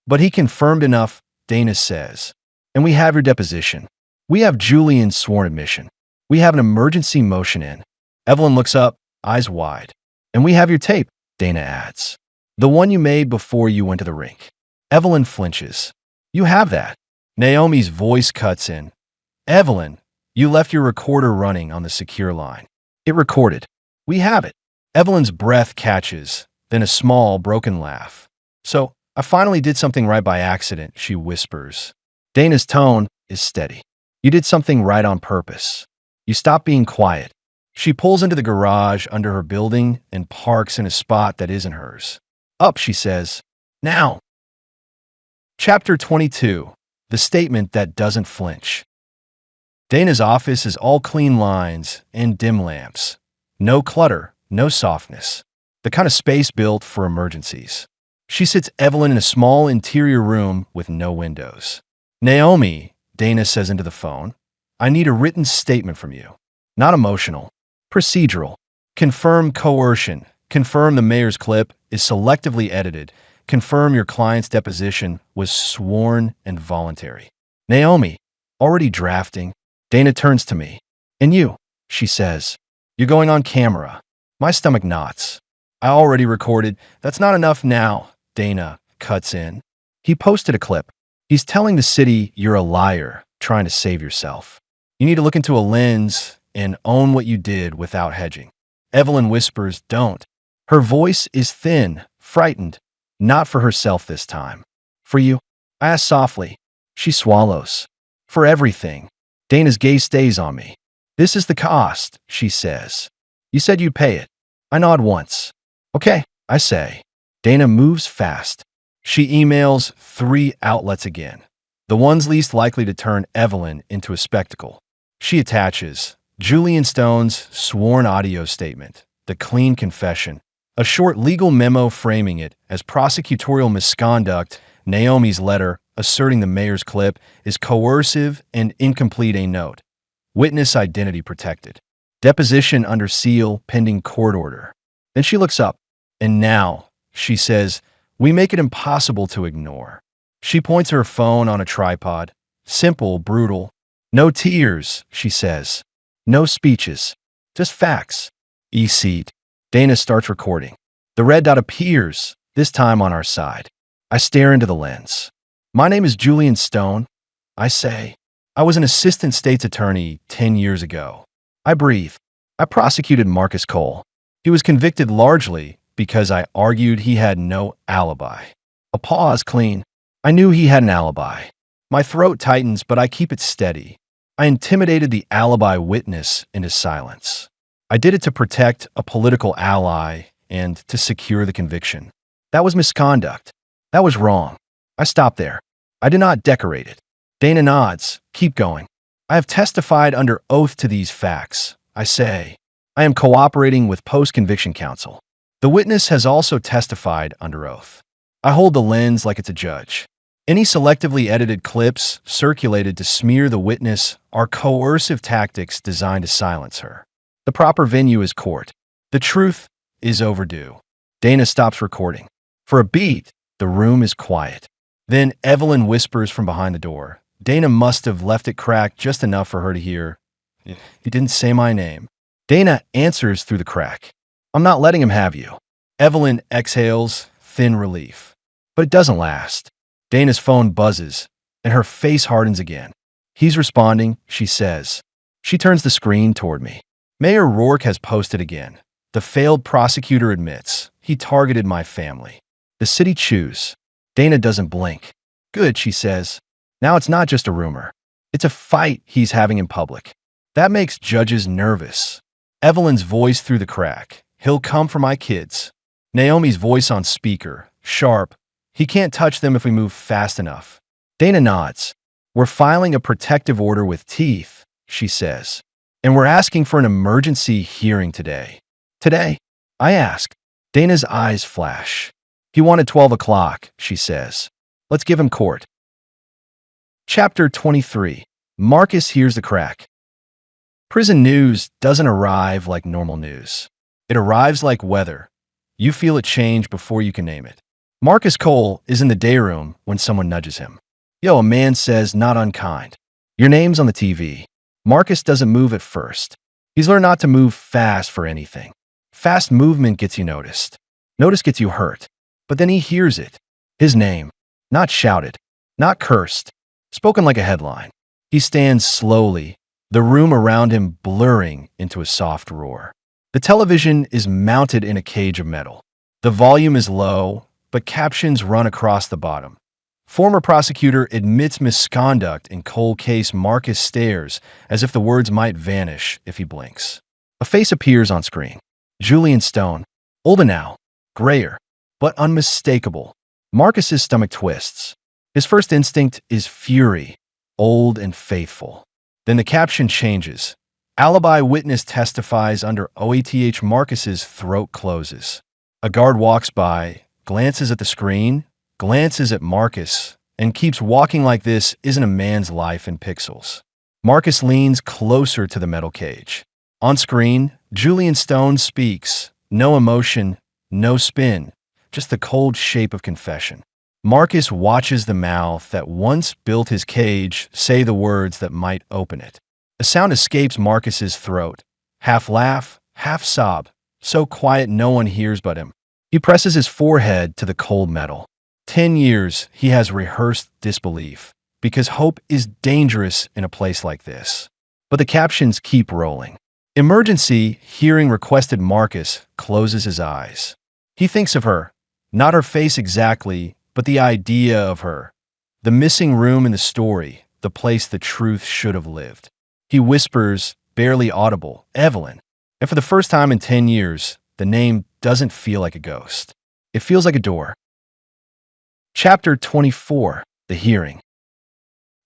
But he confirmed enough, Dana says. And we have your deposition. We have Julian's sworn admission. We have an emergency motion in. Evelyn looks up, eyes wide. And we have your tape, Dana adds. The one you made before you went to the rink. Evelyn flinches. You have that. Naomi's voice cuts in. Evelyn, you left your recorder running on the secure line. It recorded. We have it. Evelyn's breath catches, then a small, broken laugh. So, I finally did something right by accident, she whispers. Dana's tone is steady. You did something right on purpose. You stopped being quiet. She pulls into the garage under her building and parks in a spot that isn't hers. Up, she says. Now. Chapter 22. The statement that doesn't flinch. Dana's office is all clean lines and dim lamps. No clutter, no softness. The kind of space built for emergencies. She sits Evelyn in a small interior room with no windows. Naomi, Dana says into the phone, I need a written statement from you. Not emotional. Procedural. Confirm coercion. Confirm the mayor's clip is selectively edited. Confirm your client's deposition was sworn and voluntary. Naomi, already drafting. Dana turns to me. And you, she says. You're going on camera. My stomach knots. I already recorded. That's not enough now, Dana cuts in. He posted a clip. He's telling the city you're a liar, trying to save yourself. You need to look into a lens and own what you did without hedging. Evelyn whispers, don't. Her voice is thin, frightened. Not for herself this time. For you? I ask softly. She swallows. For everything. Dana's gaze stays on me. This is the cost, she says. You said you'd pay it. I nod once. Okay, I say. Dana moves fast. She emails 3 outlets again. The ones least likely to turn Evelyn into a spectacle. She attaches Julian Stone's sworn audio statement, the clean confession, a short legal memo framing it as prosecutorial misconduct, Naomi's letter asserting the mayor's clip is coercive and incomplete a note. Witness identity protected. Deposition under seal pending court order. Then she looks up. And now, she says, we make it impossible to ignore. She points her phone on a tripod. Simple, brutal. No tears, she says. No speeches. Just facts. E-seat. Dana starts recording. The red dot appears, this time on our side. I stare into the lens. My name is Julian Stone. I say. I was an assistant state's attorney 10 years ago. I breathe. I prosecuted Marcus Cole. He was convicted largely because I argued he had no alibi. A pause clean. I knew he had an alibi. My throat tightens, but I keep it steady. I intimidated the alibi witness into silence. I did it to protect a political ally and to secure the conviction. That was misconduct. That was wrong. I stopped there. I did not decorate it. Dana nods. Keep going. I have testified under oath to these facts. I say. I am cooperating with post-conviction counsel. The witness has also testified under oath. I hold the lens like it's a judge. Any selectively edited clips circulated to smear the witness are coercive tactics designed to silence her. The proper venue is court. The truth is overdue. Dana stops recording. For a beat, the room is quiet. Then Evelyn whispers from behind the door. Dana must have left it cracked just enough for her to hear. He didn't say my name. Dana answers through the crack. I'm not letting him have you. Evelyn exhales, thin relief. But it doesn't last. Dana's phone buzzes, and her face hardens again. He's responding, she says. She turns the screen toward me. Mayor Roark has posted again. The failed prosecutor admits he targeted my family. The city chews. Dana doesn't blink. Good, she says. Now it's not just a rumor. It's a fight he's having in public. That makes judges nervous. Evelyn's voice through the crack. He'll come for my kids. Naomi's voice on speaker. Sharp. He can't touch them if we move fast enough. Dana nods. We're filing a protective order with teeth, she says. And we're asking for an emergency hearing today. Today? I ask. Dana's eyes flash. He wanted 12 o'clock, she says. Let's give him court. Chapter 23. Marcus hears the crack. Prison news doesn't arrive like normal news. It arrives like weather. You feel it change before you can name it. Marcus Cole is in the day room when someone nudges him. Yo, a man says, not unkind. Your name's on the TV. Marcus doesn't move at first. He's learned not to move fast for anything. Fast movement gets you noticed. Notice gets you hurt. But then he hears it. His name. Not shouted. Not cursed. Spoken like a headline. He stands slowly, the room around him blurring into a soft roar. The television is mounted in a cage of metal. The volume is low, but captions run across the bottom. Former prosecutor admits misconduct in cold case. Marcus stares as if the words might vanish if he blinks. A face appears on screen. Julian Stone. Older now. Grayer. But unmistakable. Marcus's stomach twists. His first instinct is fury. Old and faithful. Then the caption changes. Alibi witness testifies under OATH. Marcus's throat closes. A guard walks by, glances at the screen, glances at Marcus, and keeps walking like this isn't a man's life in pixels. Marcus leans closer to the metal cage. On screen, Julian Stone speaks. No emotion, no spin, just the cold shape of confession. Marcus watches the mouth that once built his cage say the words that might open it. A sound escapes Marcus's throat. Half laugh, half sob, so quiet no one hears but him. He presses his forehead to the cold metal. 10 years he has rehearsed disbelief, because hope is dangerous in a place like this. But the captions keep rolling. Emergency hearing requested. Marcus closes his eyes. He thinks of her, not her face exactly, but the idea of her. The missing room in the story, the place the truth should have lived. He whispers, barely audible, Evelyn. And for the first time in 10 years, the name doesn't feel like a ghost. It feels like a door. Chapter 24. The hearing.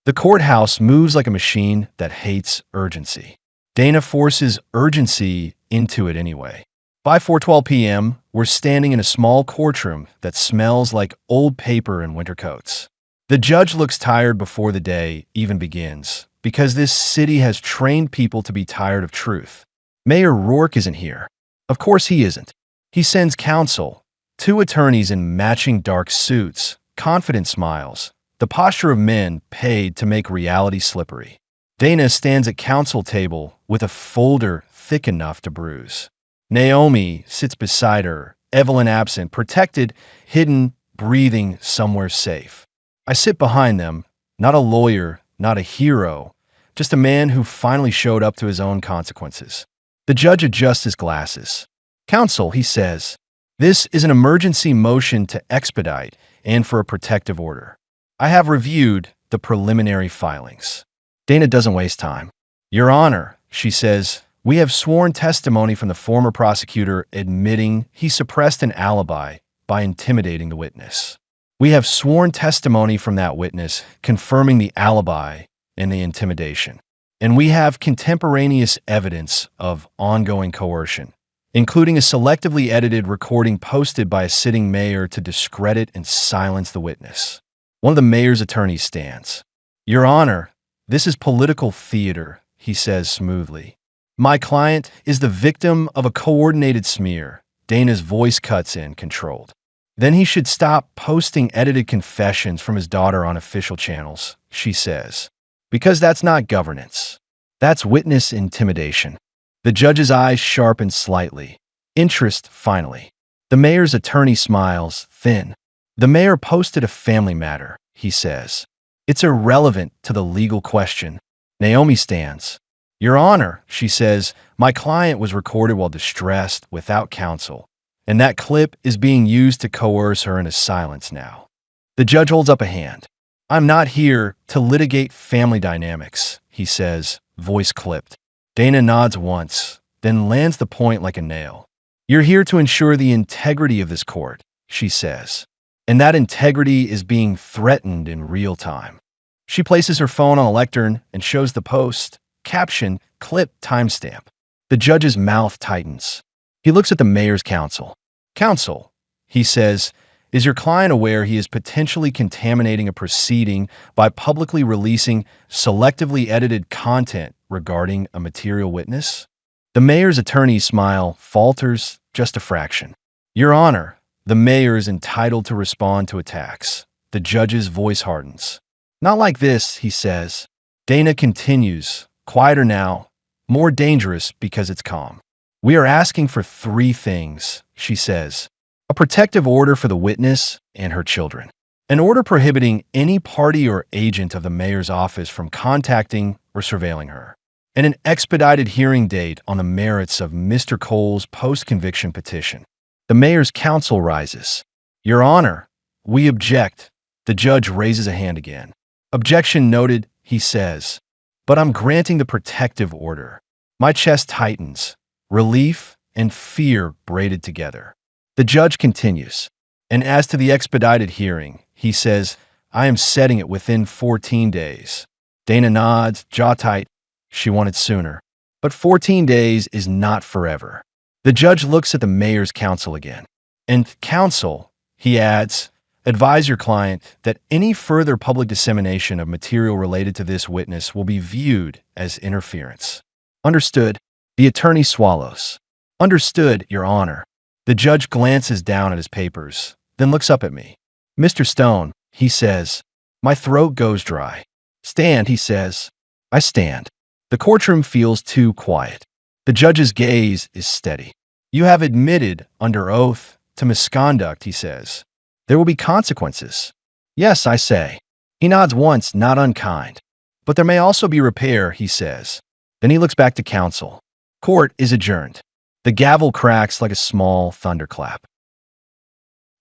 The courthouse moves like a machine that hates urgency. Dana forces urgency into it anyway. By 4:12 p.m., we're standing in a small courtroom that smells like old paper and winter coats. The judge looks tired before the day even begins, because this city has trained people to be tired of truth. Mayor Roark isn't here. Of course he isn't. He sends counsel, 2 attorneys in matching dark suits, confident smiles, the posture of men paid to make reality slippery. Dana stands at counsel table with a folder thick enough to bruise. Naomi sits beside her, Evelyn absent, protected, hidden, breathing somewhere safe. I sit behind them, not a lawyer, not a hero, just a man who finally showed up to his own consequences. The judge adjusts his glasses. Counsel, he says, this is an emergency motion to expedite and for a protective order. I have reviewed the preliminary filings. Dana doesn't waste time. Your Honor, she says, we have sworn testimony from the former prosecutor admitting he suppressed an alibi by intimidating the witness. We have sworn testimony from that witness confirming the alibi and the intimidation. And we have contemporaneous evidence of ongoing coercion, including a selectively edited recording posted by a sitting mayor to discredit and silence the witness. One of the mayor's attorneys stands. Your Honor, this is political theater, he says smoothly. My client is the victim of a coordinated smear. Dana's voice cuts in, controlled. Then he should stop posting edited confessions from his daughter on official channels, she says. Because that's not governance. That's witness intimidation. The judge's eyes sharpen slightly. Interest, finally. The mayor's attorney smiles, thin. The mayor posted a family matter, he says. It's irrelevant to the legal question. Naomi stands. Your Honor, she says, my client was recorded while distressed, without counsel, and that clip is being used to coerce her into silence now. The judge holds up a hand. I'm not here to litigate family dynamics, he says, voice clipped. Dana nods once, then lands the point like a nail. You're here to ensure the integrity of this court, she says. and that integrity is being threatened in real time. She places her phone on a lectern and shows the post, caption, clip, timestamp. The judge's mouth tightens. He looks at the mayor's counsel. Counsel, he says, is your client aware he is potentially contaminating a proceeding by publicly releasing selectively edited content regarding a material witness? The mayor's attorney's smile falters just a fraction. Your Honor, the mayor is entitled to respond to attacks. The judge's voice hardens. Not like this, he says. Dana continues, quieter now, more dangerous because it's calm. We are asking for 3 things, she says. A protective order for the witness and her children. An order prohibiting any party or agent of the mayor's office from contacting or surveilling her. And an expedited hearing date on the merits of Mr. Cole's post-conviction petition. The mayor's counsel rises. Your Honor, we object. The judge raises a hand again. Objection noted, he says. But I'm granting the protective order. My chest tightens. Relief and fear braided together. The judge continues. And as to the expedited hearing, he says, I am setting it within 14 days. Dana nods, jaw tight. She wanted sooner. But 14 days is not forever. The judge looks at the mayor's counsel again. And counsel, he adds, advise your client that any further public dissemination of material related to this witness will be viewed as interference. Understood. The attorney swallows. Understood, Your Honor. The judge glances down at his papers, then looks up at me. Mr. Stone, he says. My throat goes dry. Stand, he says. I stand. The courtroom feels too quiet. The judge's gaze is steady. You have admitted, under oath, to misconduct, he says. There will be consequences. Yes, I say. He nods once, not unkind. But there may also be repair, he says. Then he looks back to counsel. Court is adjourned. The gavel cracks like a small thunderclap.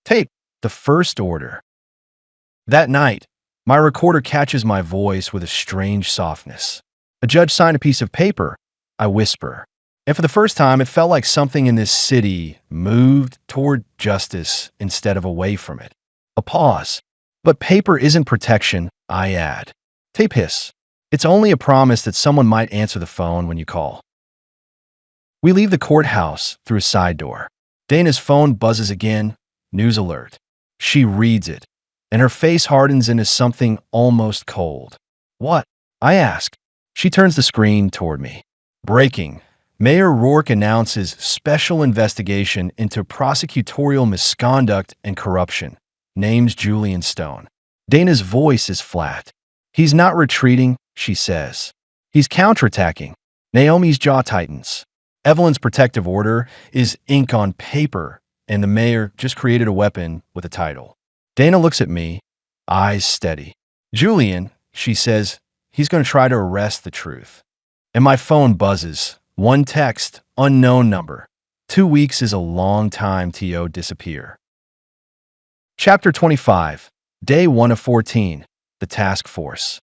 Tape, the first order. That night, my recorder catches my voice with a strange softness. A judge signed a piece of paper, I whisper. And for the first time, it felt like something in this city moved toward justice instead of away from it. A pause. But paper isn't protection, I add. Tape hiss. It's only a promise that someone might answer the phone when you call. We leave the courthouse through a side door. Dana's phone buzzes again. News alert. She reads it, and her face hardens into something almost cold. What? I ask. She turns the screen toward me. Breaking. Mayor Roark announces special investigation into prosecutorial misconduct and corruption. Names Julian Stone. Dana's voice is flat. He's not retreating, she says. He's counterattacking. Naomi's jaw tightens. Evelyn's protective order is ink on paper, and the mayor just created a weapon with a title. Dana looks at me, eyes steady. Julian, she says, he's going to try to arrest the truth. And my phone buzzes. One text, unknown number. 2 weeks is a long time to disappear. Chapter 25, Day 1 of 14, The Task Force.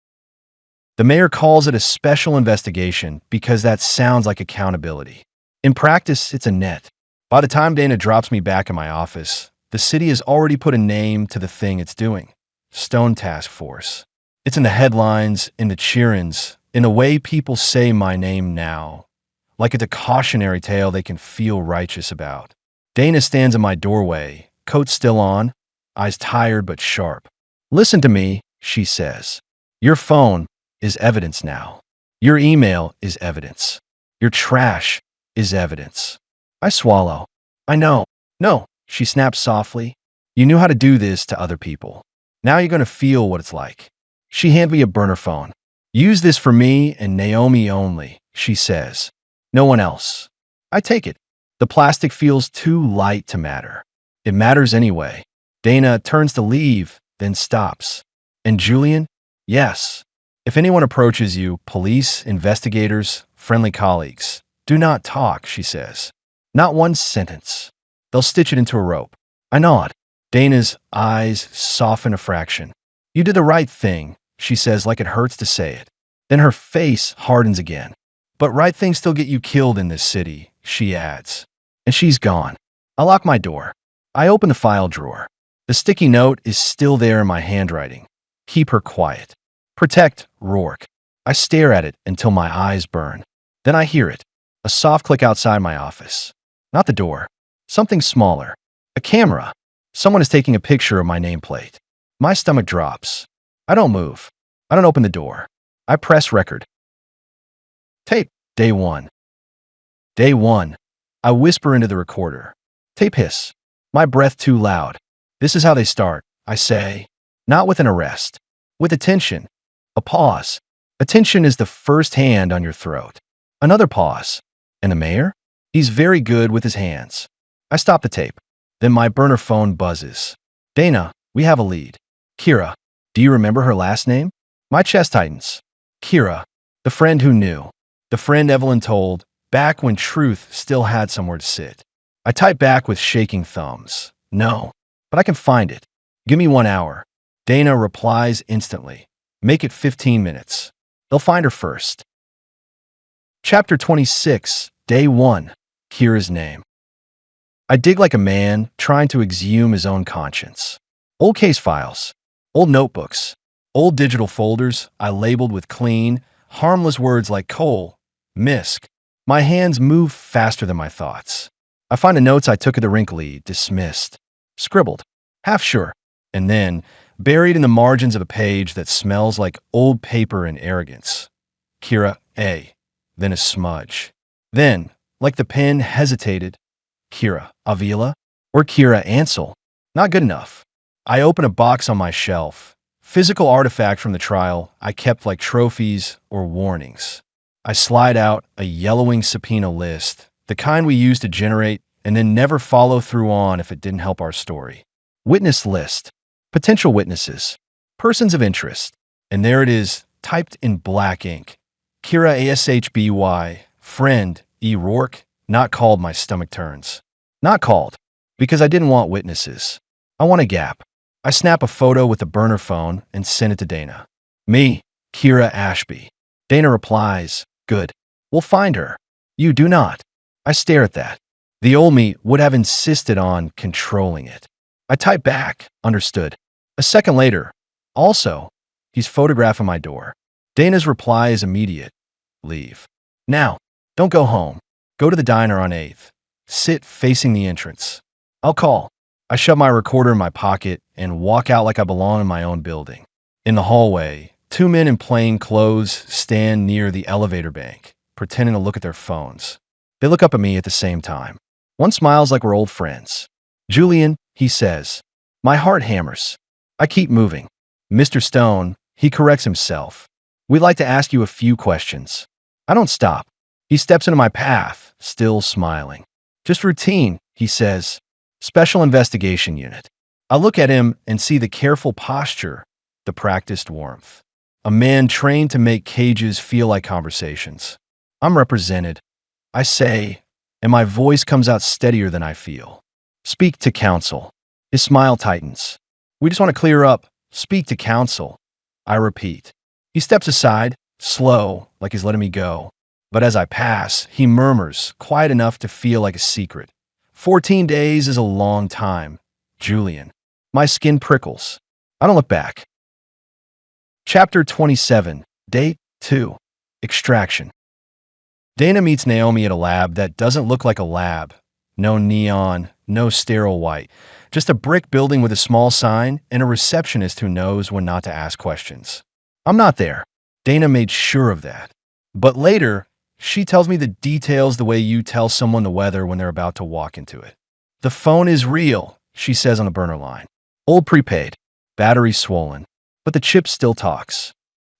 The mayor calls it a special investigation because that sounds like accountability. In practice, it's a net. By the time Dana drops me back in my office, the city has already put a name to the thing it's doing. Stone Task Force. It's in the headlines, in the cheer-ins, in the way people say my name now. Like it's a cautionary tale they can feel righteous about. Dana stands in my doorway, coat still on, eyes tired but sharp. Listen to me, she says. Your phone is evidence now. Your email is evidence. Your trash is evidence. I swallow. I know. No, she snaps softly. You knew how to do this to other people. Now you're going to feel what it's like. She hands me a burner phone. Use this for me and Naomi only, she says. No one else. I take it. The plastic feels too light to matter. It matters anyway. Dana turns to leave, then stops. And Julian? Yes. If anyone approaches you, police, investigators, friendly colleagues, do not talk, she says. Not one sentence. They'll stitch it into a rope. I nod. Dana's eyes soften a fraction. You did the right thing, she says like it hurts to say it. Then her face hardens again. But right things still get you killed in this city, she adds. And she's gone. I lock my door. I open the file drawer. The sticky note is still there in my handwriting. Keep her quiet. Protect Roark. I stare at it until my eyes burn. Then I hear it. A soft click outside my office. Not the door. Something smaller. A camera. Someone is taking a picture of my nameplate. My stomach drops. I don't move. I don't open the door. I press record. Tape. Day 1. Day 1. I whisper into the recorder. Tape hiss. My breath too loud. This is how they start, I say. Not with an arrest. With attention. A pause. Attention is the first hand on your throat. Another pause. And the mayor? He's very good with his hands. I stop the tape. Then my burner phone buzzes. Dana, we have a lead. Kira, do you remember her last name? My chest tightens. Kira, the friend who knew. The friend Evelyn told, back when truth still had somewhere to sit. I type back with shaking thumbs. No, but I can find it. Give me 1 hour. Dana replies instantly. Make it 15 minutes. They'll find her first. Chapter 26, Day 1. Kira's name. I dig like a man trying to exhume his own conscience. Old case files, old notebooks, old digital folders I labeled with clean, harmless words like coal, misc. My hands move faster than my thoughts. I find the notes I took at the rink lead, dismissed, scribbled, half sure, and then buried in the margins of a page that smells like old paper and arrogance. Kira A. Then a smudge. Then, like the pen hesitated, Kira Avila or Kira Ansel. Not good enough. I open a box on my shelf. Physical artifact from the trial I kept like trophies or warnings. I slide out a yellowing subpoena list, the kind we use to generate and then never follow through on if it didn't help our story. Witness list. Potential witnesses. Persons of interest. And there it is, typed in black ink. Kira ASHBY, friend E. Roark, not called. My stomach turns. Not called, because I didn't want witnesses. I want a gap. I snap a photo with a burner phone and send it to Dana. Me, Kira Ashby. Dana replies, good. We'll find her. You do not. I stare at that. The old me would have insisted on controlling it. I type back, understood. A second later, also, he's photographing my door. Dana's reply is immediate. Leave. Now, don't go home. Go to the diner on 8th. Sit facing the entrance. I'll call. I shove my recorder in my pocket and walk out like I belong in my own building. In the hallway, 2 men in plain clothes stand near the elevator bank, pretending to look at their phones. They look up at me at the same time. One smiles like we're old friends. Julian, he says. My heart hammers. I keep moving. Mr. Stone, he corrects himself. We'd like to ask you a few questions. I don't stop. He steps into my path, still smiling. Just routine, he says. Special Investigation Unit. I look at him and see the careful posture, the practiced warmth. A man trained to make cages feel like conversations. I'm represented. I say, and my voice comes out steadier than I feel. Speak to counsel. His smile tightens. We just want to clear up. Speak to counsel. I repeat. He steps aside, slow, like he's letting me go. But as I pass, he murmurs, quiet enough to feel like a secret. 14 days is a long time. Julian. My skin prickles. I don't look back. Chapter 27, Day 2. Extraction. Dana meets Naomi at a lab that doesn't look like a lab. No neon, no sterile white. Just a brick building with a small sign and a receptionist who knows when not to ask questions. I'm not there. Dana made sure of that. But later, she tells me the details the way you tell someone the weather when they're about to walk into it. The phone is real, she says on the burner line. Old prepaid. Battery swollen. But the chip still talks.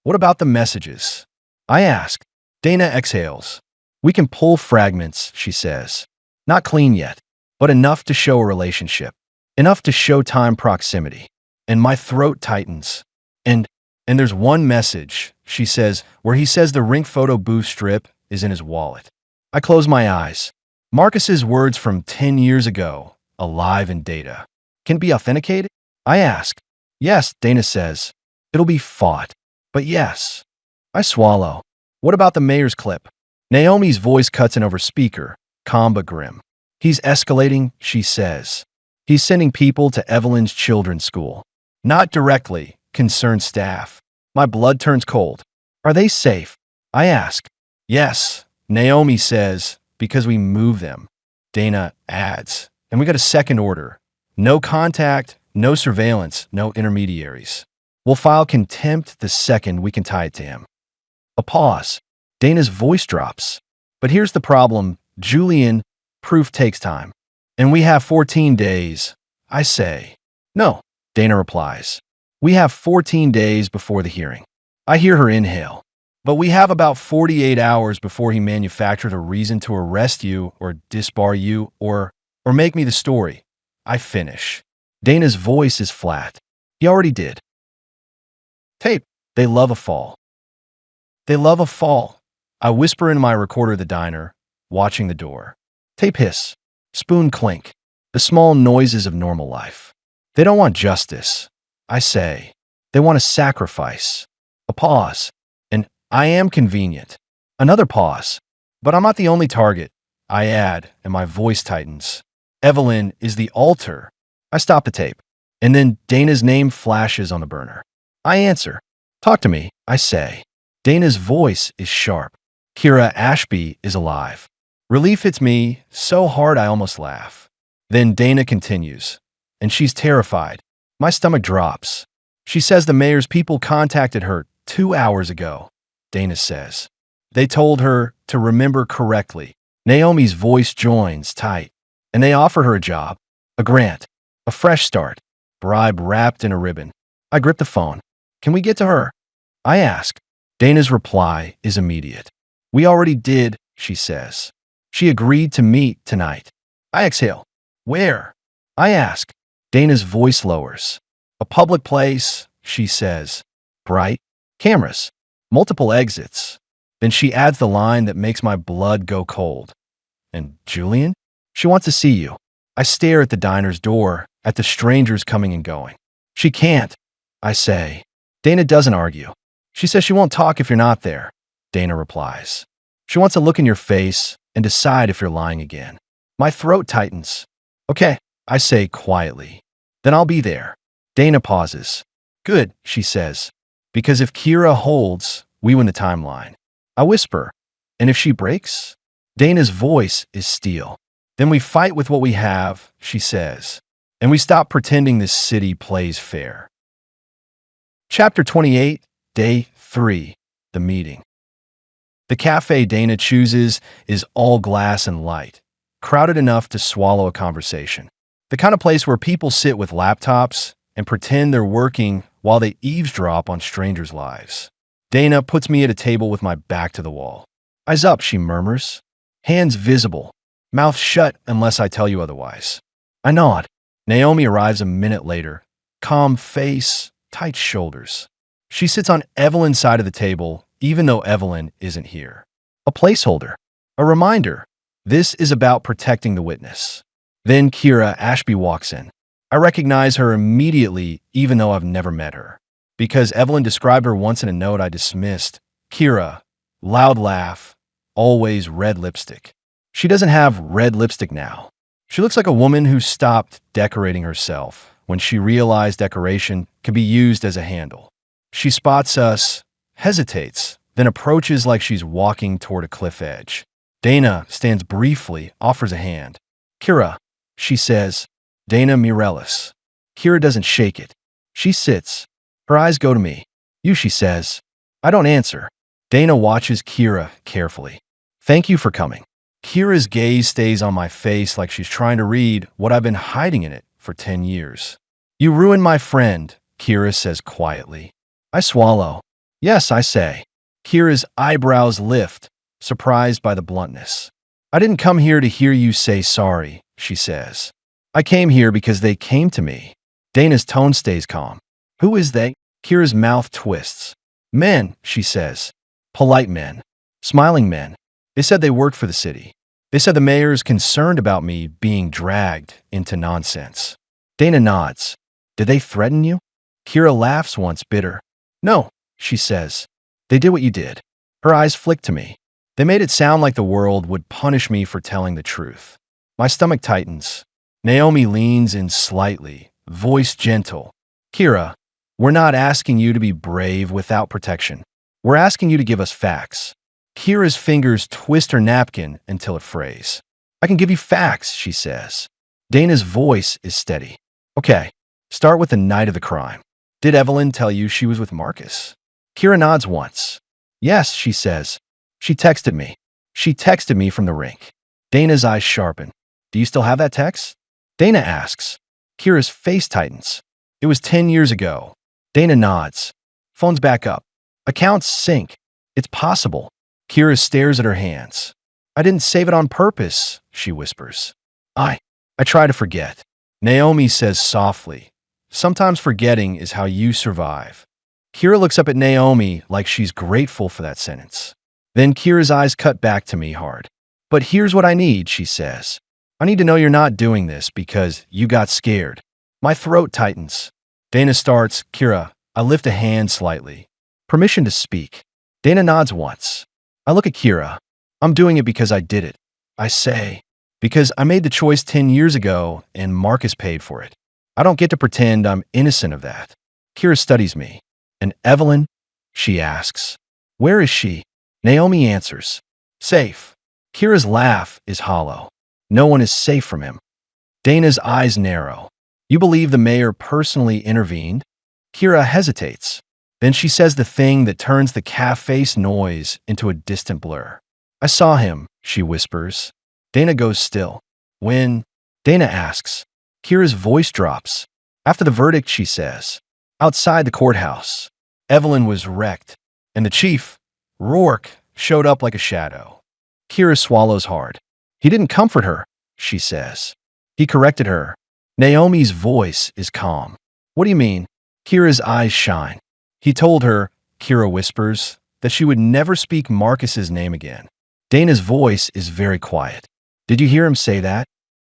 What about the messages? I ask. Dana exhales. We can pull fragments, she says. Not clean yet, but enough to show a relationship. Enough to show time proximity. And my throat tightens. And there's one message, she says, where he says the rink photo booth strip is in his wallet. I close my eyes. Marcus's words from 10 years ago, alive in data. Can it be authenticated? I ask. Yes, Dana says. It'll be fought. But yes. I swallow. What about the mayor's clip? Naomi's voice cuts in over speaker, calm but grim. He's escalating, she says. He's sending people to Evelyn's children's school. Not directly, concerned staff. My blood turns cold. Are they safe? I ask. Yes, Naomi says, because we move them. Dana adds. And we got a second order. No contact, no surveillance, no intermediaries. We'll file contempt the second we can tie it to him. A pause. Dana's voice drops. But here's the problem, Julian, proof takes time. And we have 14 days, I say. No, Dana replies. We have 14 days before the hearing. I hear her inhale. But we have about 48 hours before he manufactured a reason to arrest you or disbar you or make me the story. I finish. Dana's voice is flat. He already did. Tape. They love a fall. They love a fall. I whisper into my recorder at the diner, watching the door. Tape hiss. Spoon clink. The small noises of normal life. They don't want justice, I say. They want a sacrifice. A pause. And I am convenient. Another pause. But I'm not the only target, I add, and my voice tightens. Evelyn is the altar. I stop the tape. And then Dana's name flashes on the burner. I answer. Talk to me, I say. Dana's voice is sharp. Kira Ashby is alive. Relief hits me so hard I almost laugh. Then Dana continues. And she's terrified. My stomach drops. She says the mayor's people contacted her 2 hours ago, Dana says. They told her to remember correctly. Naomi's voice joins tight. And they offer her a job, a grant, a fresh start, bribe wrapped in a ribbon. I grip the phone. Can we get to her? I ask. Dana's reply is immediate. We already did, she says. She agreed to meet tonight. I exhale. Where? I ask. Dana's voice lowers. A public place, she says. Bright. Cameras. Multiple exits. Then she adds the line that makes my blood go cold. And Julian? She wants to see you. I stare at the diner's door, at the strangers coming and going. She can't, I say. Dana doesn't argue. She says she won't talk if you're not there, Dana replies. She wants to look in your face and decide if you're lying again. My throat tightens. Okay, I say quietly. Then I'll be there. Dana pauses. Good, she says. Because if Kira holds, we win the timeline. I whisper. And if she breaks? Dana's voice is steel. Then we fight with what we have, she says. And we stop pretending this city plays fair. Chapter 28, Day 3, The Meeting. The cafe Dana chooses is all glass and light, crowded enough to swallow a conversation. The kind of place where people sit with laptops and pretend they're working while they eavesdrop on strangers' lives. Dana puts me at a table with my back to the wall. Eyes up, she murmurs. Hands visible. Mouth shut unless I tell you otherwise. I nod. Naomi arrives a minute later. Calm face, tight shoulders. She sits on Evelyn's side of the table, even though Evelyn isn't here. A placeholder. A reminder. This is about protecting the witness. Then Kira Ashby walks in. I recognize her immediately, even though I've never met her. Because Evelyn described her once in a note I dismissed. Kira. Loud laugh. Always red lipstick. She doesn't have red lipstick now. She looks like a woman who stopped decorating herself when she realized decoration can be used as a handle. She spots us, hesitates, then approaches like she's walking toward a cliff edge. Dana stands briefly, offers a hand. Kira, she says. Dana Mireles. Kira doesn't shake it. She sits. Her eyes go to me. You, she says. I don't answer. Dana watches Kira carefully. Thank you for coming. Kira's gaze stays on my face like she's trying to read what I've been hiding in it for 10 years. You ruined my friend, Kira says quietly. I swallow. Yes, I say. Kira's eyebrows lift, surprised by the bluntness. I didn't come here to hear you say sorry, she says. I came here because they came to me. Dana's tone stays calm. Who is they? Kira's mouth twists. Men, she says. Polite men. Smiling men. They said they worked for the city. They said the mayor is concerned about me being dragged into nonsense. Dana nods. Did they threaten you? Kira laughs once, bitter. No, she says. They did what you did. Her eyes flick to me. They made it sound like the world would punish me for telling the truth. My stomach tightens. Naomi leans in slightly, voice gentle. Kira, we're not asking you to be brave without protection. We're asking you to give us facts. Kira's fingers twist her napkin until it frays. I can give you facts, she says. Dana's voice is steady. Okay, start with the night of the crime. Did Evelyn tell you she was with Marcus? Kira nods once. Yes, she says. She texted me. She texted me from the rink. Dana's eyes sharpen. Do you still have that text? Dana asks. Kira's face tightens. It was 10 years ago. Dana nods. Phone's back up. Accounts sync. It's possible. Kira stares at her hands. I didn't save it on purpose, she whispers. I try to forget. Naomi says softly. Sometimes forgetting is how you survive. Kira looks up at Naomi like she's grateful for that sentence. Then Kira's eyes cut back to me hard. But here's what I need, she says. I need to know you're not doing this because you got scared. My throat tightens. Dana starts. Kira, I lift a hand slightly. Permission to speak. Dana nods once. I look at Kira. I'm doing it because I did it. I say, because I made the choice 10 years ago and Marcus paid for it. I don't get to pretend I'm innocent of that. Kira studies me. And Evelyn? She asks. Where is she? Naomi answers. Safe. Kira's laugh is hollow. No one is safe from him. Dana's eyes narrow. You believe the mayor personally intervened? Kira hesitates. Then she says the thing that turns the cafe's noise into a distant blur. I saw him, she whispers. Dana goes still. When? Dana asks. Kira's voice drops. After the verdict, she says. Outside the courthouse. Evelyn was wrecked. And the chief, Roark, showed up like a shadow. Kira swallows hard. He didn't comfort her, she says. He corrected her. Naomi's voice is calm. What do you mean? Kira's eyes shine. He told her, Kira whispers, that she would never speak Marcus's name again. Dana's voice is very quiet. Did you hear him say that?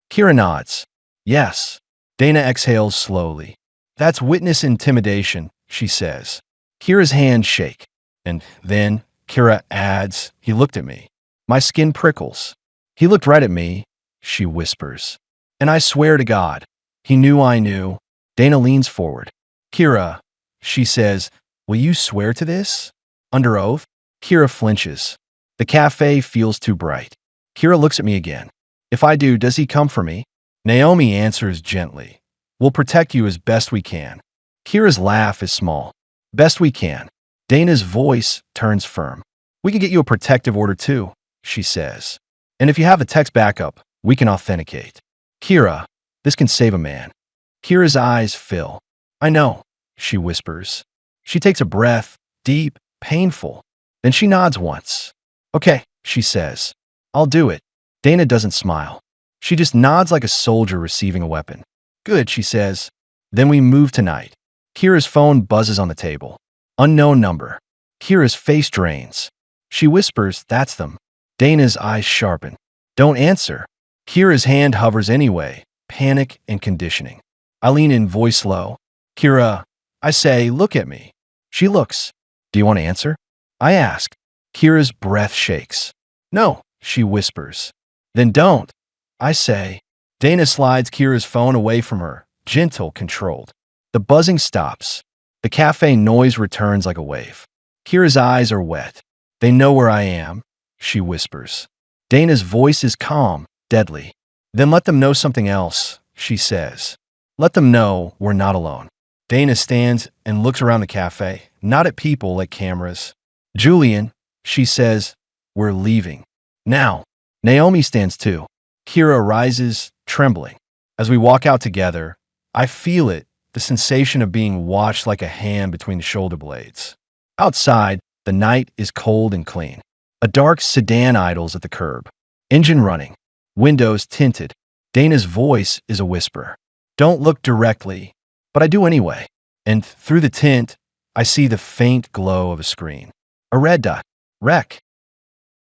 Kira nods. Yes. Dana exhales slowly. That's witness intimidation, she says. Kira's hands shake. And then, Kira adds, he looked at me. My skin prickles. He looked right at me, she whispers. And I swear to God, he knew I knew. Dana leans forward. Kira, she says, will you swear to this? Under oath? Kira flinches. The cafe feels too bright. Kira looks at me again. If I do, does he come for me? Naomi answers gently. We'll protect you as best we can. Kira's laugh is small. Best we can. Dana's voice turns firm. We can get you a protective order too, she says. And if you have a text backup, we can authenticate. Kira, this can save a man. Kira's eyes fill. I know, she whispers. She takes a breath, deep, painful. Then she nods once. Okay, she says. I'll do it. Dana doesn't smile. She just nods like a soldier receiving a weapon. Good, she says. Then we move tonight. Kira's phone buzzes on the table. Unknown number. Kira's face drains. She whispers, that's them. Dana's eyes sharpen. Don't answer. Kira's hand hovers anyway, panic and conditioning. I lean in, voice low. Kira, I say, look at me. She looks. Do you want to answer? I ask. Kira's breath shakes. No, she whispers. Then don't. I say. Dana slides Kira's phone away from her, gentle, controlled. The buzzing stops. The cafe noise returns like a wave. Kira's eyes are wet. They know where I am, she whispers. Dana's voice is calm, deadly. Then let them know something else, she says. Let them know we're not alone. Dana stands and looks around the cafe, not at people, at cameras. Julian, she says, we're leaving. Now. Naomi stands too. Kira rises, trembling. As we walk out together, I feel it, the sensation of being watched like a hand between the shoulder blades. Outside, the night is cold and clean. A dark sedan idles at the curb. Engine running. Windows tinted. Dana's voice is a whisper. Don't look directly, but I do anyway. And through the tint, I see the faint glow of a screen. A red dot. Rec.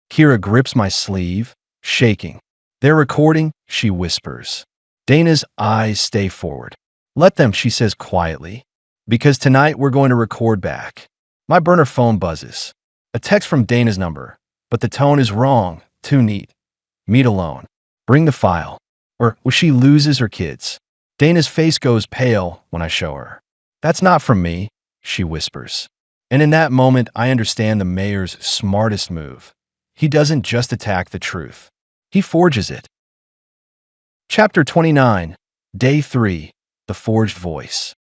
Kira grips my sleeve, shaking. They're recording, she whispers. Dana's eyes stay forward. Let them, she says quietly. Because tonight we're going to record back. My burner phone buzzes. A text from Dana's number. But the tone is wrong, too neat. Meet alone. Bring the file. Or will she loses her kids? Dana's face goes pale when I show her. That's not from me, she whispers. And in that moment, I understand the mayor's smartest move. He doesn't just attack the truth. He forges it. Chapter 29, Day 3, The Forged Voice.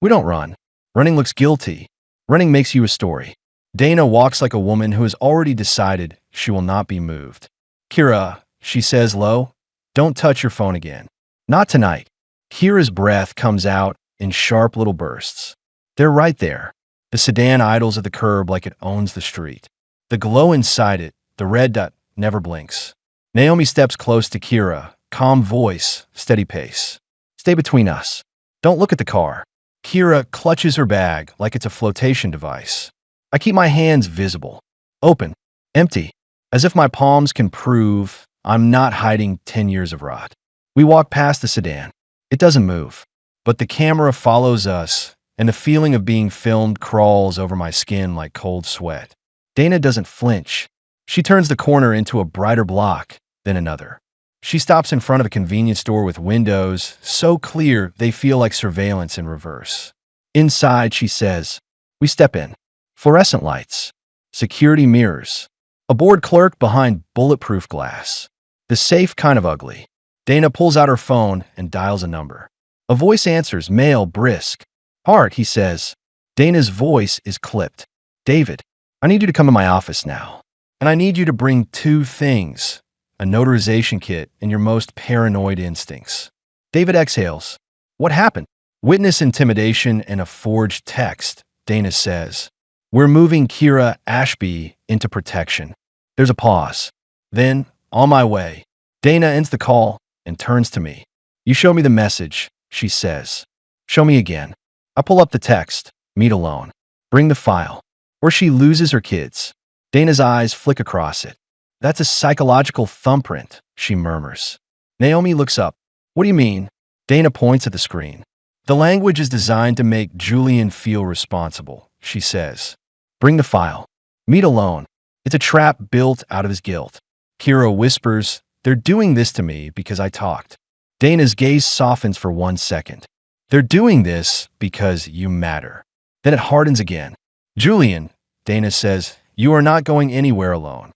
We don't run. Running looks guilty. Running makes you a story. Dana walks like a woman who has already decided she will not be moved. Kira, she says low, don't touch your phone again. Not tonight. Kira's breath comes out in sharp little bursts. They're right there. The sedan idles at the curb like it owns the street. The glow inside it, the red dot, never blinks. Naomi steps close to Kira, calm voice, steady pace. Stay between us. Don't look at the car. Kira clutches her bag like it's a flotation device. I keep my hands visible, open, empty, as if my palms can prove I'm not hiding 10 years of rot. We walk past the sedan. It doesn't move, but the camera follows us, and the feeling of being filmed crawls over my skin like cold sweat. Dana doesn't flinch. She turns the corner into a brighter block, then another. She stops in front of a convenience store with windows so clear they feel like surveillance in reverse. Inside, she says, we step in. Fluorescent lights, security mirrors, a bored clerk behind bulletproof glass. The safe kind of ugly. Dana pulls out her phone and dials a number. A voice answers, male, brisk. Hart, he says. Dana's voice is clipped. David, I need you to come to my office now. And I need you to bring 2 things, a notarization kit and your most paranoid instincts. David exhales. What happened? Witness intimidation and a forged text, Dana says. We're moving Kira Ashby into protection. There's a pause. Then, on my way. Dana ends the call and turns to me. You show me the message, she says. Show me again. I pull up the text. Meet alone. Bring the file. Or she loses her kids. Dana's eyes flick across it. That's a psychological thumbprint, she murmurs. Naomi looks up. What do you mean? Dana points at the screen. The language is designed to make Julian feel responsible, she says. Bring the file. Meet alone. It's a trap built out of his guilt. Kira whispers, they're doing this to me because I talked. Dana's gaze softens for 1 second. They're doing this because you matter. Then it hardens again. Julian, Dana says, you are not going anywhere alone.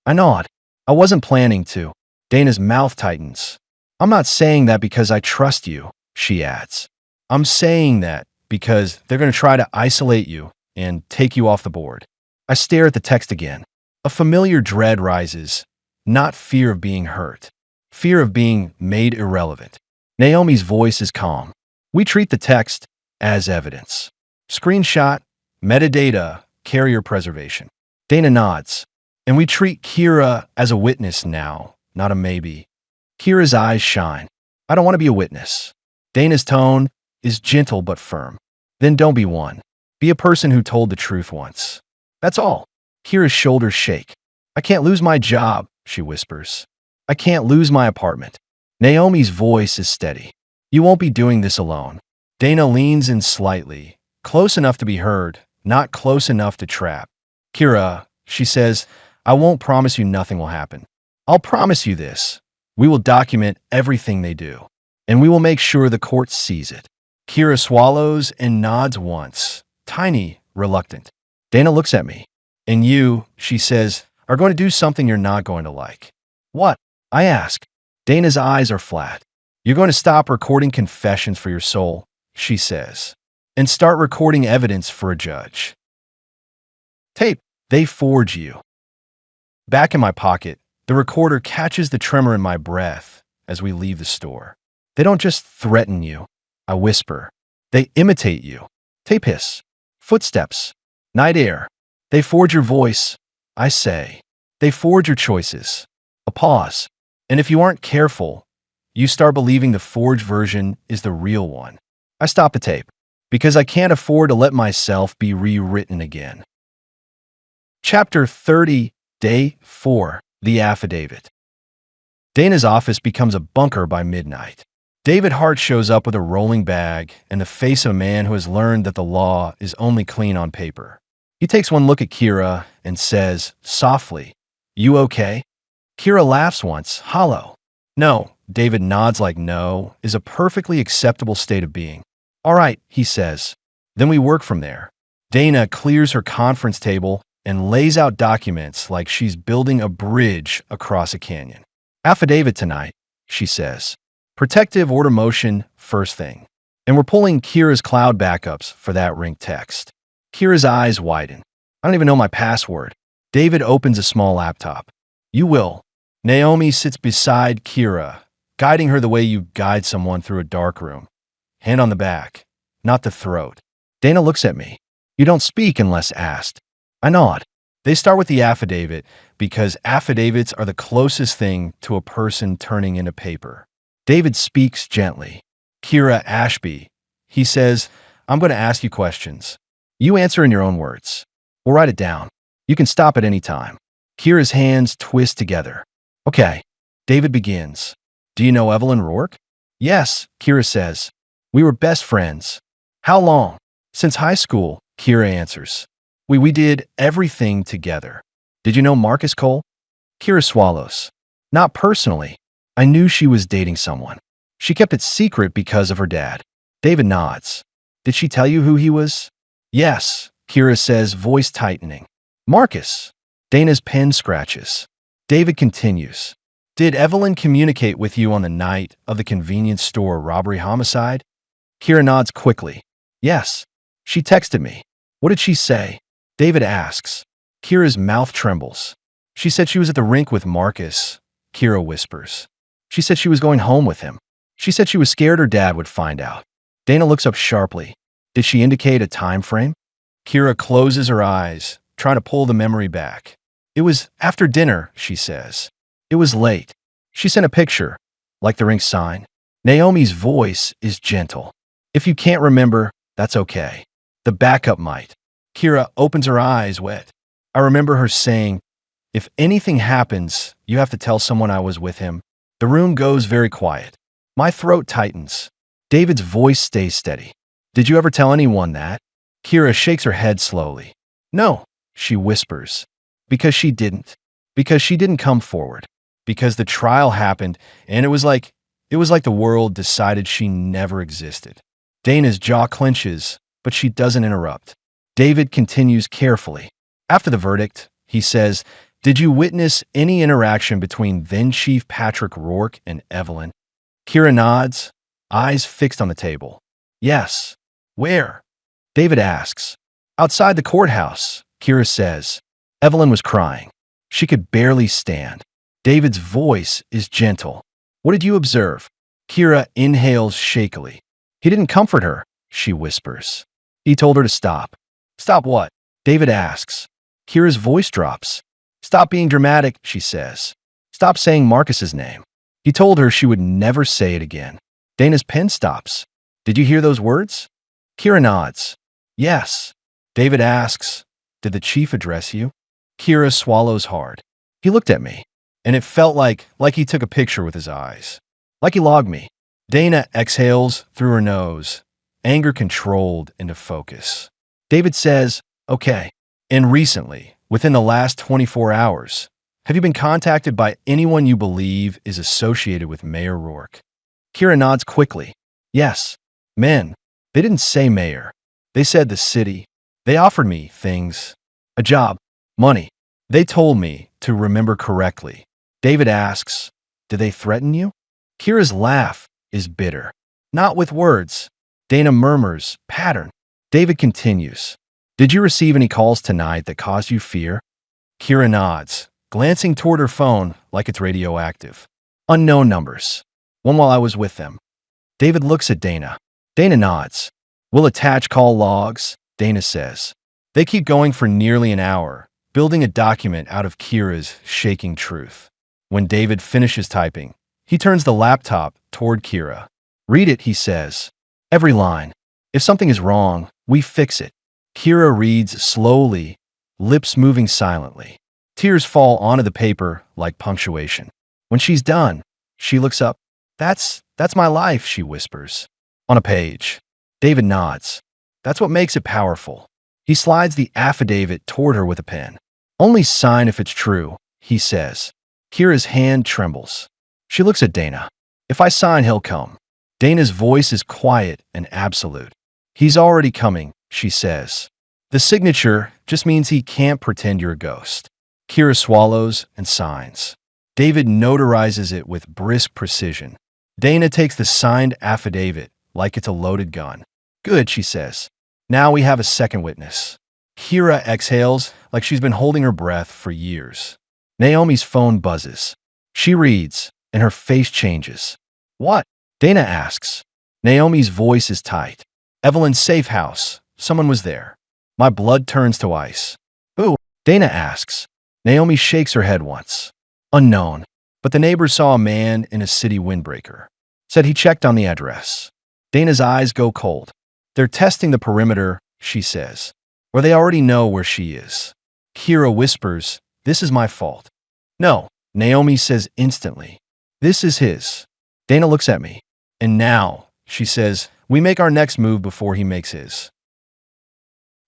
I nod. I wasn't planning to. Dana's mouth tightens. I'm not saying that because I trust you, she adds. I'm saying that because they're going to try to isolate you and take you off the board. I stare at the text again. A familiar dread rises, not fear of being hurt, fear of being made irrelevant. Naomi's voice is calm. We treat the text as evidence. Screenshot, metadata, carrier preservation. Dana nods. And we treat Kira as a witness now, not a maybe. Kira's eyes shine. I don't want to be a witness. Dana's tone is gentle but firm. Then don't be one. Be a person who told the truth once. That's all. Kira's shoulders shake. I can't lose my job, she whispers. I can't lose my apartment. Naomi's voice is steady. You won't be doing this alone. Dana leans in slightly, close enough to be heard, not close enough to trap. Kira, she says, I won't promise you nothing will happen. I'll promise you this. We will document everything they do, and we will make sure the court sees it. Kira swallows and nods once, tiny, reluctant. Dana looks at me. And you, she says, are going to do something you're not going to like. What? I ask. Dana's eyes are flat. You're going to stop recording confessions for your soul, she says, and start recording evidence for a judge. Tape. They forge you. Back in my pocket, the recorder catches the tremor in my breath as we leave the store. They don't just threaten you, I whisper. They imitate you. Tape hiss. Footsteps. Night air. They forge your voice, I say. They forge your choices. A pause. And if you aren't careful, you start believing the forged version is the real one. I stop the tape because I can't afford to let myself be rewritten again. Chapter 30, Day 4, The Affidavit. Dana's office becomes a bunker by midnight. David Hart shows up with a rolling bag and the face of a man who has learned that the law is only clean on paper. He takes one look at Kira and says, softly, You okay? Kira laughs once, hollow. No, David nods like no is a perfectly acceptable state of being. All right, he says. Then we work from there. Dana clears her conference table and lays out documents like she's building a bridge across a canyon. Affidavit tonight, she says. Protective order motion first thing. And we're pulling Kira's cloud backups for that ring text. Kira's eyes widen. I don't even know my password. David opens a small laptop. You will. Naomi sits beside Kira, guiding her the way you guide someone through a dark room. Hand on the back, not the throat. Dana looks at me. You don't speak unless asked. I nod. They start with the affidavit because affidavits are the closest thing to a person turning into paper. David speaks gently. Kira Ashby. He says, I'm going to ask you questions. You answer in your own words. We'll write it down. You can stop at any time. Kira's hands twist together. Okay. David begins. Do you know Evelyn Roark? Yes, Kira says. We were best friends. How long? Since high school, Kira answers. We did everything together. Did you know Marcus Cole? Kira swallows. Not personally. I knew she was dating someone. She kept it secret because of her dad. David nods. Did she tell you who he was? Yes, Kira says, voice tightening. Marcus. Dana's pen scratches. David continues. Did Evelyn communicate with you on the night of the convenience store robbery homicide? Kira nods quickly. Yes. She texted me. What did she say? David asks. Kira's mouth trembles. She said she was at the rink with Marcus. Kira whispers. She said she was going home with him. She said she was scared her dad would find out. Dana looks up sharply. Did she indicate a time frame? Kira closes her eyes, trying to pull the memory back. It was after dinner, she says. It was late. She sent a picture, like the rink sign. Naomi's voice is gentle. If you can't remember, that's okay. The backup might. Kira opens her eyes wet. I remember her saying, if anything happens, you have to tell someone I was with him. The room goes very quiet. My throat tightens. David's voice stays steady. Did you ever tell anyone that? Kira shakes her head slowly. No, she whispers. Because she didn't. Because she didn't come forward. Because the trial happened, and it was like the world decided she never existed. Dana's jaw clenches, but she doesn't interrupt. David continues carefully. After the verdict, he says, did you witness any interaction between then-Chief Patrick Roark and Evelyn? Kira nods, eyes fixed on the table. Yes. Where? David asks. Outside the courthouse, Kira says. Evelyn was crying. She could barely stand. David's voice is gentle. What did you observe? Kira inhales shakily. He didn't comfort her, she whispers. He told her to stop. Stop what? David asks. Kira's voice drops. Stop being dramatic, she says. Stop saying Marcus's name. He told her she would never say it again. Dana's pen stops. Did you hear those words? Kira nods. Yes. David asks, did the chief address you? Kira swallows hard. He looked at me, and it felt like he took a picture with his eyes. Like he logged me. Dana exhales through her nose, anger controlled into focus. David says, okay. And recently, within the last 24 hours, have you been contacted by anyone you believe is associated with Mayor Roark? Kira nods quickly. Yes. Men. They didn't say mayor. They said the city. They offered me things. A job. Money. They told me to remember correctly. David asks, did they threaten you? Kira's laugh is bitter. Not with words. Dana murmurs, pattern. David continues. Did you receive any calls tonight that caused you fear? Kira nods, glancing toward her phone like it's radioactive. Unknown numbers. One while I was with them. David looks at Dana. Dana nods. We'll attach call logs, Dana says. They keep going for nearly an hour, building a document out of Kira's shaking truth. When David finishes typing, he turns the laptop toward Kira. Read it, he says. Every line. If something is wrong, we fix it. Kira reads slowly, lips moving silently. Tears fall onto the paper like punctuation. When she's done, she looks up. That's my life, she whispers. On a page. David nods. That's what makes it powerful. He slides the affidavit toward her with a pen. Only sign if it's true, he says. Kira's hand trembles. She looks at Dana. If I sign, he'll come. Dana's voice is quiet and absolute. He's already coming, she says. The signature just means he can't pretend you're a ghost. Kira swallows and signs. David notarizes it with brisk precision. Dana takes the signed affidavit like it's a loaded gun. Good, she says. Now we have a second witness. Kira exhales like she's been holding her breath for years. Naomi's phone buzzes. She reads, and her face changes. What? Dana asks. Naomi's voice is tight. Evelyn's safe house. Someone was there. My blood turns to ice. Who? Dana asks. Naomi shakes her head once. Unknown. But the neighbors saw a man in a city windbreaker. Said he checked on the address. Dana's eyes go cold. They're testing the perimeter, she says. Or they already know where she is. Kira whispers, this is my fault. No, Naomi says instantly. This is his. Dana looks at me. And now, she says, we make our next move before he makes his.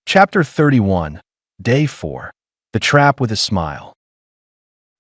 Chapter 31, Day 4. The Trap with a Smile.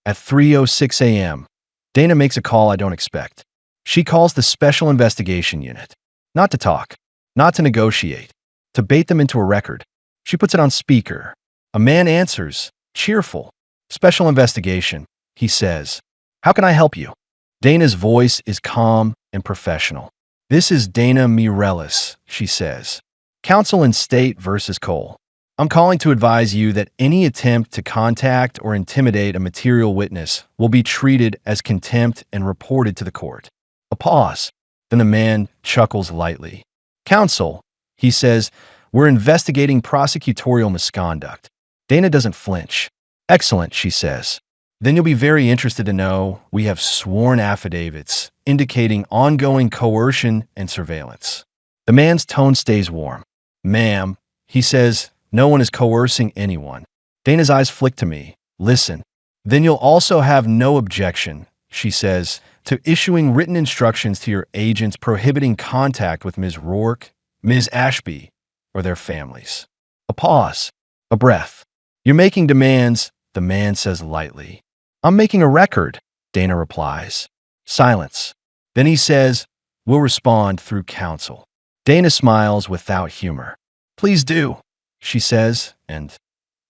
At 3:06 a.m., Dana makes a call I don't expect. She calls the Special Investigation Unit. Not to talk, not to negotiate, to bait them into a record. She puts it on speaker. A man answers, cheerful. Special Investigation, he says. How can I help you? Dana's voice is calm and professional. This is Dana Mireles, she says. Counsel in State versus Cole. I'm calling to advise you that any attempt to contact or intimidate a material witness will be treated as contempt and reported to the court. A pause. Then the man chuckles lightly. Counsel, he says, we're investigating prosecutorial misconduct. Dana doesn't flinch. Excellent, she says. Then you'll be very interested to know we have sworn affidavits indicating ongoing coercion and surveillance. The man's tone stays warm. Ma'am, he says, no one is coercing anyone. Dana's eyes flick to me. Listen. Then you'll also have no objection, she says, to issuing written instructions to your agents prohibiting contact with Ms. Roark, Ms. Ashby, or their families. A pause. A breath. You're making demands, the man says lightly. I'm making a record, Dana replies. Silence. Then he says, we'll respond through counsel. Dana smiles without humor. Please do, she says, and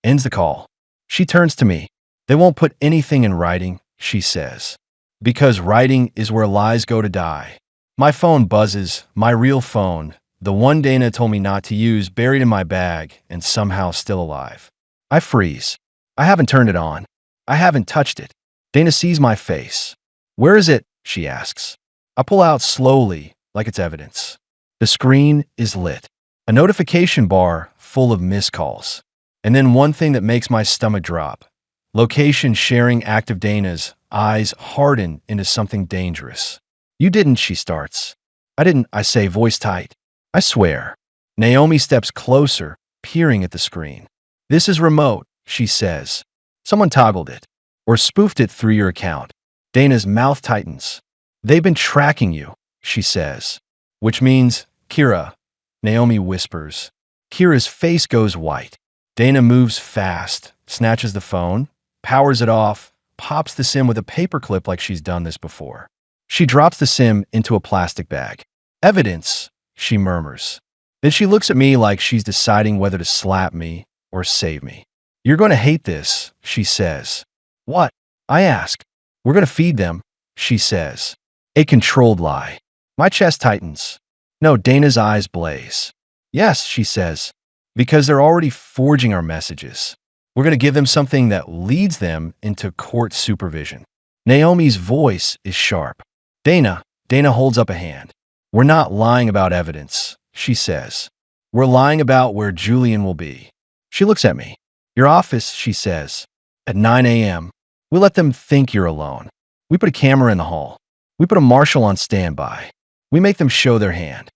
ends the call. She turns to me. They won't put anything in writing, she says. Because writing is where lies go to die. My phone buzzes, my real phone, the one Dana told me not to use, buried in my bag and somehow still alive. I freeze. I haven't turned it on. I haven't touched it. Dana sees my face. Where is it? She asks. I pull out slowly, like it's evidence. The screen is lit. A notification bar full of missed calls. And then one thing that makes my stomach drop. Location sharing active. Dana's eyes harden into something dangerous. You didn't, she starts. I didn't, I say, voice tight. I swear. Naomi steps closer, peering at the screen. This is remote, she says. Someone toggled it, or spoofed it through your account. Dana's mouth tightens. They've been tracking you, she says. Which means, Kira, Naomi whispers. Kira's face goes white. Dana moves fast, snatches the phone, powers it off, pops the SIM with a paperclip like she's done this before. She drops the SIM into a plastic bag. Evidence, she murmurs. Then she looks at me like she's deciding whether to slap me or save me. You're going to hate this, she says. What? I ask. We're going to feed them, she says. A controlled lie. My chest tightens. No, Dana's eyes blaze. Yes, she says. Because they're already forging our messages. We're going to give them something that leads them into court supervision. Naomi's voice is sharp. Dana holds up a hand. We're not lying about evidence, she says. We're lying about where Julian will be. She looks at me. Your office, she says. At 9 a.m. We let them think you're alone. We put a camera in the hall. We put a marshal on standby. We make them show their hand.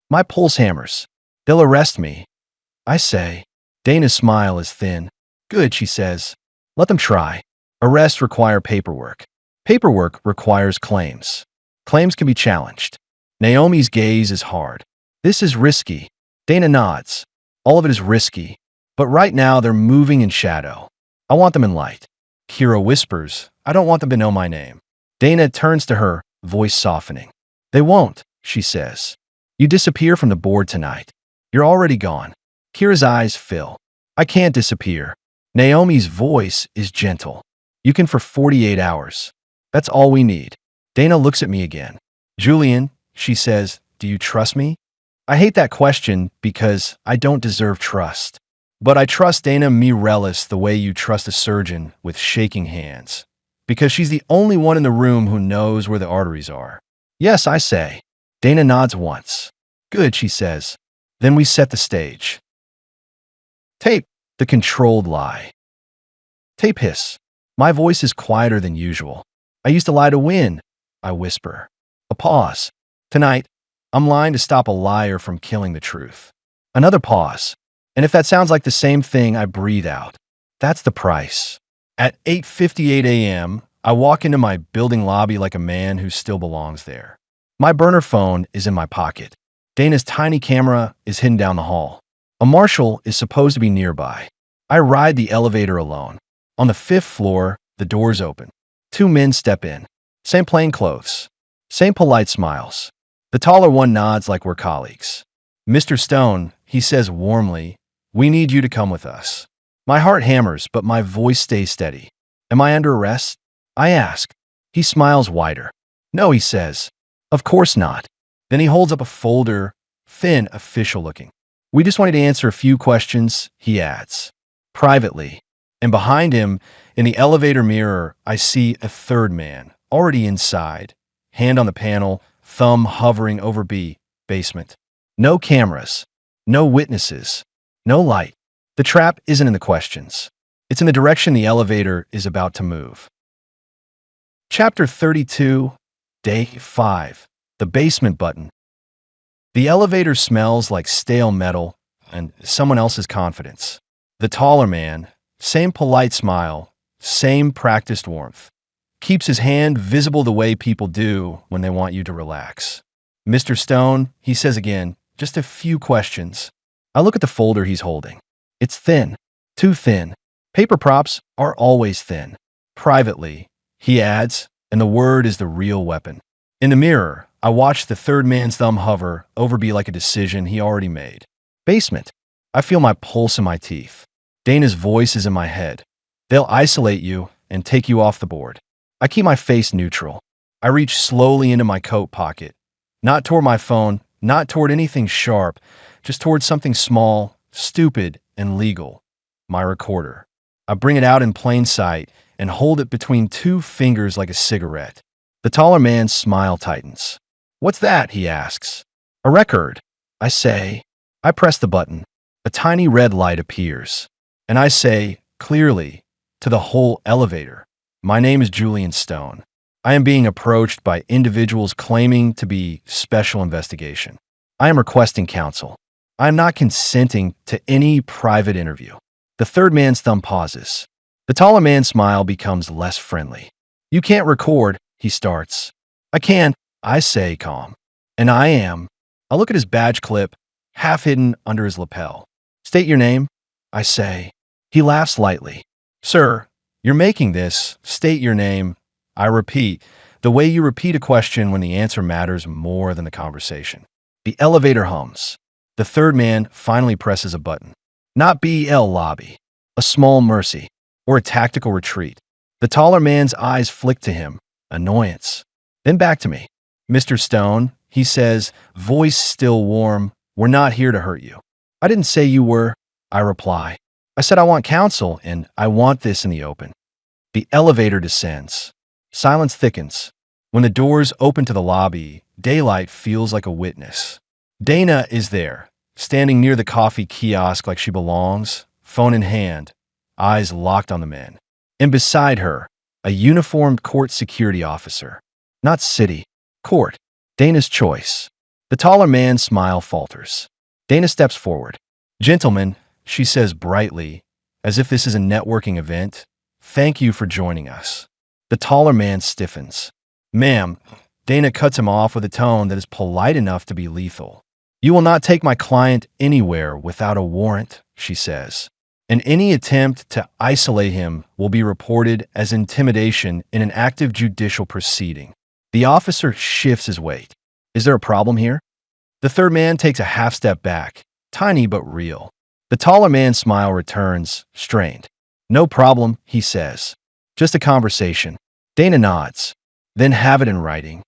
My pulse hammers. They'll arrest me. I say. Dana's smile is thin. Good, she says. Let them try. Arrests require paperwork. Paperwork requires claims. Claims can be challenged. Naomi's gaze is hard. This is risky. Dana nods. All of it is risky. But right now they're moving in shadow. I want them in light. Kira whispers, I don't want them to know my name. Dana turns to her, voice softening. They won't, she says. You disappear from the board tonight. You're already gone. Kira's eyes fill. I can't disappear. Naomi's voice is gentle. You can for 48 hours. That's all we need. Dana looks at me again. Julian, she says, do you trust me? I hate that question because I don't deserve trust. But I trust Dana Mirelis the way you trust a surgeon with shaking hands. Because she's the only one in the room who knows where the arteries are. Yes, I say. Dana nods once. Good, she says. Then we set the stage. Tape, the controlled lie. Tape hiss. My voice is quieter than usual. I used to lie to win, I whisper. A pause. Tonight, I'm lying to stop a liar from killing the truth. Another pause. And if that sounds like the same thing, I breathe out. That's the price. At 8:58 a.m., I walk into my building lobby like a man who still belongs there. My burner phone is in my pocket. Dana's tiny camera is hidden down the hall. A marshal is supposed to be nearby. I ride the elevator alone. On the 5th floor, the doors open. 2 men step in. Same plain clothes. Same polite smiles. The taller one nods like we're colleagues. Mr. Stone, he says warmly, we need you to come with us. My heart hammers, but my voice stays steady. Am I under arrest? I ask. He smiles wider. No, he says. Of course not. Then he holds up a folder, thin, official looking. We just wanted to answer a few questions, he adds. Privately. And behind him, in the elevator mirror, I see a third man, already inside, hand on the panel, thumb hovering over B, basement. No cameras, no witnesses, no light. The trap isn't in the questions. It's in the direction the elevator is about to move. Chapter 32, Day 5, The Basement Button. The elevator smells like stale metal and someone else's confidence. The taller man, same polite smile, same practiced warmth, keeps his hand visible the way people do when they want you to relax. Mr. Stone, he says again, just a few questions. I look at the folder he's holding. It's thin, too thin. Paper props are always thin. Privately, he adds, and the word is the real weapon. In the mirror, I watch the third man's thumb hover over B like a decision he already made. Basement. I feel my pulse in my teeth. Dana's voice is in my head. They'll isolate you and take you off the board. I keep my face neutral. I reach slowly into my coat pocket. Not toward my phone, not toward anything sharp, just toward something small, stupid, and legal. My recorder. I bring it out in plain sight and hold it between 2 fingers like a cigarette. The taller man's smile tightens. What's that? He asks. A record. I say. I press the button. A tiny red light appears. And I say, clearly, to the whole elevator, my name is Julian Stone. I am being approached by individuals claiming to be special investigation. I am requesting counsel. I am not consenting to any private interview. The third man's thumb pauses. The taller man's smile becomes less friendly. You can't record, he starts. I can, I say, calm. And I am. I look at his badge clip, half hidden under his lapel. State your name, I say. He laughs lightly. Sir, you're making this. State your name. I repeat, the way you repeat a question when the answer matters more than the conversation. The elevator hums. The third man finally presses a button. Not BL lobby, a small mercy, or a tactical retreat. The taller man's eyes flick to him, annoyance. Then back to me. Mr. Stone, he says, voice still warm, we're not here to hurt you. I didn't say you were, I reply. I said I want counsel, and I want this in the open. The elevator descends. Silence thickens. When the doors open to the lobby, daylight feels like a witness. Dana is there, standing near the coffee kiosk like she belongs, phone in hand, eyes locked on the men. And beside her, a uniformed court security officer. Not city, court. Dana's choice. The taller man's smile falters. Dana steps forward. Gentlemen, she says brightly, as if this is a networking event, thank you for joining us. The taller man stiffens. Ma'am, Dana cuts him off with a tone that is polite enough to be lethal. You will not take my client anywhere without a warrant, she says. And any attempt to isolate him will be reported as intimidation in an active judicial proceeding. The officer shifts his weight. Is there a problem here? The third man takes a half step back, tiny but real. The taller man's smile returns, strained. No problem, he says. Just a conversation. Dana nods. Then have it in writing.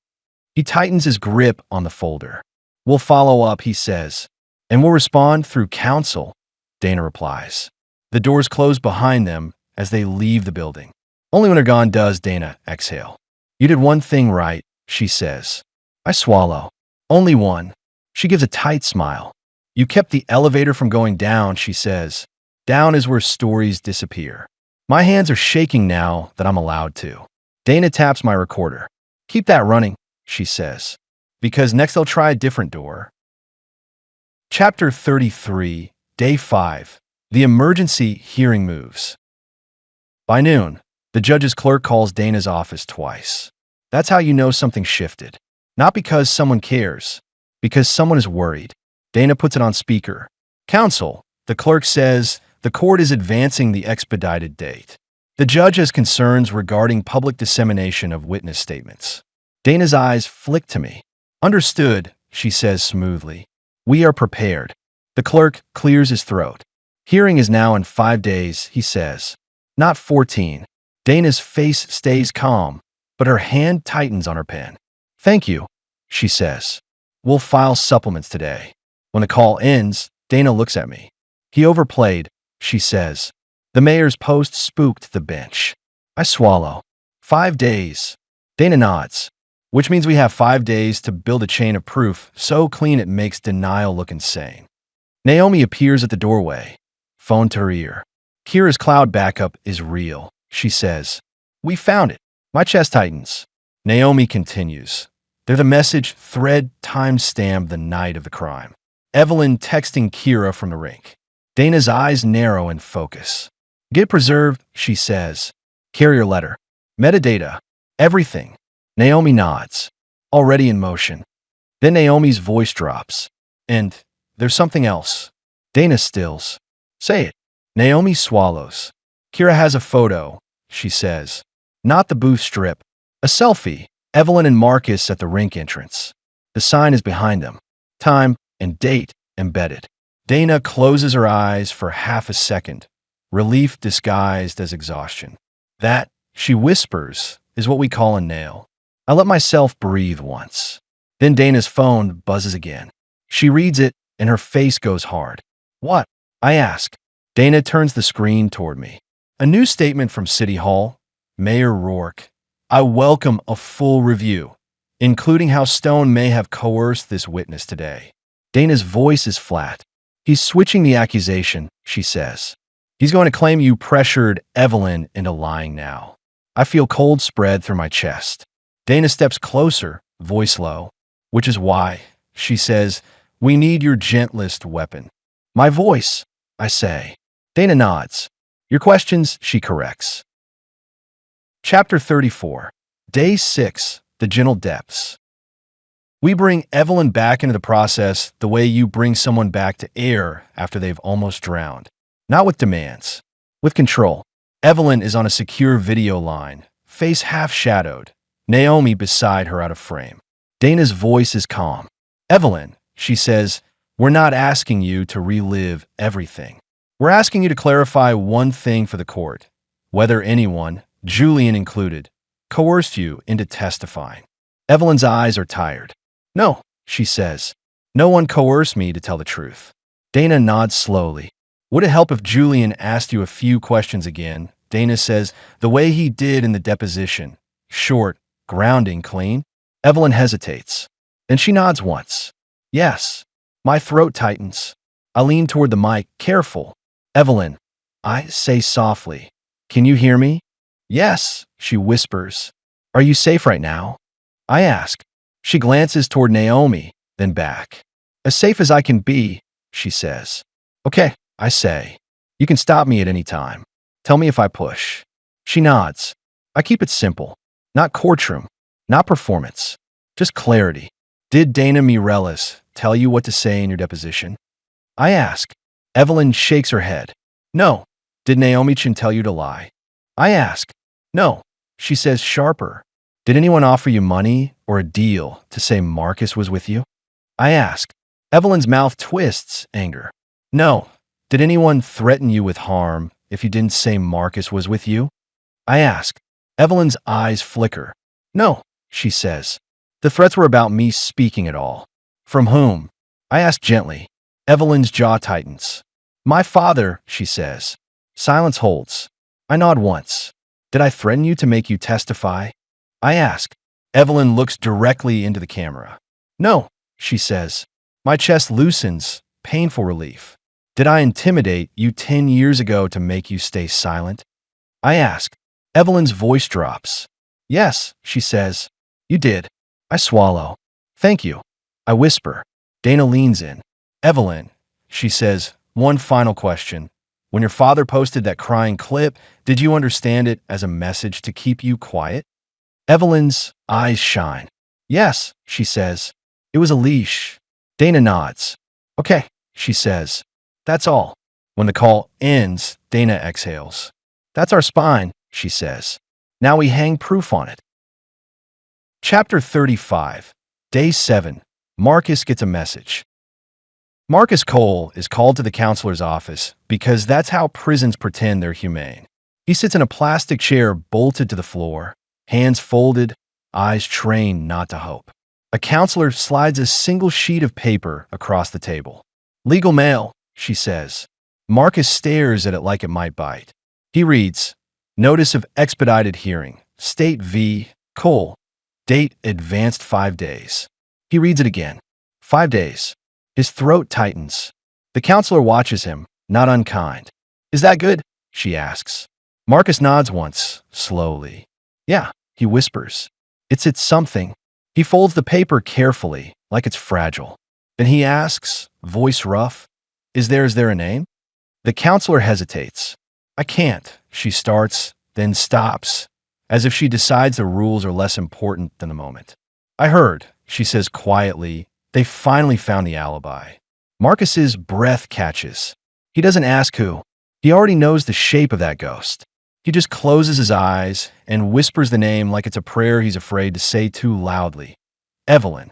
He tightens his grip on the folder. We'll follow up, he says. And we'll respond through counsel, Dana replies. The doors close behind them as they leave the building. Only when they're gone does Dana exhale. You did one thing right, she says. I swallow. Only one. She gives a tight smile. You kept the elevator from going down, she says. Down is where stories disappear. My hands are shaking now that I'm allowed to. Dana taps my recorder. Keep that running, she says. Because next they'll try a different door. Chapter 33, Day 5. The emergency hearing moves. By noon, the judge's clerk calls Dana's office twice. That's how you know something shifted. Not because someone cares, because someone is worried. Dana puts it on speaker. Counsel, the clerk says, the court is advancing the expedited date. The judge has concerns regarding public dissemination of witness statements. Dana's eyes flick to me. Understood, she says smoothly. We are prepared. The clerk clears his throat. Hearing is now in 5 days, he says. Not 14. Dana's face stays calm, but her hand tightens on her pen. Thank you, she says. We'll file supplements today. When the call ends, Dana looks at me. He overplayed, she says. The mayor's post spooked the bench. I swallow. 5 days. Dana nods. Which means we have 5 days to build a chain of proof so clean it makes denial look insane. Naomi appears at the doorway, phone to her ear. Kira's cloud backup is real, she says. We found it. My chest tightens. Naomi continues. They're the message thread time-stamped the night of the crime. Evelyn texting Kira from the rink. Dana's eyes narrow in focus. Get preserved, she says. Carrier letter. Metadata. Everything. Naomi nods. Already in motion. Then Naomi's voice drops. And there's something else. Dana stills. Say it. Naomi swallows. Kira has a photo, she says. Not the booth strip. A selfie. Evelyn and Marcus at the rink entrance. The sign is behind them. Time and date embedded. Dana closes her eyes for half a second. Relief disguised as exhaustion. That, she whispers, is what we call a nail. I let myself breathe once. Then Dana's phone buzzes again. She reads it, and her face goes hard. What? I ask. Dana turns the screen toward me. A new statement from City Hall. Mayor Roark. I welcome a full review, including how Stone may have coerced this witness today. Dana's voice is flat. He's switching the accusation, she says. He's going to claim you pressured Evelyn into lying now. I feel cold spread through my chest. Dana steps closer, voice low. Which is why, she says, we need your gentlest weapon. My voice, I say. Dana nods. Your questions, she corrects. Chapter 34. Day 6. The Gentle Depths. We bring Evelyn back into the process the way you bring someone back to air after they've almost drowned. Not with demands. With control. Evelyn is on a secure video line, face half shadowed. Naomi beside her out of frame. Dana's voice is calm. Evelyn, she says, we're not asking you to relive everything. We're asking you to clarify one thing for the court. Whether anyone, Julian included, coerced you into testifying. Evelyn's eyes are tired. No, she says. No one coerced me to tell the truth. Dana nods slowly. Would it help if Julian asked you a few questions again? Dana says, the way he did in the deposition. Short, grounding, clean. Evelyn hesitates. Then she nods once. Yes. My throat tightens. I lean toward the mic, careful. Evelyn, I say softly. Can you hear me? Yes, she whispers. Are you safe right now? I ask. She glances toward Naomi, then back. As safe as I can be, she says. Okay, I say. You can stop me at any time. Tell me if I push. She nods. I keep it simple. Not courtroom. Not performance. Just clarity. Did Dana Mireles tell you what to say in your deposition? I ask. Evelyn shakes her head. No. Did Naomi Chin tell you to lie? I ask. No. She says sharper. Did anyone offer you money or a deal to say Marcus was with you? I ask. Evelyn's mouth twists, anger. No. Did anyone threaten you with harm if you didn't say Marcus was with you? I ask. Evelyn's eyes flicker. No, she says. The threats were about me speaking at all. From whom? I ask gently. Evelyn's jaw tightens. My father, she says. Silence holds. I nod once. Did I threaten you to make you testify? I ask. Evelyn looks directly into the camera. No, she says. My chest loosens, painful relief. Did I intimidate you 10 years ago to make you stay silent? I ask. Evelyn's voice drops. Yes, she says. You did. I swallow. Thank you. I whisper. Dana leans in. Evelyn, she says, one final question. When your father posted that crying clip, did you understand it as a message to keep you quiet? Evelyn's eyes shine. Yes, she says. It was a leash. Dana nods. Okay, she says. That's all. When the call ends, Dana exhales. That's our spine, she says. Now we hang proof on it. Chapter 35, Day 7. Marcus gets a message. Marcus Cole is called to the counselor's office because that's how prisons pretend they're humane. He sits in a plastic chair bolted to the floor, hands folded, eyes trained not to hope. A counselor slides a single sheet of paper across the table. Legal mail, she says. Marcus stares at it like it might bite. He reads, Notice of expedited hearing, State v. Cole, date advanced 5 days. He reads it again. 5 days. His throat tightens. The counselor watches him, not unkind. Is that good? She asks. Marcus nods once, slowly. Yeah, he whispers. It's something. He folds the paper carefully, like it's fragile. Then he asks, voice rough, Is there a name? The counselor hesitates. I can't, she starts, then stops, as if she decides the rules are less important than the moment. I heard, she says quietly, they finally found the alibi. Marcus's breath catches. He doesn't ask who. He already knows the shape of that ghost. He just closes his eyes and whispers the name like it's a prayer he's afraid to say too loudly. Evelyn.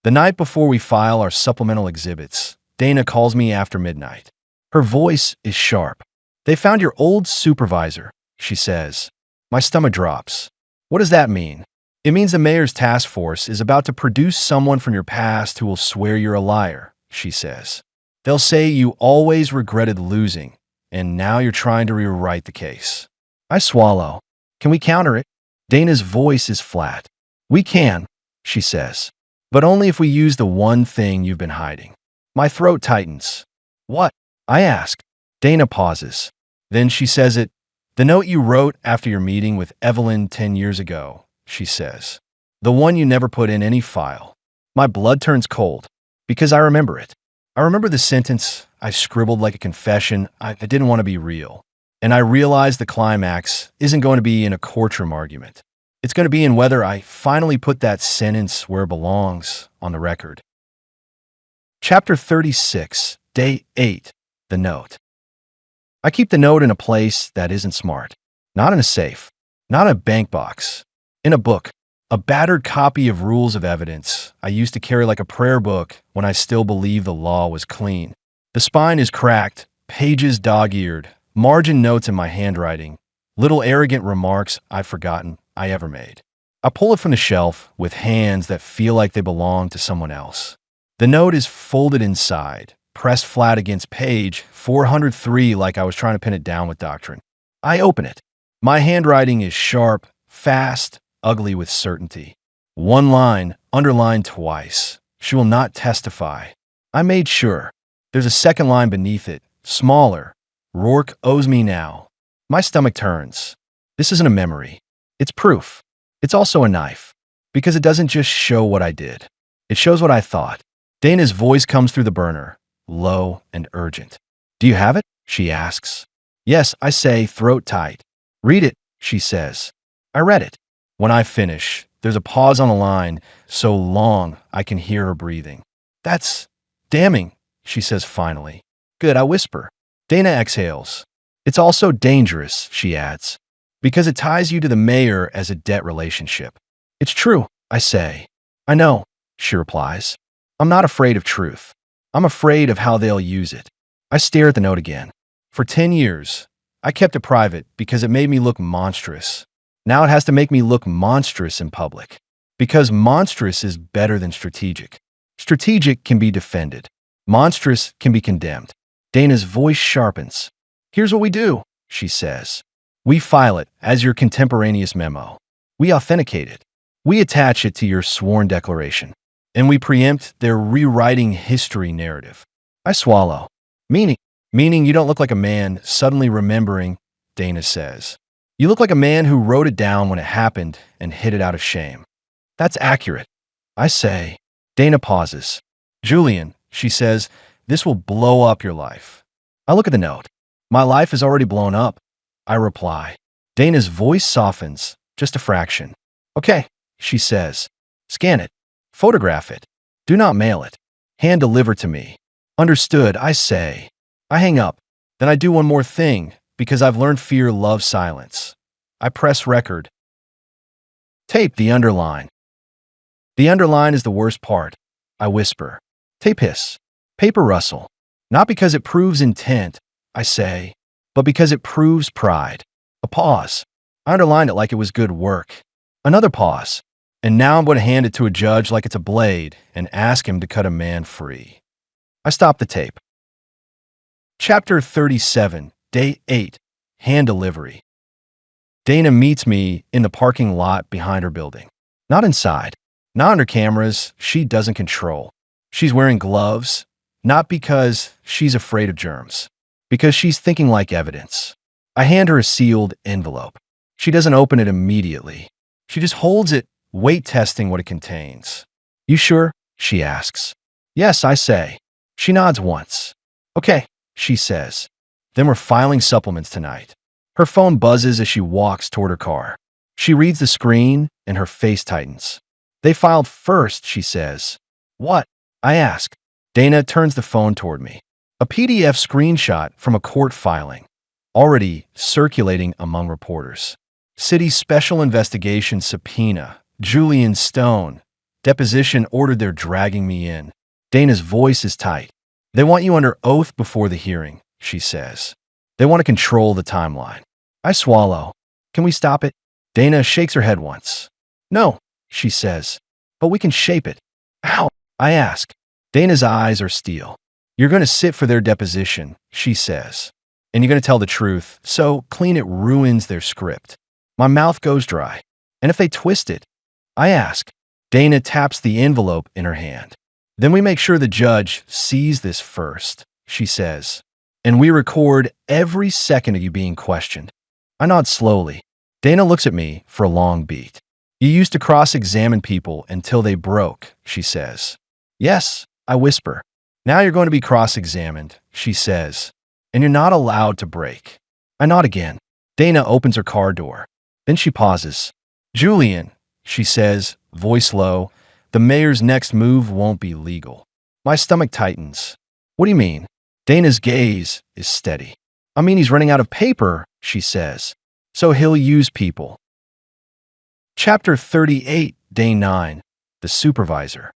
The night before we file our supplemental exhibits, Dana calls me after midnight. Her voice is sharp. They found your old supervisor, she says. My stomach drops. What does that mean? It means the mayor's task force is about to produce someone from your past who will swear you're a liar, she says. They'll say you always regretted losing, and now you're trying to rewrite the case. I swallow. Can we counter it? Dana's voice is flat. We can, she says. But only if we use the one thing you've been hiding. My throat tightens. What? I ask. Dana pauses. Then she says it. The note you wrote after your meeting with Evelyn 10 years ago, she says. The one you never put in any file. My blood turns cold, because I remember it. I remember the sentence I scribbled like a confession. I didn't want to be real. And I realized the climax isn't going to be in a courtroom argument. It's going to be in whether I finally put that sentence where it belongs on the record. Chapter 36, Day 8, The Note. I keep the note in a place that isn't smart. Not in a safe. Not in a bank box. In a book. A battered copy of Rules of Evidence I used to carry like a prayer book when I still believed the law was clean. The spine is cracked, pages dog-eared, margin notes in my handwriting, little arrogant remarks I've forgotten I ever made. I pull it from the shelf with hands that feel like they belong to someone else. The note is folded inside, pressed flat against page 403 like I was trying to pin it down with doctrine. I open it. My handwriting is sharp, fast, ugly with certainty. One line, underlined twice. She will not testify. I made sure. There's a second line beneath it, smaller. Roark owes me now. My stomach turns. This isn't a memory. It's proof. It's also a knife. Because it doesn't just show what I did. It shows what I thought. Dana's voice comes through the burner, low and urgent. Do you have it? She asks. Yes, I say, throat tight. Read it, she says. I read it. When I finish, there's a pause on the line, so long I can hear her breathing. That's damning, she says finally. Good, I whisper. Dana exhales. It's also dangerous, she adds, because it ties you to the mayor as a debt relationship. It's true, I say. I know, she replies. I'm not afraid of truth. I'm afraid of how they'll use it. I stare at the note again. For 10 years, I kept it private because it made me look monstrous. Now it has to make me look monstrous in public. Because monstrous is better than strategic. Strategic can be defended. Monstrous can be condemned. Dana's voice sharpens. Here's what we do, she says. We file it as your contemporaneous memo. We authenticate it. We attach it to your sworn declaration. And we preempt their rewriting history narrative. I swallow. Meaning you don't look like a man suddenly remembering, Dana says. You look like a man who wrote it down when it happened and hid it out of shame. That's accurate, I say. Dana pauses. Julian, she says, this will blow up your life. I look at the note. My life is already blown up, I reply. Dana's voice softens, just a fraction. Okay, she says. Scan it. Photograph it. Do not mail it. Hand deliver to me. Understood, I say. I hang up. Then I do one more thing, because I've learned fear loves silence. I press record. Tape the underline. The underline is the worst part, I whisper. Tape hiss. Paper rustle. Not because it proves intent, I say, but because it proves pride. A pause. I underlined it like it was good work. Another pause. And now I'm going to hand it to a judge like it's a blade and ask him to cut a man free. I stop the tape. Chapter 37, Day 8, Hand Delivery. Dana meets me in the parking lot behind her building. Not inside. Not under cameras she doesn't control. She's wearing gloves, not because she's afraid of germs, because she's thinking like evidence. I hand her a sealed envelope. She doesn't open it immediately. She just holds it, weight testing what it contains. You sure? She asks. Yes, I say. She nods once. Okay, she says. Then we're filing supplements tonight. Her phone buzzes as she walks toward her car. She reads the screen and her face tightens. They filed first, she says. What? I ask. Dana turns the phone toward me. A PDF screenshot from a court filing, already circulating among reporters. City Special Investigation subpoena. Julian Stone. Deposition ordered. They're dragging me in. Dana's voice is tight. They want you under oath before the hearing, she says. They want to control the timeline. I swallow. Can we stop it? Dana shakes her head once. No, she says, but we can shape it. How? I ask. Dana's eyes are steel. You're going to sit for their deposition, she says. And you're going to tell the truth, so clean it ruins their script. My mouth goes dry. And if they twist it? I ask. Dana taps the envelope in her hand. Then we make sure the judge sees this first, she says. And we record every second of you being questioned. I nod slowly. Dana looks at me for a long beat. You used to cross-examine people until they broke, she says. Yes, I whisper. Now you're going to be cross-examined, she says. And you're not allowed to break. I nod again. Dana opens her car door. Then she pauses. Julian, she says, voice low, the mayor's next move won't be legal. My stomach tightens. What do you mean? Dana's gaze is steady. I mean he's running out of paper, she says. So he'll use people. Chapter 38, Day 9, The Supervisor.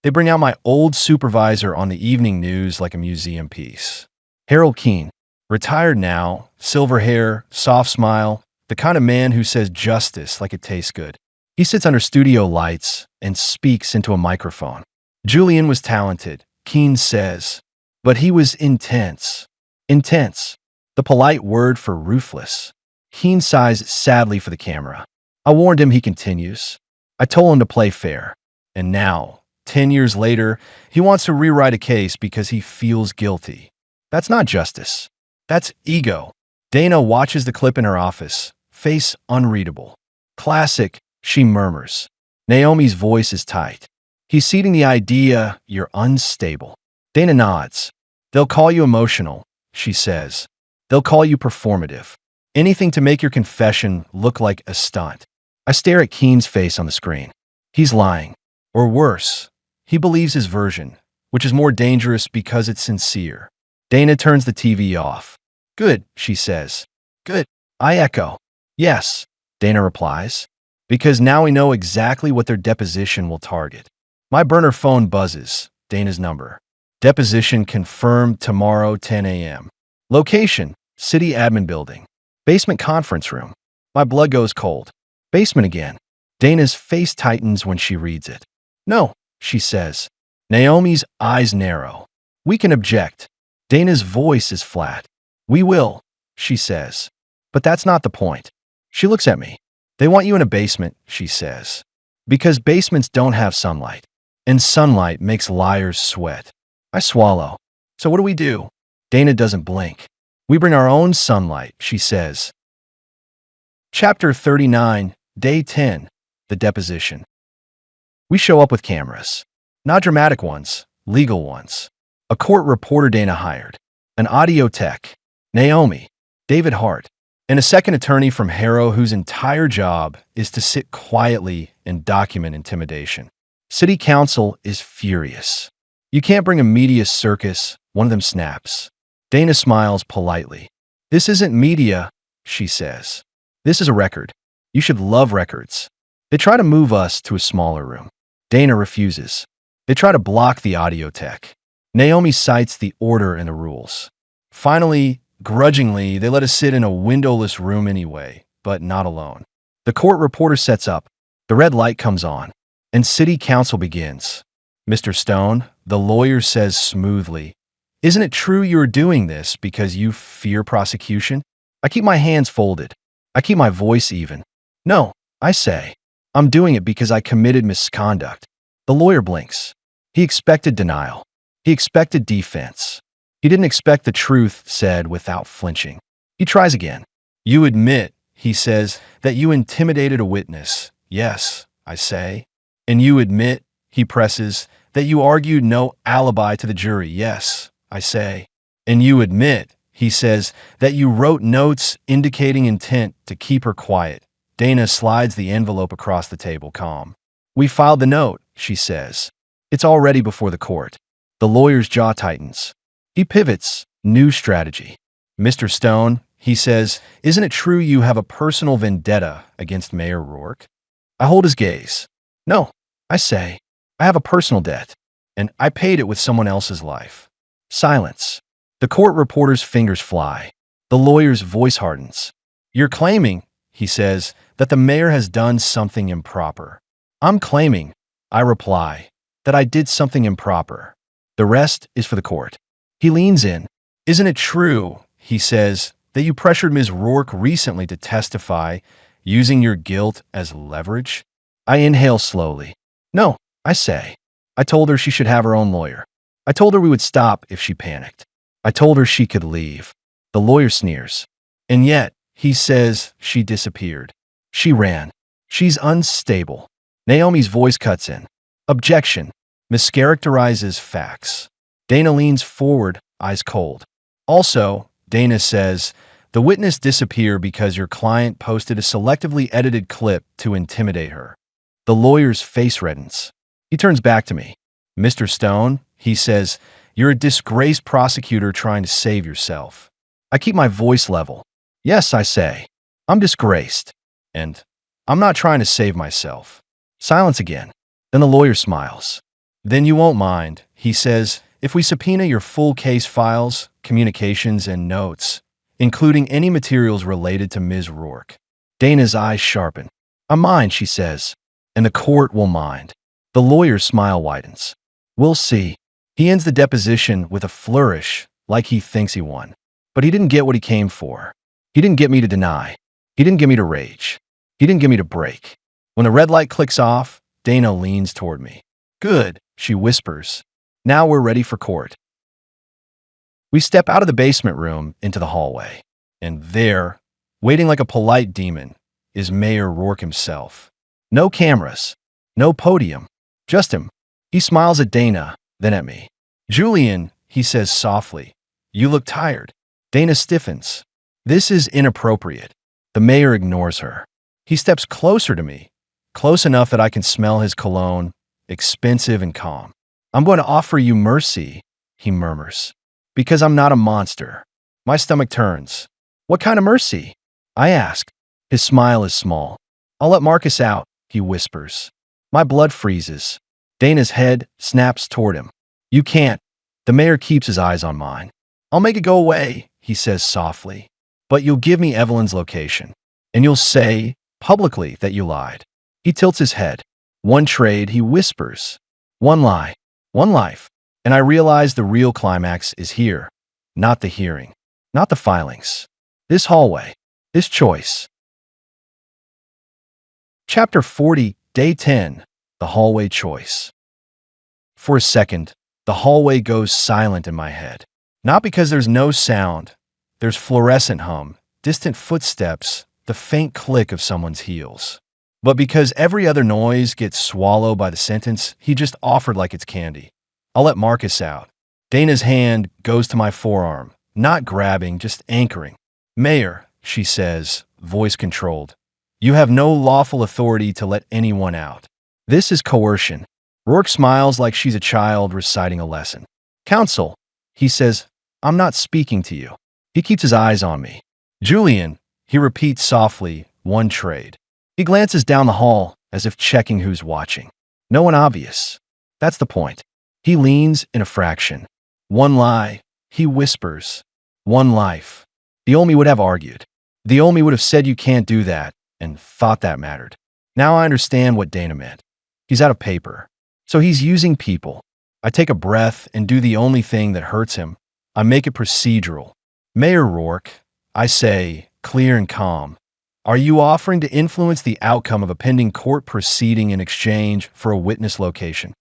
They bring out my old supervisor on the evening news like a museum piece. Harold Keene, retired now, silver hair, soft smile, the kind of man who says justice like it tastes good. He sits under studio lights and speaks into a microphone. Julian was talented, Keene says, but he was intense. Intense, the polite word for ruthless. Keene sighs sadly for the camera. I warned him, he continues. I told him to play fair. And now, 10 years later, he wants to rewrite a case because he feels guilty. That's not justice. That's ego. Dana watches the clip in her office, face unreadable. Classic, she murmurs. Naomi's voice is tight. He's seeding the idea you're unstable. Dana nods. They'll call you emotional, she says. They'll call you performative. Anything to make your confession look like a stunt. I stare at Keene's face on the screen. He's lying. Or worse, he believes his version, which is more dangerous because it's sincere. Dana turns the TV off. Good, she says. Good. I echo. Yes, Dana replies. Because now we know exactly what their deposition will target. My burner phone buzzes. Dana's number. Deposition confirmed tomorrow 10 a.m. Location, City Admin Building. Basement conference room. My blood goes cold. Basement again. Dana's face tightens when she reads it. No, she says. Naomi's eyes narrow. We can object. Dana's voice is flat. We will, she says. But that's not the point. She looks at me. They want you in a basement, she says. Because basements don't have sunlight. And sunlight makes liars sweat. I swallow. So what do we do? Dana doesn't blink. We bring our own sunlight, she says. Chapter 39, Day 10, The Deposition. We show up with cameras. Not dramatic ones, legal ones. A court reporter Dana hired. An audio tech. Naomi. David Hart. And a second attorney from Harrow whose entire job is to sit quietly and document intimidation. City Council is furious. You can't bring a media circus, one of them snaps. Dana smiles politely. This isn't media, she says. This is a record. You should love records. They try to move us to a smaller room. Dana refuses. They try to block the audio tech. Naomi cites the order and the rules. Finally, grudgingly, they let us sit in a windowless room anyway, but not alone. The court reporter sets up. The red light comes on, and City Council begins. Mr. Stone, the lawyer says smoothly, isn't it true you're doing this because you fear prosecution? I keep my hands folded. I keep my voice even. No, I say. I'm doing it because I committed misconduct. The lawyer blinks. He expected denial. He expected defense. He didn't expect the truth said without flinching. He tries again. You admit, he says, that you intimidated a witness. Yes, I say. And you admit, he presses, that you argued no alibi to the jury. Yes, I say. And you admit, he says, that you wrote notes indicating intent to keep her quiet. Dana slides the envelope across the table, calm. We filed the note, she says. It's already before the court. The lawyer's jaw tightens. He pivots. New strategy. Mr. Stone, he says, isn't it true you have a personal vendetta against Mayor Roark? I hold his gaze. No, I say. I have a personal debt, and I paid it with someone else's life. Silence. The court reporter's fingers fly. The lawyer's voice hardens. You're claiming, he says, that the mayor has done something improper. I'm claiming, I reply, that I did something improper. The rest is for the court. He leans in. Isn't it true, he says, that you pressured Ms. Roark recently to testify, using your guilt as leverage? I inhale slowly. No, I say. I told her she should have her own lawyer. I told her we would stop if she panicked. I told her she could leave. The lawyer sneers. And yet, he says, she disappeared. She ran. She's unstable. Naomi's voice cuts in. Objection. Mischaracterizes facts. Dana leans forward, eyes cold. Also, Dana says, the witness disappeared because your client posted a selectively edited clip to intimidate her. The lawyer's face reddens. He turns back to me. Mr. Stone, he says, you're a disgraced prosecutor trying to save yourself. I keep my voice level. Yes, I say. I'm disgraced. And I'm not trying to save myself. Silence again. Then the lawyer smiles. Then you won't mind, he says, if we subpoena your full case files, communications, and notes, including any materials related to Ms. Roark. Dana's eyes sharpen. I mind, she says, and the court will mind. The lawyer's smile widens. We'll see. He ends the deposition with a flourish, like he thinks he won. But he didn't get what he came for. He didn't get me to deny. He didn't get me to rage. He didn't get me to break. When the red light clicks off, Dana leans toward me. Good, she whispers. Now we're ready for court. We step out of the basement room into the hallway. And there, waiting like a polite demon, is Mayor Roark himself. No cameras. No podium. Just him. He smiles at Dana, then at me. Julian, he says softly, you look tired. Dana stiffens. This is inappropriate. The mayor ignores her. He steps closer to me, close enough that I can smell his cologne, expensive and calm. I'm going to offer you mercy, he murmurs, because I'm not a monster. My stomach turns. What kind of mercy? I ask. His smile is small. I'll let Marcus out, he whispers. My blood freezes. Dana's head snaps toward him. You can't. The mayor keeps his eyes on mine. I'll make it go away, he says softly. But you'll give me Evelyn's location. And you'll say, publicly, that you lied. He tilts his head. One trade, he whispers. One lie. One life. And I realize the real climax is here. Not the hearing. Not the filings. This hallway. This choice. Chapter 40, Day 10. The Hallway Choice. For a second, the hallway goes silent in my head. Not because there's no sound. There's fluorescent hum, distant footsteps, the faint click of someone's heels. But because every other noise gets swallowed by the sentence he just offered like it's candy. I'll let Marcus out. Dana's hand goes to my forearm, not grabbing, just anchoring. Mayor, she says, voice controlled. You have no lawful authority to let anyone out. This is coercion. Roark smiles like she's a child reciting a lesson. Counsel, he says, I'm not speaking to you. He keeps his eyes on me. Julian, he repeats softly, one trade. He glances down the hall as if checking who's watching. No one obvious. That's the point. He leans in a fraction. One lie, he whispers. One life. The old me would have argued. The old me would have said you can't do that and thought that mattered. Now I understand what Dana meant. He's out of paper. So he's using people. I take a breath and do the only thing that hurts him. I make it procedural. Mayor Roark, I say, clear and calm, are you offering to influence the outcome of a pending court proceeding in exchange for a witness location?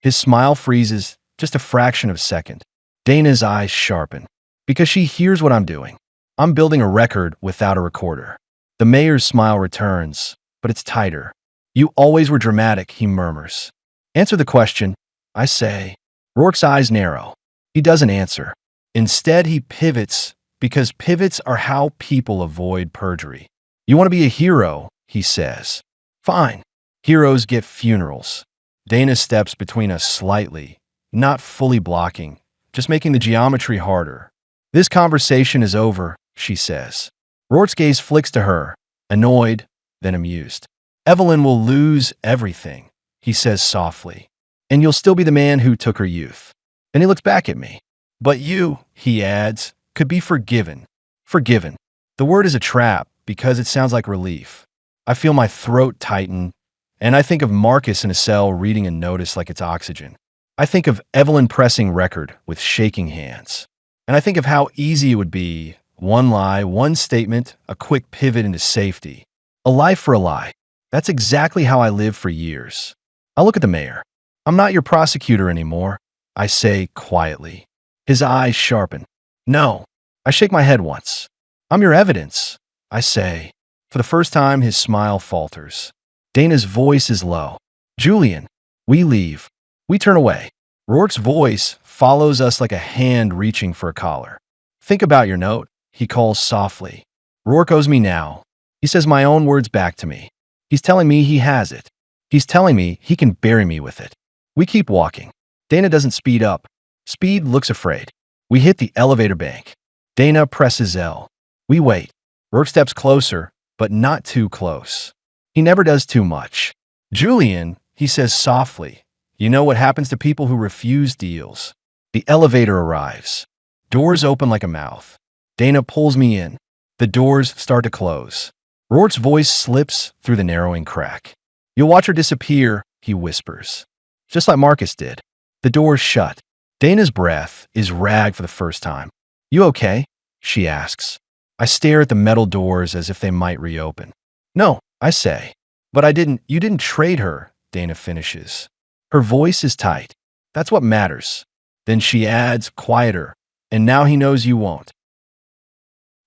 His smile freezes just a fraction of a second. Dana's eyes sharpen. Because she hears what I'm doing. I'm building a record without a recorder. The mayor's smile returns, but it's tighter. You always were dramatic, he murmurs. Answer the question, I say. Roark's eyes narrow. He doesn't answer. Instead, he pivots, because pivots are how people avoid perjury. You want to be a hero, he says. Fine. Heroes get funerals. Dana steps between us slightly, not fully blocking, just making the geometry harder. This conversation is over, she says. Roark's gaze flicks to her, annoyed, then amused. Evelyn will lose everything, he says softly. And you'll still be the man who took her youth. Then he looks back at me. But you, he adds, could be forgiven. Forgiven. The word is a trap because it sounds like relief. I feel my throat tighten, and I think of Marcus in a cell reading a notice like it's oxygen. I think of Evelyn pressing record with shaking hands. And I think of how easy it would be, one lie, one statement, a quick pivot into safety. A lie for a lie. That's exactly how I lived for years. I look at the mayor. I'm not your prosecutor anymore, I say quietly. His eyes sharpen. No. I shake my head once. I'm your evidence, I say. For the first time, his smile falters. Dana's voice is low. Julian, we leave. We turn away. Roark's voice follows us like a hand reaching for a collar. Think about your note, he calls softly. Roark owes me now. He says my own words back to me. He's telling me he has it. He's telling me he can bury me with it. We keep walking. Dana doesn't speed up. Speed looks afraid. We hit the elevator bank. Dana presses L. We wait. Roark steps closer, but not too close. He never does too much. Julian, he says softly, you know what happens to people who refuse deals. The elevator arrives. Doors open like a mouth. Dana pulls me in. The doors start to close. Roark's voice slips through the narrowing crack. You'll watch her disappear, he whispers. Just like Marcus did. The doors shut. Dana's breath is ragged for the first time. You okay? She asks. I stare at the metal doors as if they might reopen. No, I say. But you didn't trade her, Dana finishes. Her voice is tight. That's what matters. Then she adds, quieter, and now he knows you won't.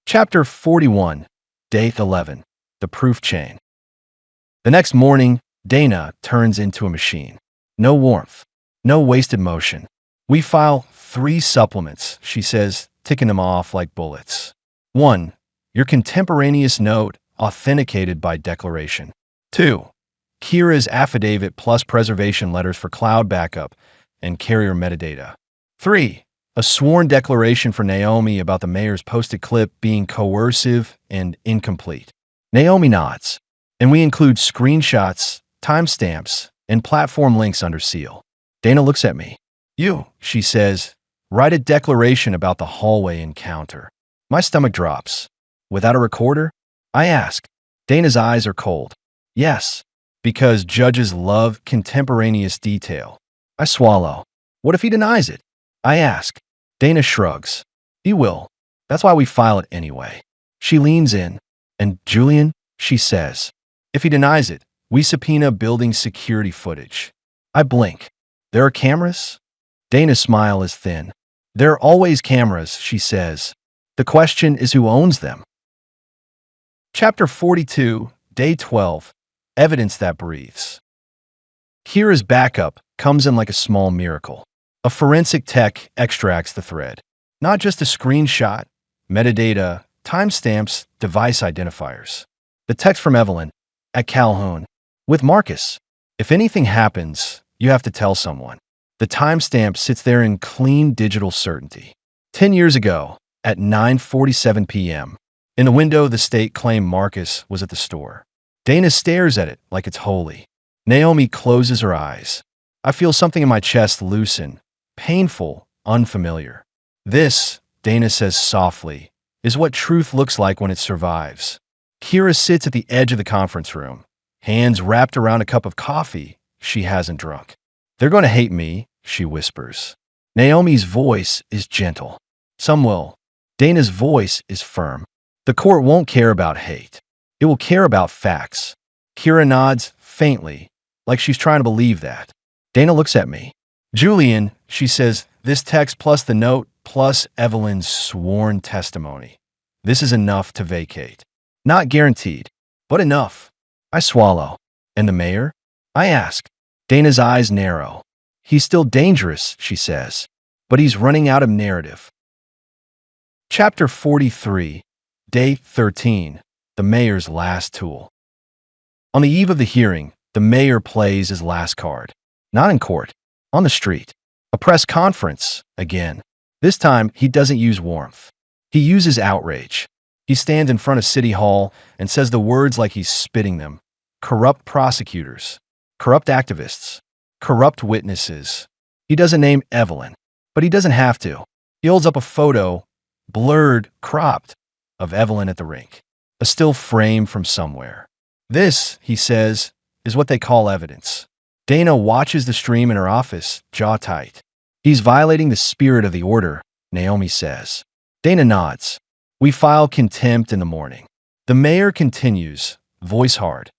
Chapter 41, Day 11, The Proof Chain. The next morning, Dana turns into a machine. No warmth. No wasted motion. We file 3 supplements, she says, ticking them off like bullets. 1. Your contemporaneous note, authenticated by declaration. 2. Kira's affidavit plus preservation letters for cloud backup and carrier metadata. 3. A sworn declaration for Naomi about the mayor's posted clip being coercive and incomplete. Naomi nods. and we include screenshots, timestamps, and platform links under seal. Dana looks at me. You, she says, write a declaration about the hallway encounter. My stomach drops. Without a recorder? I ask. Dana's eyes are cold. Yes, because judges love contemporaneous detail. I swallow. What if he denies it? I ask. Dana shrugs. He will. That's why we file it anyway. She leans in. And Julian, she says, if he denies it, we subpoena building security footage. I blink. There are cameras? Dana's smile is thin. There are always cameras, she says. The question is who owns them. Chapter 42, Day 12, Evidence That Breathes. Kira's backup comes in like a small miracle. A forensic tech extracts the thread. Not just a screenshot, metadata, timestamps, device identifiers. The text from Evelyn, at Calhoun, with Marcus. If anything happens, you have to tell someone. The timestamp sits there in clean digital certainty. 10 years ago, at 9:47 p.m., in the window, the state claimed Marcus was at the store. Dana stares at it like it's holy. Naomi closes her eyes. I feel something in my chest loosen, painful, unfamiliar. This, Dana says softly, is what truth looks like when it survives. Kira sits at the edge of the conference room, hands wrapped around a cup of coffee she hasn't drunk. They're going to hate me, she whispers. Naomi's voice is gentle. Some will. Dana's voice is firm. The court won't care about hate. It will care about facts. Kira nods faintly, like she's trying to believe that. Dana looks at me. Julian, she says, this text plus the note plus Evelyn's sworn testimony. This is enough to vacate. Not guaranteed, but enough. I swallow. And the mayor? I ask. Dana's eyes narrow. He's still dangerous, she says, but he's running out of narrative. Chapter 43, Day 13, The Mayor's Last Tool. On the eve of the hearing, the mayor plays his last card. Not in court, on the street. A press conference, again. This time, he doesn't use warmth. He uses outrage. He stands in front of City Hall and says the words like he's spitting them. Corrupt prosecutors. Corrupt activists. Corrupt witnesses. He doesn't name Evelyn, but he doesn't have to. He holds up a photo, blurred, cropped, of Evelyn at the rink. A still frame from somewhere. This, he says, is what they call evidence. Dana watches the stream in her office, jaw tight. He's violating the spirit of the order, Naomi says. Dana nods. We file contempt in the morning. The mayor continues, voice hard.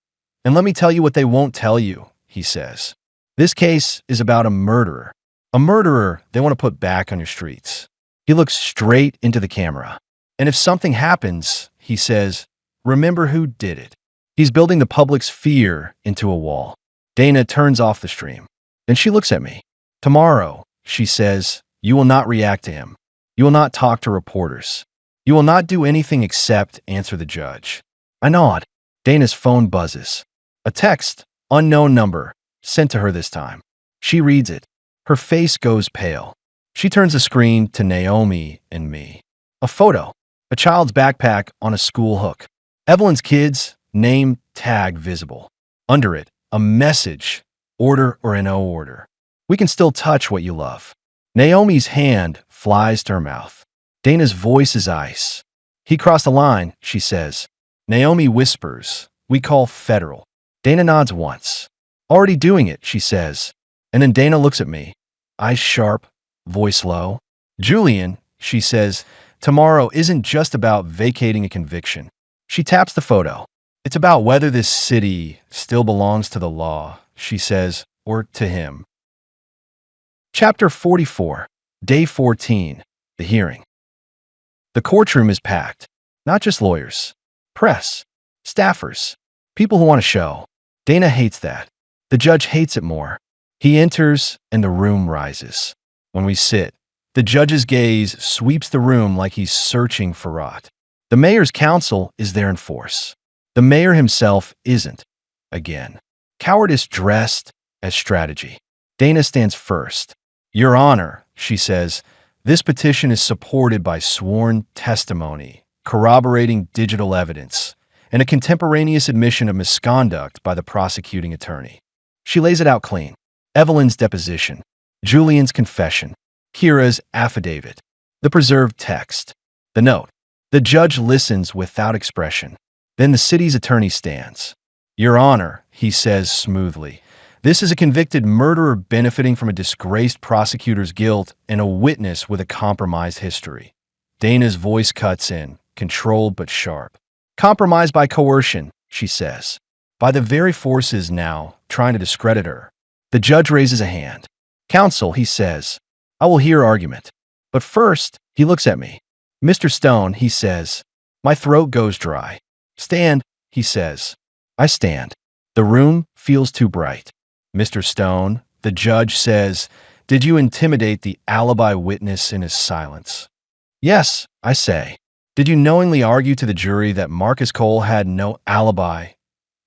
And let me tell you what they won't tell you, he says. This case is about a murderer. A murderer they want to put back on your streets. He looks straight into the camera. And if something happens, he says, remember who did it. He's building the public's fear into a wall. Dana turns off the stream. Then she looks at me. Tomorrow, she says, you will not react to him. You will not talk to reporters. You will not do anything except answer the judge. I nod. Dana's phone buzzes. A text, unknown number, sent to her this time. She reads it. Her face goes pale. She turns the screen to Naomi and me. A photo. A child's backpack on a school hook. Evelyn's kids, name tag visible. Under it, a message, order or no order. We can still touch what you love. Naomi's hand flies to her mouth. Dana's voice is ice. He crossed the line, she says. Naomi whispers, we call federal. Dana nods once. Already doing it, she says. And then Dana looks at me. Eyes sharp, voice low. Julian, she says, tomorrow isn't just about vacating a conviction. She taps the photo. It's about whether this city still belongs to the law, she says, or to him. Chapter 44, Day 14, The Hearing. The courtroom is packed. Not just lawyers, press, staffers, people who want to show. Dana hates that. The judge hates it more. He enters and the room rises. When we sit, the judge's gaze sweeps the room like he's searching for rot. The mayor's counsel is there in force. The mayor himself isn't. Again. Cowardice dressed as strategy. Dana stands first. Your Honor, she says, this petition is supported by sworn testimony, corroborating digital evidence, and a contemporaneous admission of misconduct by the prosecuting attorney. She lays it out clean. Evelyn's deposition, Julian's confession, Kira's affidavit, the preserved text, the note. The judge listens without expression. Then the city's attorney stands. "Your Honor," he says smoothly, "this is a convicted murderer benefiting from a disgraced prosecutor's guilt and a witness with a compromised history." Dana's voice cuts in, controlled but sharp. "Compromised by coercion," she says. "By the very forces now trying to discredit her." The judge raises a hand. "Counsel," he says, "I will hear argument. But first," he looks at me. "Mr. Stone," he says. My throat goes dry. "Stand," he says. I stand. The room feels too bright. "Mr. Stone," the judge says, "did you intimidate the alibi witness in his silence?" "Yes," I say. "Did you knowingly argue to the jury that Marcus Cole had no alibi?"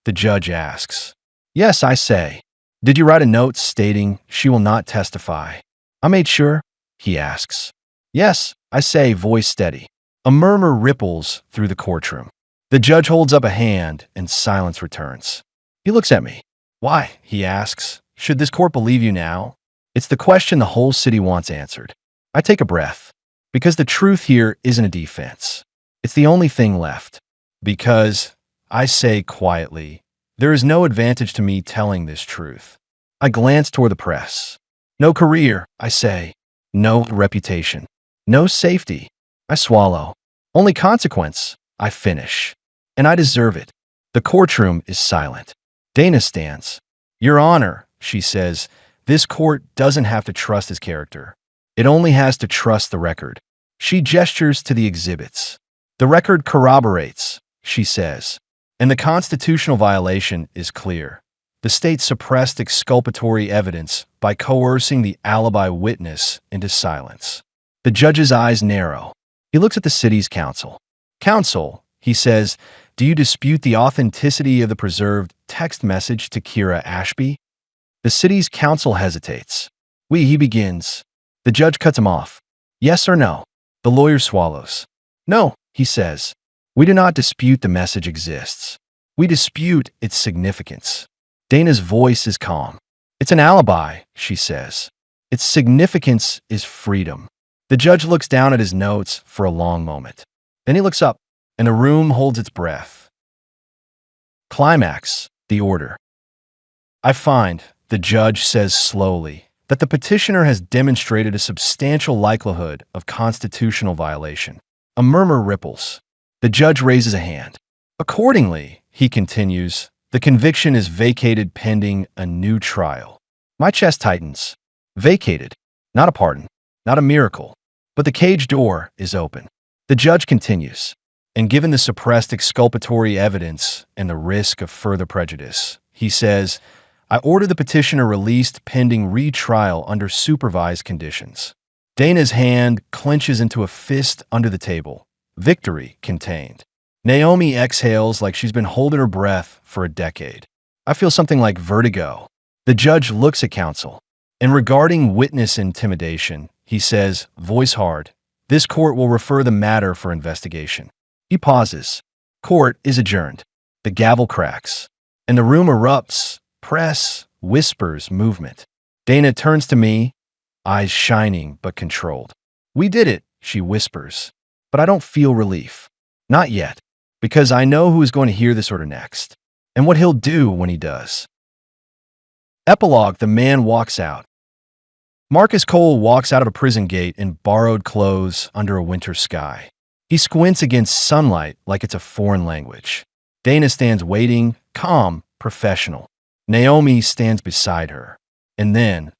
The judge asks. "Yes," I say. "Did you write a note stating she will not testify?" "I made sure," he asks. "Yes," I say, voice steady. A murmur ripples through the courtroom. The judge holds up a hand and silence returns. He looks at me. "Why?" he asks. "Should this court believe you now?" It's the question the whole city wants answered. I take a breath. Because the truth here isn't a defense. It's the only thing left. Because, I say quietly, there is no advantage to me telling this truth. I glance toward the press. No career, I say. No reputation. No safety. I swallow. Only consequence, I finish. And I deserve it. The courtroom is silent. Dana stands. "Your Honor," she says, "this court doesn't have to trust his character. It only has to trust the record." She gestures to the exhibits. "The record corroborates," she says. "And the constitutional violation is clear. The state suppressed exculpatory evidence by coercing the alibi witness into silence." The judge's eyes narrow. He looks at the city's counsel. "Counsel," he says, "do you dispute the authenticity of the preserved text message to Kira Ashby?" The city's counsel hesitates. He begins. The judge cuts him off. "Yes or no?" The lawyer swallows. "No," he says. "We do not dispute the message exists. We dispute its significance." Dana's voice is calm. "It's an alibi," she says. "Its significance is freedom." The judge looks down at his notes for a long moment. Then he looks up, and the room holds its breath. Climax, the order. "I find," the judge says slowly, "that the petitioner has demonstrated a substantial likelihood of constitutional violation." A murmur ripples. The judge raises a hand. "Accordingly," he continues, "the conviction is vacated pending a new trial." My chest tightens. Vacated. Not a pardon. Not a miracle. But the cage door is open. The judge continues. "And given the suppressed exculpatory evidence and the risk of further prejudice," he says, "I order the petitioner released pending retrial under supervised conditions." Dana's hand clenches into a fist under the table. Victory contained. Naomi exhales like she's been holding her breath for a decade. I feel something like vertigo. The judge looks at counsel. And regarding witness intimidation, he says, voice hard, "This court will refer the matter for investigation." He pauses. Court is adjourned. The gavel cracks. And the room erupts. Press, whispers, movement. Dana turns to me, eyes shining but controlled. "We did it," she whispers. But I don't feel relief. Not yet. Because I know who is going to hear this order next. And what he'll do when he does. Epilogue: the man walks out. Marcus Cole walks out of a prison gate in borrowed clothes under a winter sky. He squints against sunlight like it's a foreign language. Dana stands waiting, calm, professional. Naomi stands beside her. And then,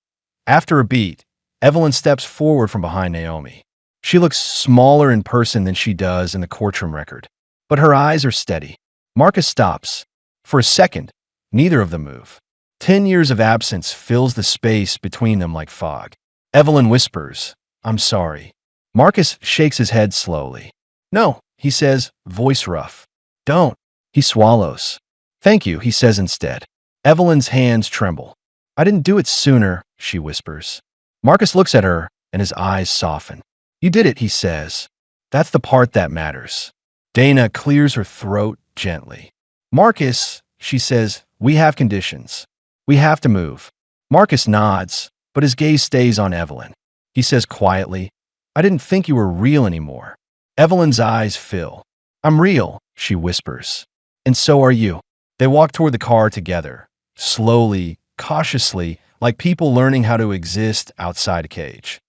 after a beat, Evelyn steps forward from behind Naomi. She looks smaller in person than she does in the courtroom record. But her eyes are steady. Marcus stops. For a second, neither of them move. 10 years of absence fills the space between them like fog. Evelyn whispers, "I'm sorry." Marcus shakes his head slowly. "No," he says, voice rough. "Don't." He swallows. "Thank you," he says instead. Evelyn's hands tremble. "I didn't do it sooner," she whispers. Marcus looks at her, and his eyes soften. "You did it," he says. "That's the part that matters." Dana clears her throat gently. Marcus, she says, we have conditions. We have to move. Marcus nods, but his gaze stays on Evelyn. He says quietly, I didn't think you were real anymore. Evelyn's eyes fill. I'm real, she whispers. And so are you. They walk toward the car together, slowly, cautiously, like people learning how to exist outside a cage.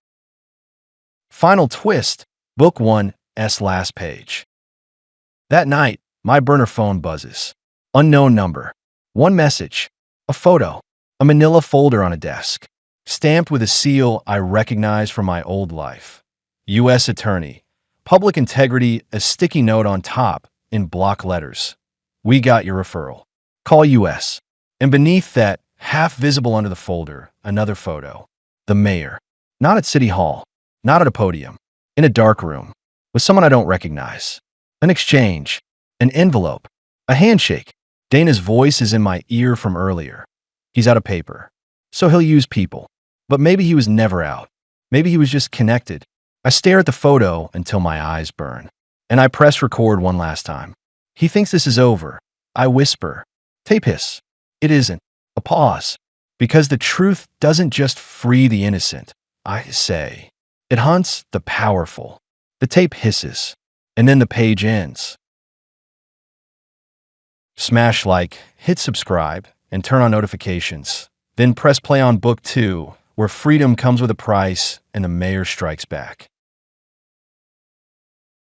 Final twist, Book 1's last page. That night, my burner phone buzzes. Unknown number. One message. A photo. A manila folder on a desk. Stamped with a seal I recognize from my old life. U.S. Attorney. Public integrity, a sticky note on top, in block letters. We got your referral. Call U.S. And beneath that, half visible under the folder, another photo. The mayor. Not at City Hall. Not at a podium. In a dark room. With someone I don't recognize. An exchange. An envelope. A handshake. Dana's voice is in my ear from earlier. He's out of paper. So he'll use people. But maybe he was never out. Maybe he was just connected. I stare at the photo until my eyes burn. And I press record one last time. He thinks this is over. I whisper. Tape hiss. It isn't. A pause. Because the truth doesn't just free the innocent, I say. It hunts the powerful. The tape hisses. And then the page ends. Smash like, hit subscribe, and turn on notifications. Then press play on Book 2, where freedom comes with a price and the mayor strikes back.